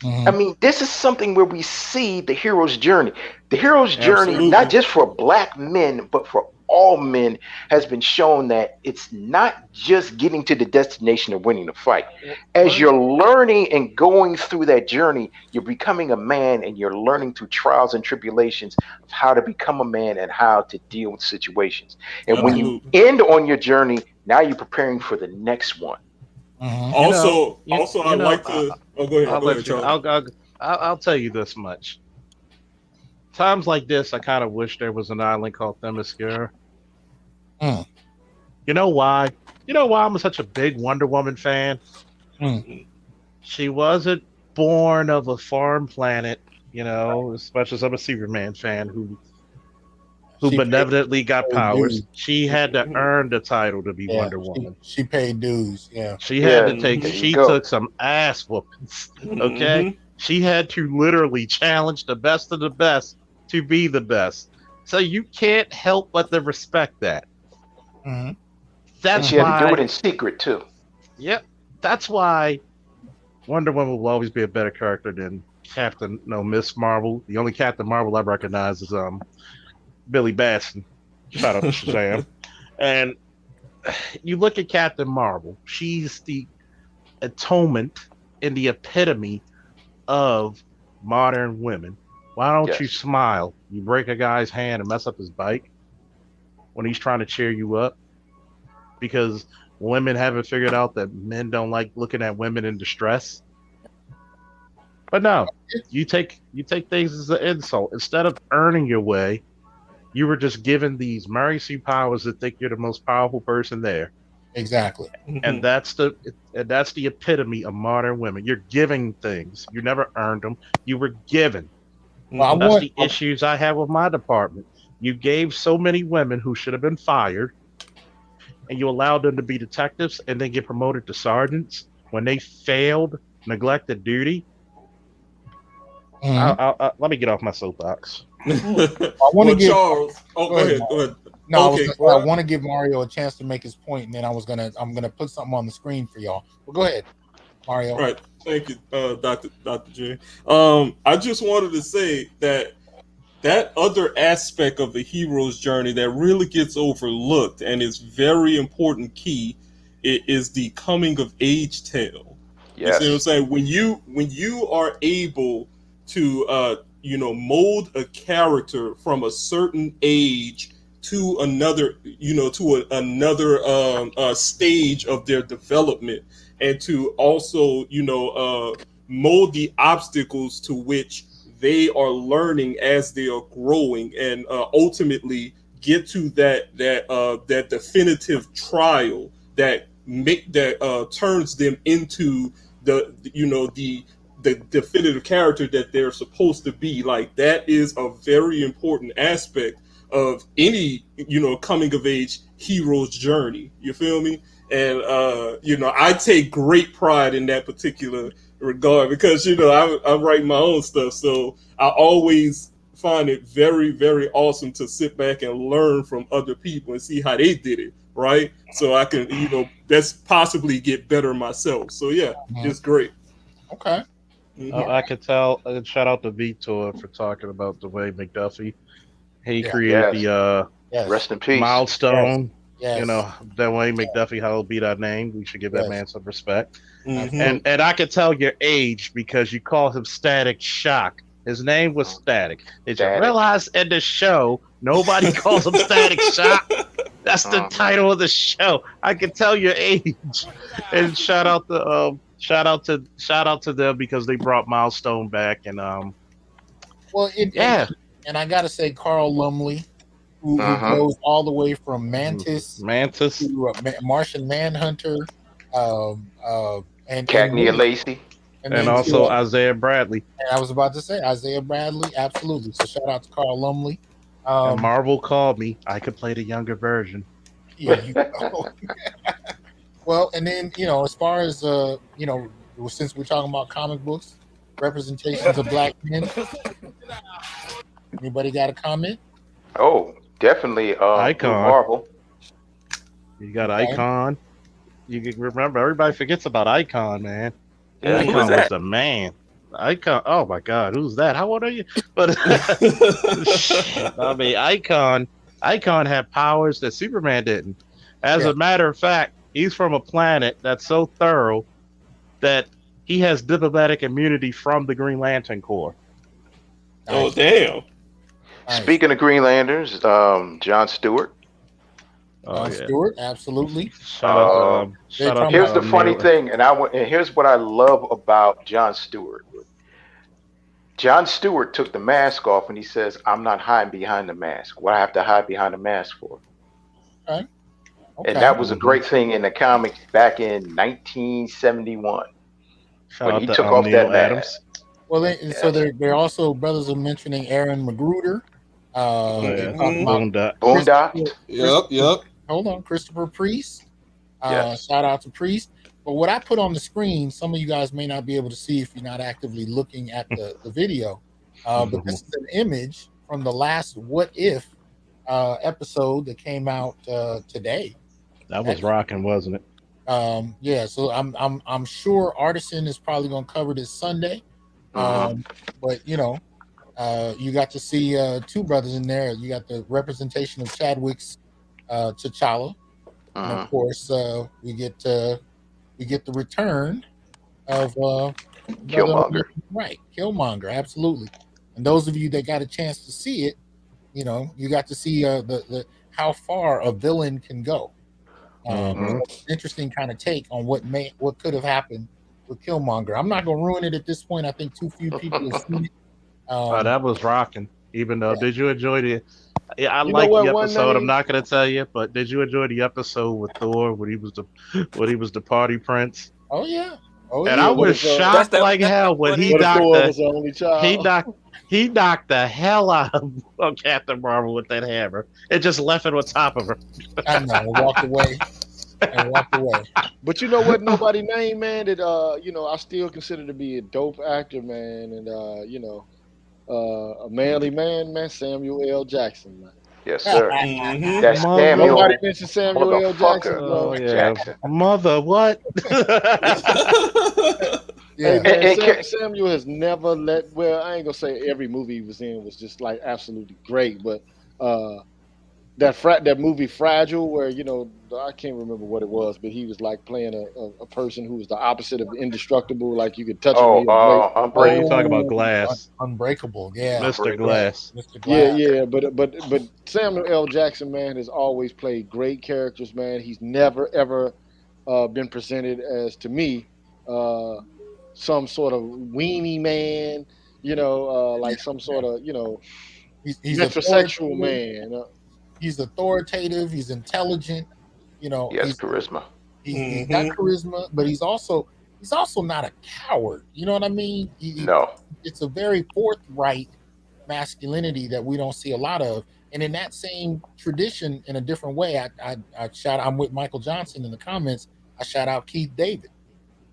D: I mean, this is something where we see the hero's journey. The hero's journey, not just for black men, but for all men, has been shown that it's not just getting to the destination of winning the fight. As you're learning and going through that journey, you're becoming a man, and you're learning through trials and tribulations of how to become a man and how to deal with situations. And when you end on your journey, now you're preparing for the next one.
F: Also, I'd like to. Oh, go ahead, Charles.
E: I'll tell you this much. Times like this, I kind of wish there was an island called Themyscira. You know why? You know why I'm such a big Wonder Woman fan? She wasn't born of a foreign planet, you know, as much as I'm a Superman fan who benevolently got powers. She had to earn the title to be Wonder Woman.
A: She paid dues. Yeah.
E: She had to take. She took some ass whoopings. Okay. She had to literally challenge the best of the best to be the best. So you can't help but to respect that. That's
D: she had to do it in secret too.
E: Yep. That's why Wonder Woman will always be a better character than Miss Marvel. The only Captain Marvel I recognize is Billy Batson. Shout out to Shazam. And you look at Captain Marvel. She's the atonement and the epitome of modern women. Why don't you
D: Yes.
E: smile? You break a guy's hand and mess up his bike when he's trying to cheer you up because women haven't figured out that men don't like looking at women in distress. But no, you take things as an insult. Instead of earning your way, you were just given these mercy powers that think you're the most powerful person there.
A: Exactly.
E: And that's the epitome of modern women. You're giving things. You never earned them. You were given.
A: Well,
E: That's the issues I have with my department. You gave so many women who should have been fired, and you allowed them to be detectives and then get promoted to sergeants when they failed, neglected duty. Let me get off my soapbox.
A: I want to give
F: Charles. Oh, go ahead. Go ahead.
A: No,
F: Okay,
A: I want to give Mario a chance to make his point, and then I'm gonna put something on the screen for y'all. Well, go ahead, Mario.
F: Right. Thank you, Dr. J. I just wanted to say that other aspect of the hero's journey that really gets overlooked and is very important key is the coming of age tale.
D: Yes.
F: You see what I'm saying? When you are able to mold a character from a certain age to another stage of their development, and to also mold the obstacles to which they are learning as they are growing, and ultimately get to that definitive trial that turns them into the definitive character that they're supposed to be. Like, that is a very important aspect of any coming of age hero's journey. You feel me? And I take great pride in that particular regard, because I write my own stuff, so I always find it very, very awesome to sit back and learn from other people and see how they did it, right? So I can that's possibly get better myself. So yeah, it's great.
A: Okay.
E: I could tell. Shout out to Vitor for talking about Dwayne McDuffie. He created the
D: rest in peace
E: milestone.
A: Yes.
E: Dwayne McDuffie, how be that name? We should give that man some respect.
F: Mm-hmm.
E: And I could tell your age because you call him Static Shock. His name was Static. Did you realize in the show nobody calls him Static Shock? That's the title of the show. I can tell your age. And shout out to them because they brought Milestone back. And and
A: I gotta say, Carl Lumley, who goes all the way from Mantis to Martian Manhunter, and
D: Cagney Lacey,
E: and also Isaiah Bradley.
A: And I was about to say Isaiah Bradley, absolutely. So shout out to Carl Lumley.
E: And Marvel called me. I could play the younger version.
A: Yeah, well, and then as far as since we're talking about comic books, representations of black men. Anybody got a comment?
D: Oh, definitely.
E: Icon.
D: Marvel.
E: You got Icon. You can remember, everybody forgets about Icon, man.
D: Yeah,
E: Icon was the man. Icon. Oh my God, who's that? How old are you? But I mean, Icon had powers that Superman didn't. As a matter of fact, he's from a planet that's so thorough that he has diplomatic immunity from the Green Lantern Corps.
F: Oh, damn.
D: Speaking of Green Lanterns, John Stewart.
A: Stewart, absolutely.
D: Here's the funny thing, and here's what I love about John Stewart. John Stewart took the mask off and he says, "I'm not hiding behind the mask. What I have to hide behind the mask for?"
A: Okay.
D: And that was a great thing in the comics back in 1971 when he took off that mask.
A: Well, so they're also, brothers are mentioning Aaron Magruder.
D: Boondock.
F: Yep.
A: Hold on, Christopher Priest. Shout out to Priest. But what I put on the screen, some of you guys may not be able to see if you're not actively looking at the video. But this is an image from the last What If episode that came out today.
E: That was rocking, wasn't it?
A: Yeah. So I'm sure Artisan is probably going to cover this Sunday. But you got to see two brothers in there. You got the representation of Chadwick's T'Challa, And of course, we get the return of brother,
D: Killmonger.
A: right? Killmonger, absolutely. And those of you that got a chance to see it, you got to see the how far a villain can go. So interesting kind of take on what could have happened with Killmonger. I'm not gonna ruin it at this point. I think too few people have seen it.
E: That was rocking. Even though, did you enjoy the? Yeah, I
B: You know
E: like
B: what?
E: the
B: One
E: episode. I'm
B: name.
E: not gonna tell you, but did you enjoy the episode with Thor when he was the party prince?
A: Oh yeah,
E: And I was shocked like hell when he knocked
B: Thor was the only child.
E: he knocked the hell out of Captain Marvel with that hammer. It just left it on top of her.
A: I know. Walked away.
B: But you know what? Nobody named, man. That I still consider to be a dope actor, man, and a manly man, Samuel L. Jackson, man.
D: Yes, sir.
F: Mhm.
D: That's Samuel.
B: Nobody mentioned Samuel L. Jackson, bro.
E: Oh, yeah.
D: Jackson.
E: Mother, what?
A: Yeah.
B: Hey, man, Samuel has never well, I ain't gonna say every movie he was in was just like absolutely great, but that movie Fragile, where I can't remember what it was, but he was like playing a person who was the opposite of indestructible, like you could touch him.
E: You talking about Glass?
A: Unbreakable, yeah.
E: Mr. Glass.
A: Mr. Glass.
B: Yeah. But Samuel L. Jackson, man, has always played great characters, man. He's never ever been presented as, to me, some sort of weenie man, like some sort of
A: he's
B: metrosexual man.
A: He's authoritative. He's intelligent.
D: He has charisma.
A: He's got charisma, but he's also not a coward. You know what I mean?
D: No.
A: It's a very forthright masculinity that we don't see a lot of. And in that same tradition, in a different way, I'm with Michael Johnson in the comments. I shout out Keith David.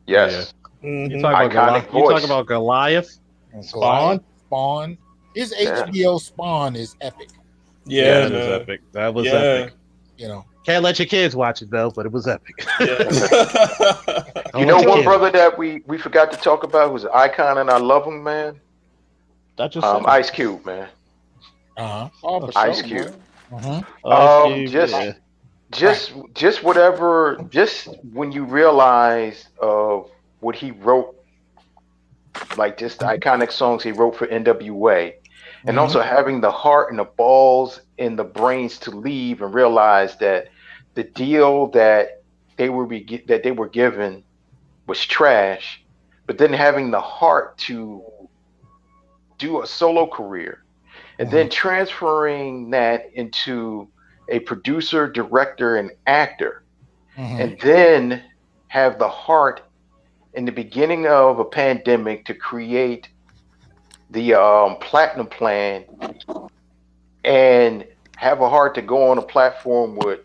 D: Yes.
E: You talk about Goliath?
A: Spawn. His HBO Spawn is epic.
F: Yeah,
E: that is epic. That was epic. Can't let your kids watch it though, but it was epic.
D: One brother that we forgot to talk about who's an icon, and I love him, man. Ice Cube, man. Ice Cube. Just whatever. Just when you realize of what he wrote, like just the iconic songs he wrote for NWA. And also having the heart and the balls and the brains to leave and realize that the deal that they were given was trash, but then having the heart to do a solo career and then transferring that into a producer, director, and actor, and then have the heart in the beginning of a pandemic to create the Platinum Plan and have a heart to go on a platform with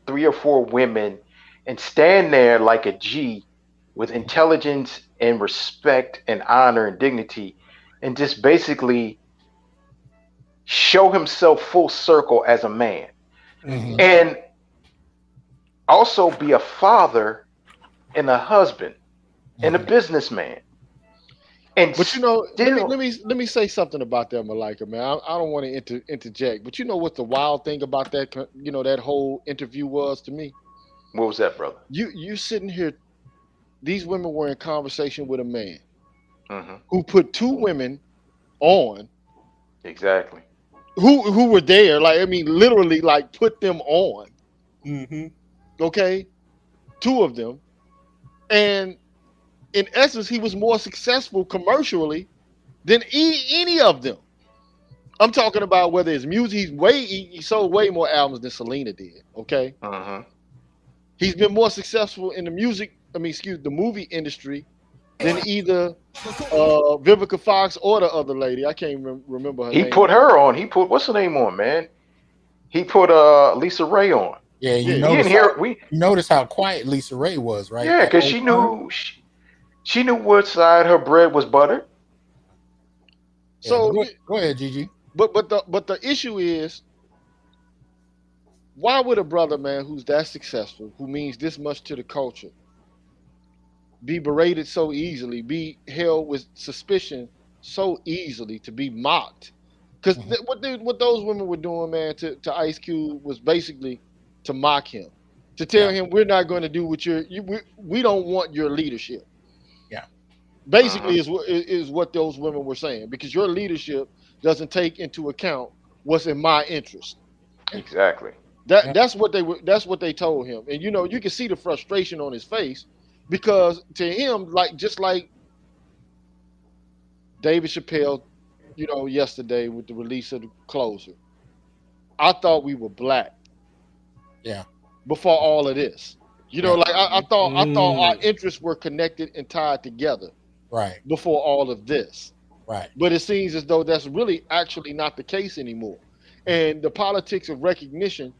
D: 3 or 4 women and stand there like a G with intelligence and respect and honor and dignity and just basically show himself full circle as a man and also be a father and a husband and a businessman.
B: But let me say something about that, Malika, man. I don't want to interject, but you know what the wild thing about that, that whole interview was to me?
D: What was that, brother?
B: You sitting here, these women were in conversation with a man who put 2 women on.
D: Exactly.
B: Who were there, like, I mean, literally, like, put them on. Okay? 2 of them. And in essence, he was more successful commercially than any of them. I'm talking about whether it's music. He sold way more albums than Selena did. Okay, he's been more successful in the the movie industry than either Vivica Fox or the other lady. I can't remember her name.
D: He put her on. He put what's her name on, man? He put Lisa Ray on.
A: Yeah, you notice how quiet Lisa Ray was, right?
D: Yeah, because she knew. She knew what side her bread was buttered.
B: So
A: go ahead, Gigi.
B: But the issue is, why would a brother, man, who's that successful, who means this much to the culture, be berated so easily, be held with suspicion so easily, to be mocked? Because what those women were doing, man, to Ice Cube was basically to mock him, to tell him we're not going to do what we don't want your leadership.
A: Yeah.
B: Basically is what those women were saying, because your leadership doesn't take into account what's in my interest.
D: Exactly.
B: That's what they told him. And you can see the frustration on his face, because to him, just like David Chappelle, yesterday with the release of the closer, I thought we were black.
A: Yeah.
B: Before all of this. I thought our interests were connected and tied together.
A: Right.
B: Before all of this.
A: Right.
B: But it seems as though that's really actually not the case anymore. And the politics of recognition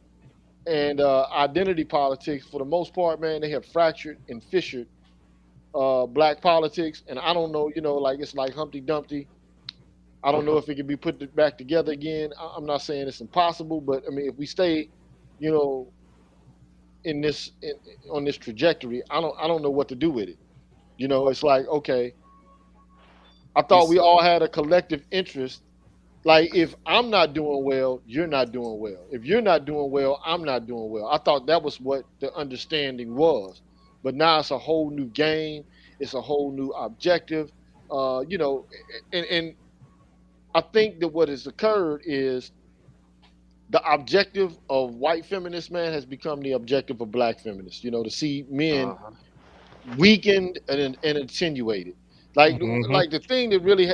B: and identity politics, for the most part, man, they have fractured and fissured black politics. And I don't know, it's like Humpty Dumpty. I don't know if it can be put back together again. I'm not saying it's impossible, but I mean, if we stay, on this trajectory, I don't know what to do with it. It's like, okay, I thought we all had a collective interest. Like, if I'm not doing well, you're not doing well. If you're not doing well, I'm not doing well. I thought that was what the understanding was. But now it's a whole new game. It's a whole new objective. And I think that what has occurred is the objective of white feminists, man, has become the objective of black feminists. To see men weakened and attenuated. Like the thing that really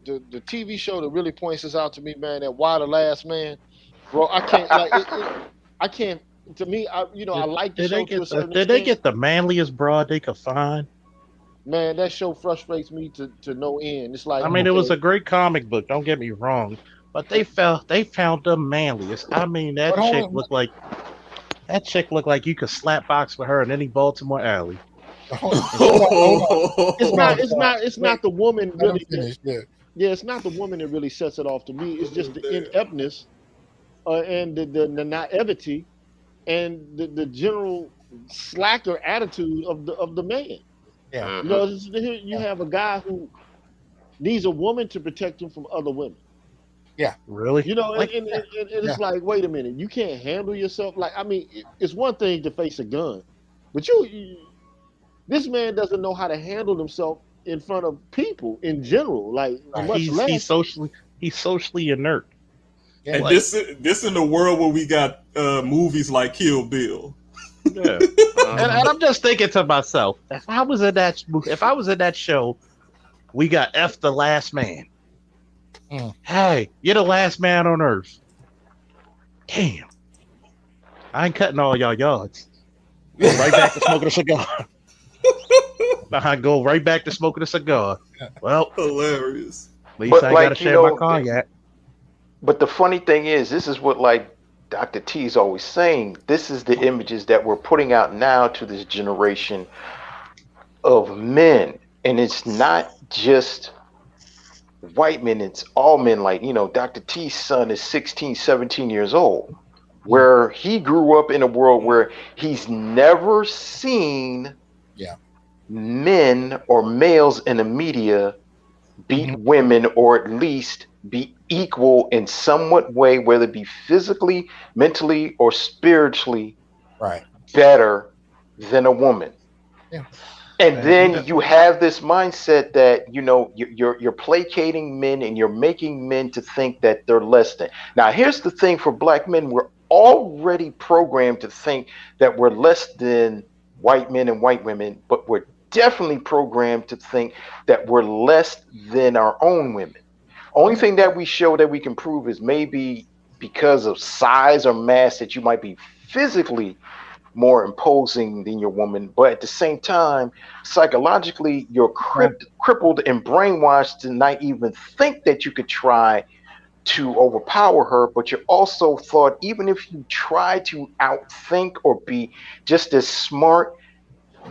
B: the TV show that really points this out to me, man, that Why the Last Man, bro, I can't I can't. To me, I like the show to a certain extent.
E: Did they get the manliest broad they could find?
B: Man, that show frustrates me to no end. It's like,
E: it was a great comic book. Don't get me wrong, but they found the manliest. That chick looked like you could slap box with her in any Baltimore alley.
B: It's not the woman really. It's not the woman that really sets it off to me. It's just the ineptness and the naivety and the general slacker attitude of the man.
A: Yeah.
B: You have a guy who needs a woman to protect him from other women.
E: Yeah, really.
B: It's like, wait a minute, you can't handle yourself. Like, I mean, it's one thing to face a gun, but this man doesn't know how to handle himself in front of people in general. Like,
E: he's socially inert.
F: Yeah, and this in the world where we got movies like Kill Bill.
E: Yeah. And I'm just thinking to myself, if I was in that show, we got F the last man. Hey, you're the last man on earth. Damn. I ain't cutting all y'all yards. Go right back to smoking a cigar. Go right back to smoking a cigar. Well,
F: hilarious.
E: At least I gotta share my cognac.
D: But the funny thing is, this is what Dr. T is always saying. This is the images that we're putting out now to this generation of men. And it's not just white men, it's all men. Like, Dr. T's son is 16, 17 years old, where he grew up in a world where he's never seen men or males in the media beat women, or at least be equal in somewhat way, whether it be physically, mentally, or spiritually better than a woman.
A: Yeah.
D: And then you have this mindset that you're placating men and you're making men to think that they're less than. Now, here's the thing: for black men, we're already programmed to think that we're less than white men and white women, but we're definitely programmed to think that we're less than our own women. Only thing that we show that we can prove is maybe because of size or mass that you might be physically more imposing than your woman, but at the same time, psychologically, you're crippled and brainwashed to not even think that you could try to overpower her. But you're also thought, even if you try to outthink or be just as smart,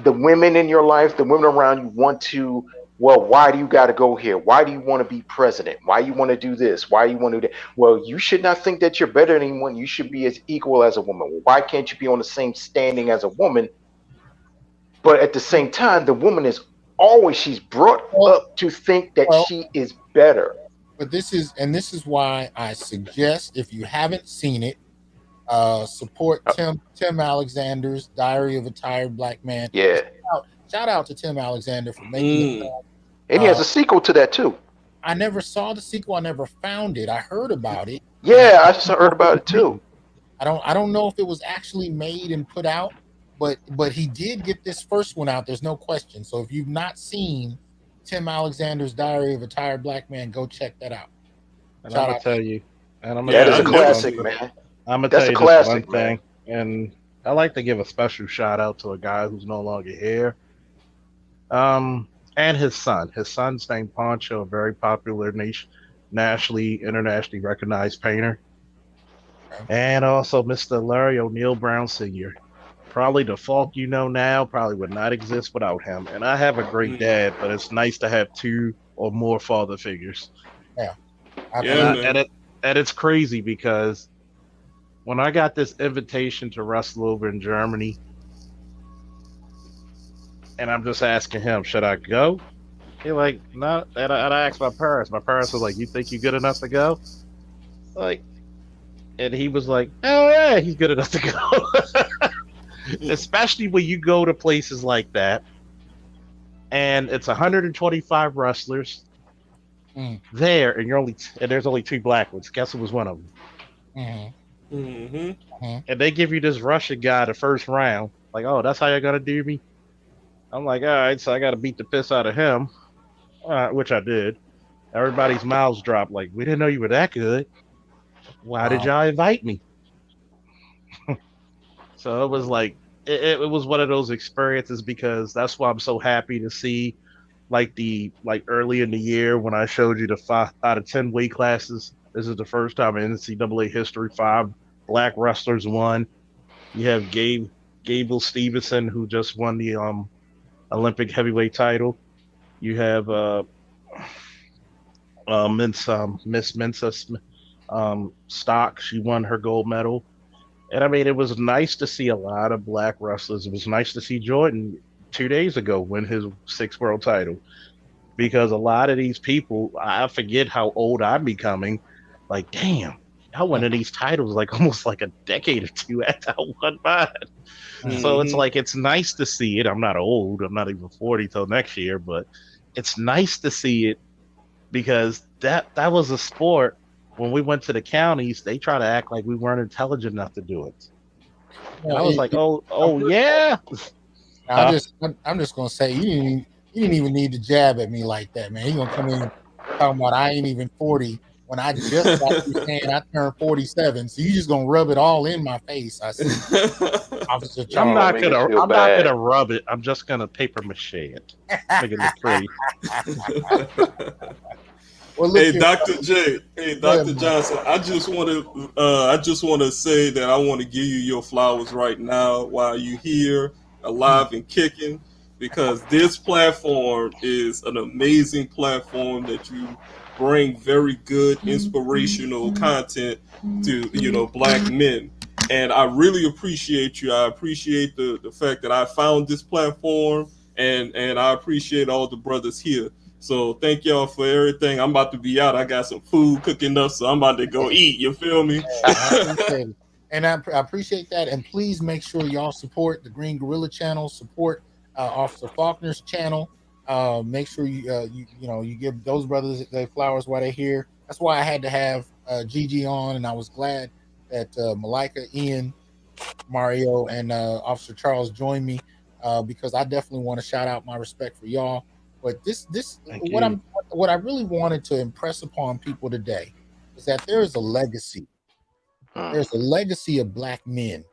D: the women in your life, the women around you want to, well, why do you got to go here? Why do you want to be president? Why you want to do this? Why you want to do that? Well, you should not think that you're better than anyone. You should be as equal as a woman. Well, why can't you be on the same standing as a woman? But at the same time, the woman is she's brought up to think that she is better.
A: But this is why I suggest, if you haven't seen it, Support Tim Alexander's Diary of a Tired Black Man.
D: Yeah.
A: Shout out to Tim Alexander for making the film.
D: And he has a sequel to that too.
A: I never saw the sequel. I never found it. I heard about it.
D: Yeah, I just heard about it too.
A: I don't know if it was actually made and put out, but he did get this first one out. There's no question. So if you've not seen Tim Alexander's Diary of a Tired Black Man, go check that out.
E: And I'm gonna tell you, and I'm
D: that is a classic, man.
E: I'm gonna tell you this one thing, and I like to give a special shout out to a guy who's no longer here. And his son. His son's named Poncho, a very popular nationally, internationally recognized painter. And also Mr. Larry O'Neill Brown Sr. Probably the folk you know now probably would not exist without him. And I have a great dad, but it's nice to have two or more father figures.
A: Yeah.
E: And it's crazy because when I got this invitation to wrestle over in Germany, and I'm just asking him, should I go? He's like, no. And I asked my parents. My parents were like, you think you're good enough to go? Like, and he was like, oh yeah, he's good enough to go. Especially when you go to places like that, and it's 125 wrestlers there, and there's only 2 black ones. Guess who was one of them? And they give you this Russian guy the first round. Like, oh, that's how you're gonna do me? I'm like, all right, so I got to beat the piss out of him, which I did. Everybody's mouths dropped. Like, we didn't know you were that good. Why did y'all invite me? So it was like, it was one of those experiences because that's why I'm so happy to see, like early in the year when I showed you the 5 out of 10 weight classes. This is the first time in NCAA history 5 black wrestlers won. You have Gable Stevenson, who just won the Olympic heavyweight title. You have Miss Mensa Stock. She won her gold medal. And I mean, it was nice to see a lot of black wrestlers. It was nice to see Jordan 2 days ago win his 6th world title, because a lot of these people, I forget how old I'm becoming. Like, damn, I won these titles like almost like a decade or 2 after I won mine. So it's like, it's nice to see it. I'm not old. I'm not even 40 till next year, but it's nice to see it because that was a sport. When we went to the counties, they try to act like we weren't intelligent enough to do it. And I was like, oh yeah.
A: I'm just gonna say you didn't even need to jab at me like that, man. You gonna come in talking about I ain't even 40 when I just got you saying I turned 47. So you just gonna rub it all in my face. I see.
E: I'm not gonna rub it. I'm just gonna paper mache it. Make it look pretty.
F: Well, hey, Dr. J. Hey, Dr. Johnson. I just want to say that I want to give you your flowers right now while you're here, alive and kicking, because this platform is an amazing platform that you bring very good, inspirational content to, black men. And I really appreciate you. I appreciate the fact that I found this platform, and I appreciate all the brothers here. So thank y'all for everything. I'm about to be out. I got some food cooking up, so I'm about to go eat. You feel me?
A: And I appreciate that. And please make sure y'all support the Green Gorilla channel. Support Officer Faulkner's channel. Make sure you give those brothers their flowers while they're here. That's why I had to have Gigi on, and I was glad that Malika, Ian, Mario, and Officer Charles joined me because I definitely want to shout out my respect for y'all. But what I really wanted to impress upon people today is that there is a legacy. There's a legacy of black men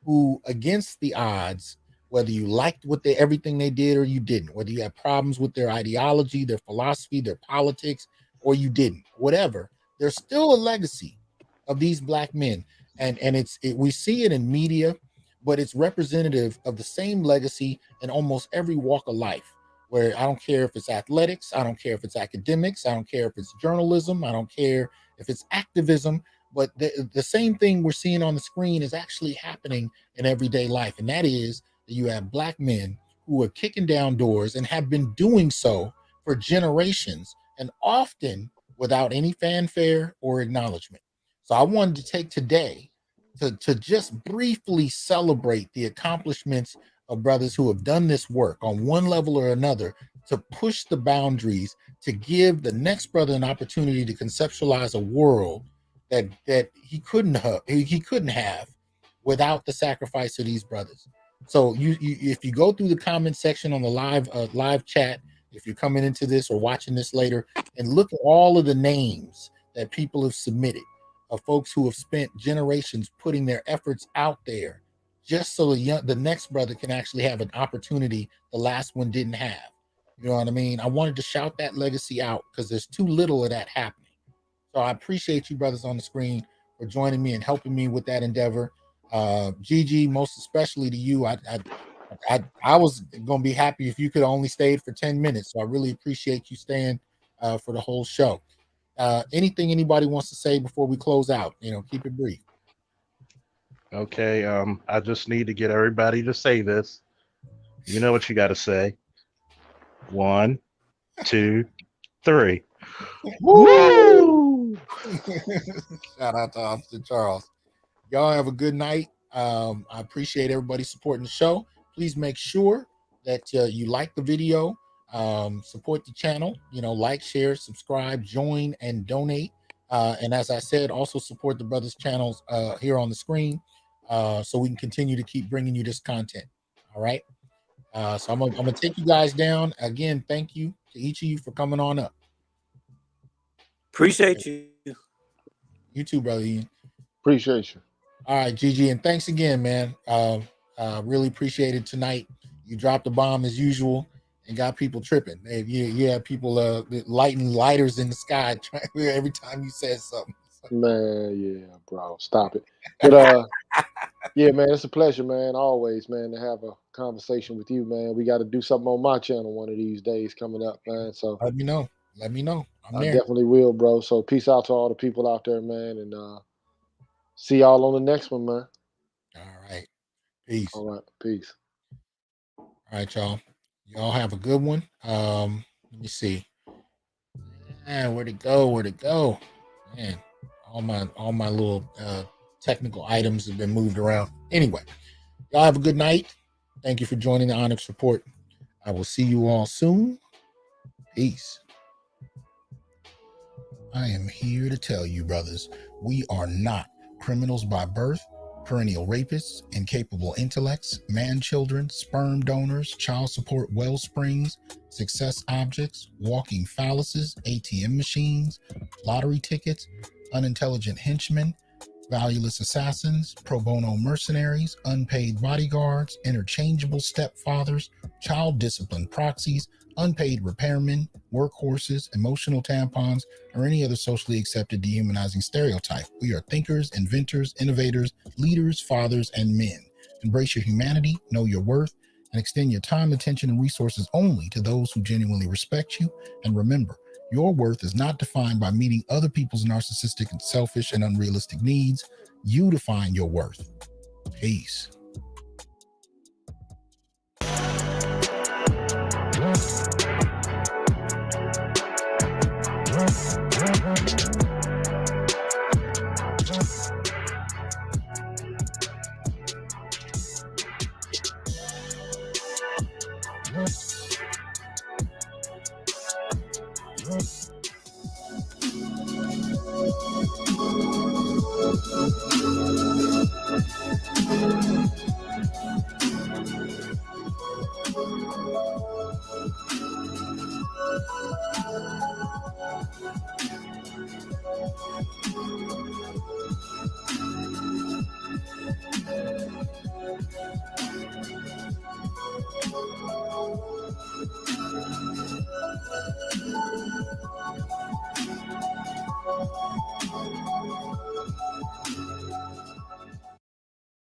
A: who, against the odds, whether you liked everything they did or you didn't, whether you had problems with their ideology, their philosophy, their politics, or you didn't, whatever, there's still a legacy of these black men. And we see it in media, but it's representative of the same legacy in almost every walk of life. Where I don't care if it's athletics, I don't care if it's academics, I don't care if it's journalism, I don't care if it's activism, but the same thing we're seeing on the screen is actually happening in everyday life. And that is that you have black men who are kicking down doors and have been doing so for generations and often without any fanfare or acknowledgement. So I wanted to take today to just briefly celebrate the accomplishments of brothers who have done this work on one level or another, to push the boundaries, to give the next brother an opportunity to conceptualize a world that he couldn't have without the sacrifice of these brothers. So you if you go through the comment section on the live chat, if you're coming into this or watching this later, and look at all of the names that people have submitted of folks who have spent generations putting their efforts out there just so the next brother can actually have an opportunity the last one didn't have. You know what I mean? I wanted to shout that legacy out because there's too little of that happening. So I appreciate you brothers on the screen for joining me and helping me with that endeavor. Gigi, most especially to you. I was going to be happy if you could only stayed for 10 minutes. So I really appreciate you staying for the whole show. Anything anybody wants to say before we close out? Keep it brief.
E: Okay, I just need to get everybody to say this. You know what you got to say. 1, 2, 3. Woo!
A: Shout out to Officer Charles. Y'all have a good night. I appreciate everybody supporting the show. Please make sure that you like the video, support the channel, like, share, subscribe, join, and donate. And as I said, also support the brothers' channels here on the screen so we can continue to keep bringing you this content. All right. So I'm gonna take you guys down. Again, thank you to each of you for coming on up.
C: Appreciate you.
A: You too, brother Ian.
B: Appreciate you.
A: All right, Gigi, and thanks again, man. Really appreciate it tonight. You dropped a bomb as usual and got people tripping. You had people lighting lighters in the sky every time you said something.
B: Man, yeah, bro, stop it. But yeah, man, it's a pleasure, man. Always, man, to have a conversation with you, man. We got to do something on my channel one of these days coming up, man. So
A: let me know. I'm
B: I
A: there.
B: definitely will, bro. So peace out to all the people out there, man, and see y'all on the next one, man.
A: All right. Peace.
B: All right. Peace.
A: All right, y'all. Y'all have a good one. Let me see. Where'd it go? Man, all my little technical items have been moved around. Anyway, y'all have a good night. Thank you for joining the Onyx Report. I will see you all soon. Peace. I am here to tell you, brothers, we are not criminals by birth, perennial rapists, incapable intellects, man-children, sperm donors, child support wellsprings, success objects, walking phalluses, ATM machines, lottery tickets, unintelligent henchmen, valueless assassins, pro bono mercenaries, unpaid bodyguards, interchangeable stepfathers, child discipline proxies, unpaid repairmen, workhorses, emotional tampons, or any other socially accepted dehumanizing stereotype. We are thinkers, inventors, innovators, leaders, fathers, and men. Embrace your humanity, know your worth, and extend your time, attention, and resources only to those who genuinely respect you. And remember, your worth is not defined by meeting other people's narcissistic and selfish and unrealistic needs. You define your worth. Peace.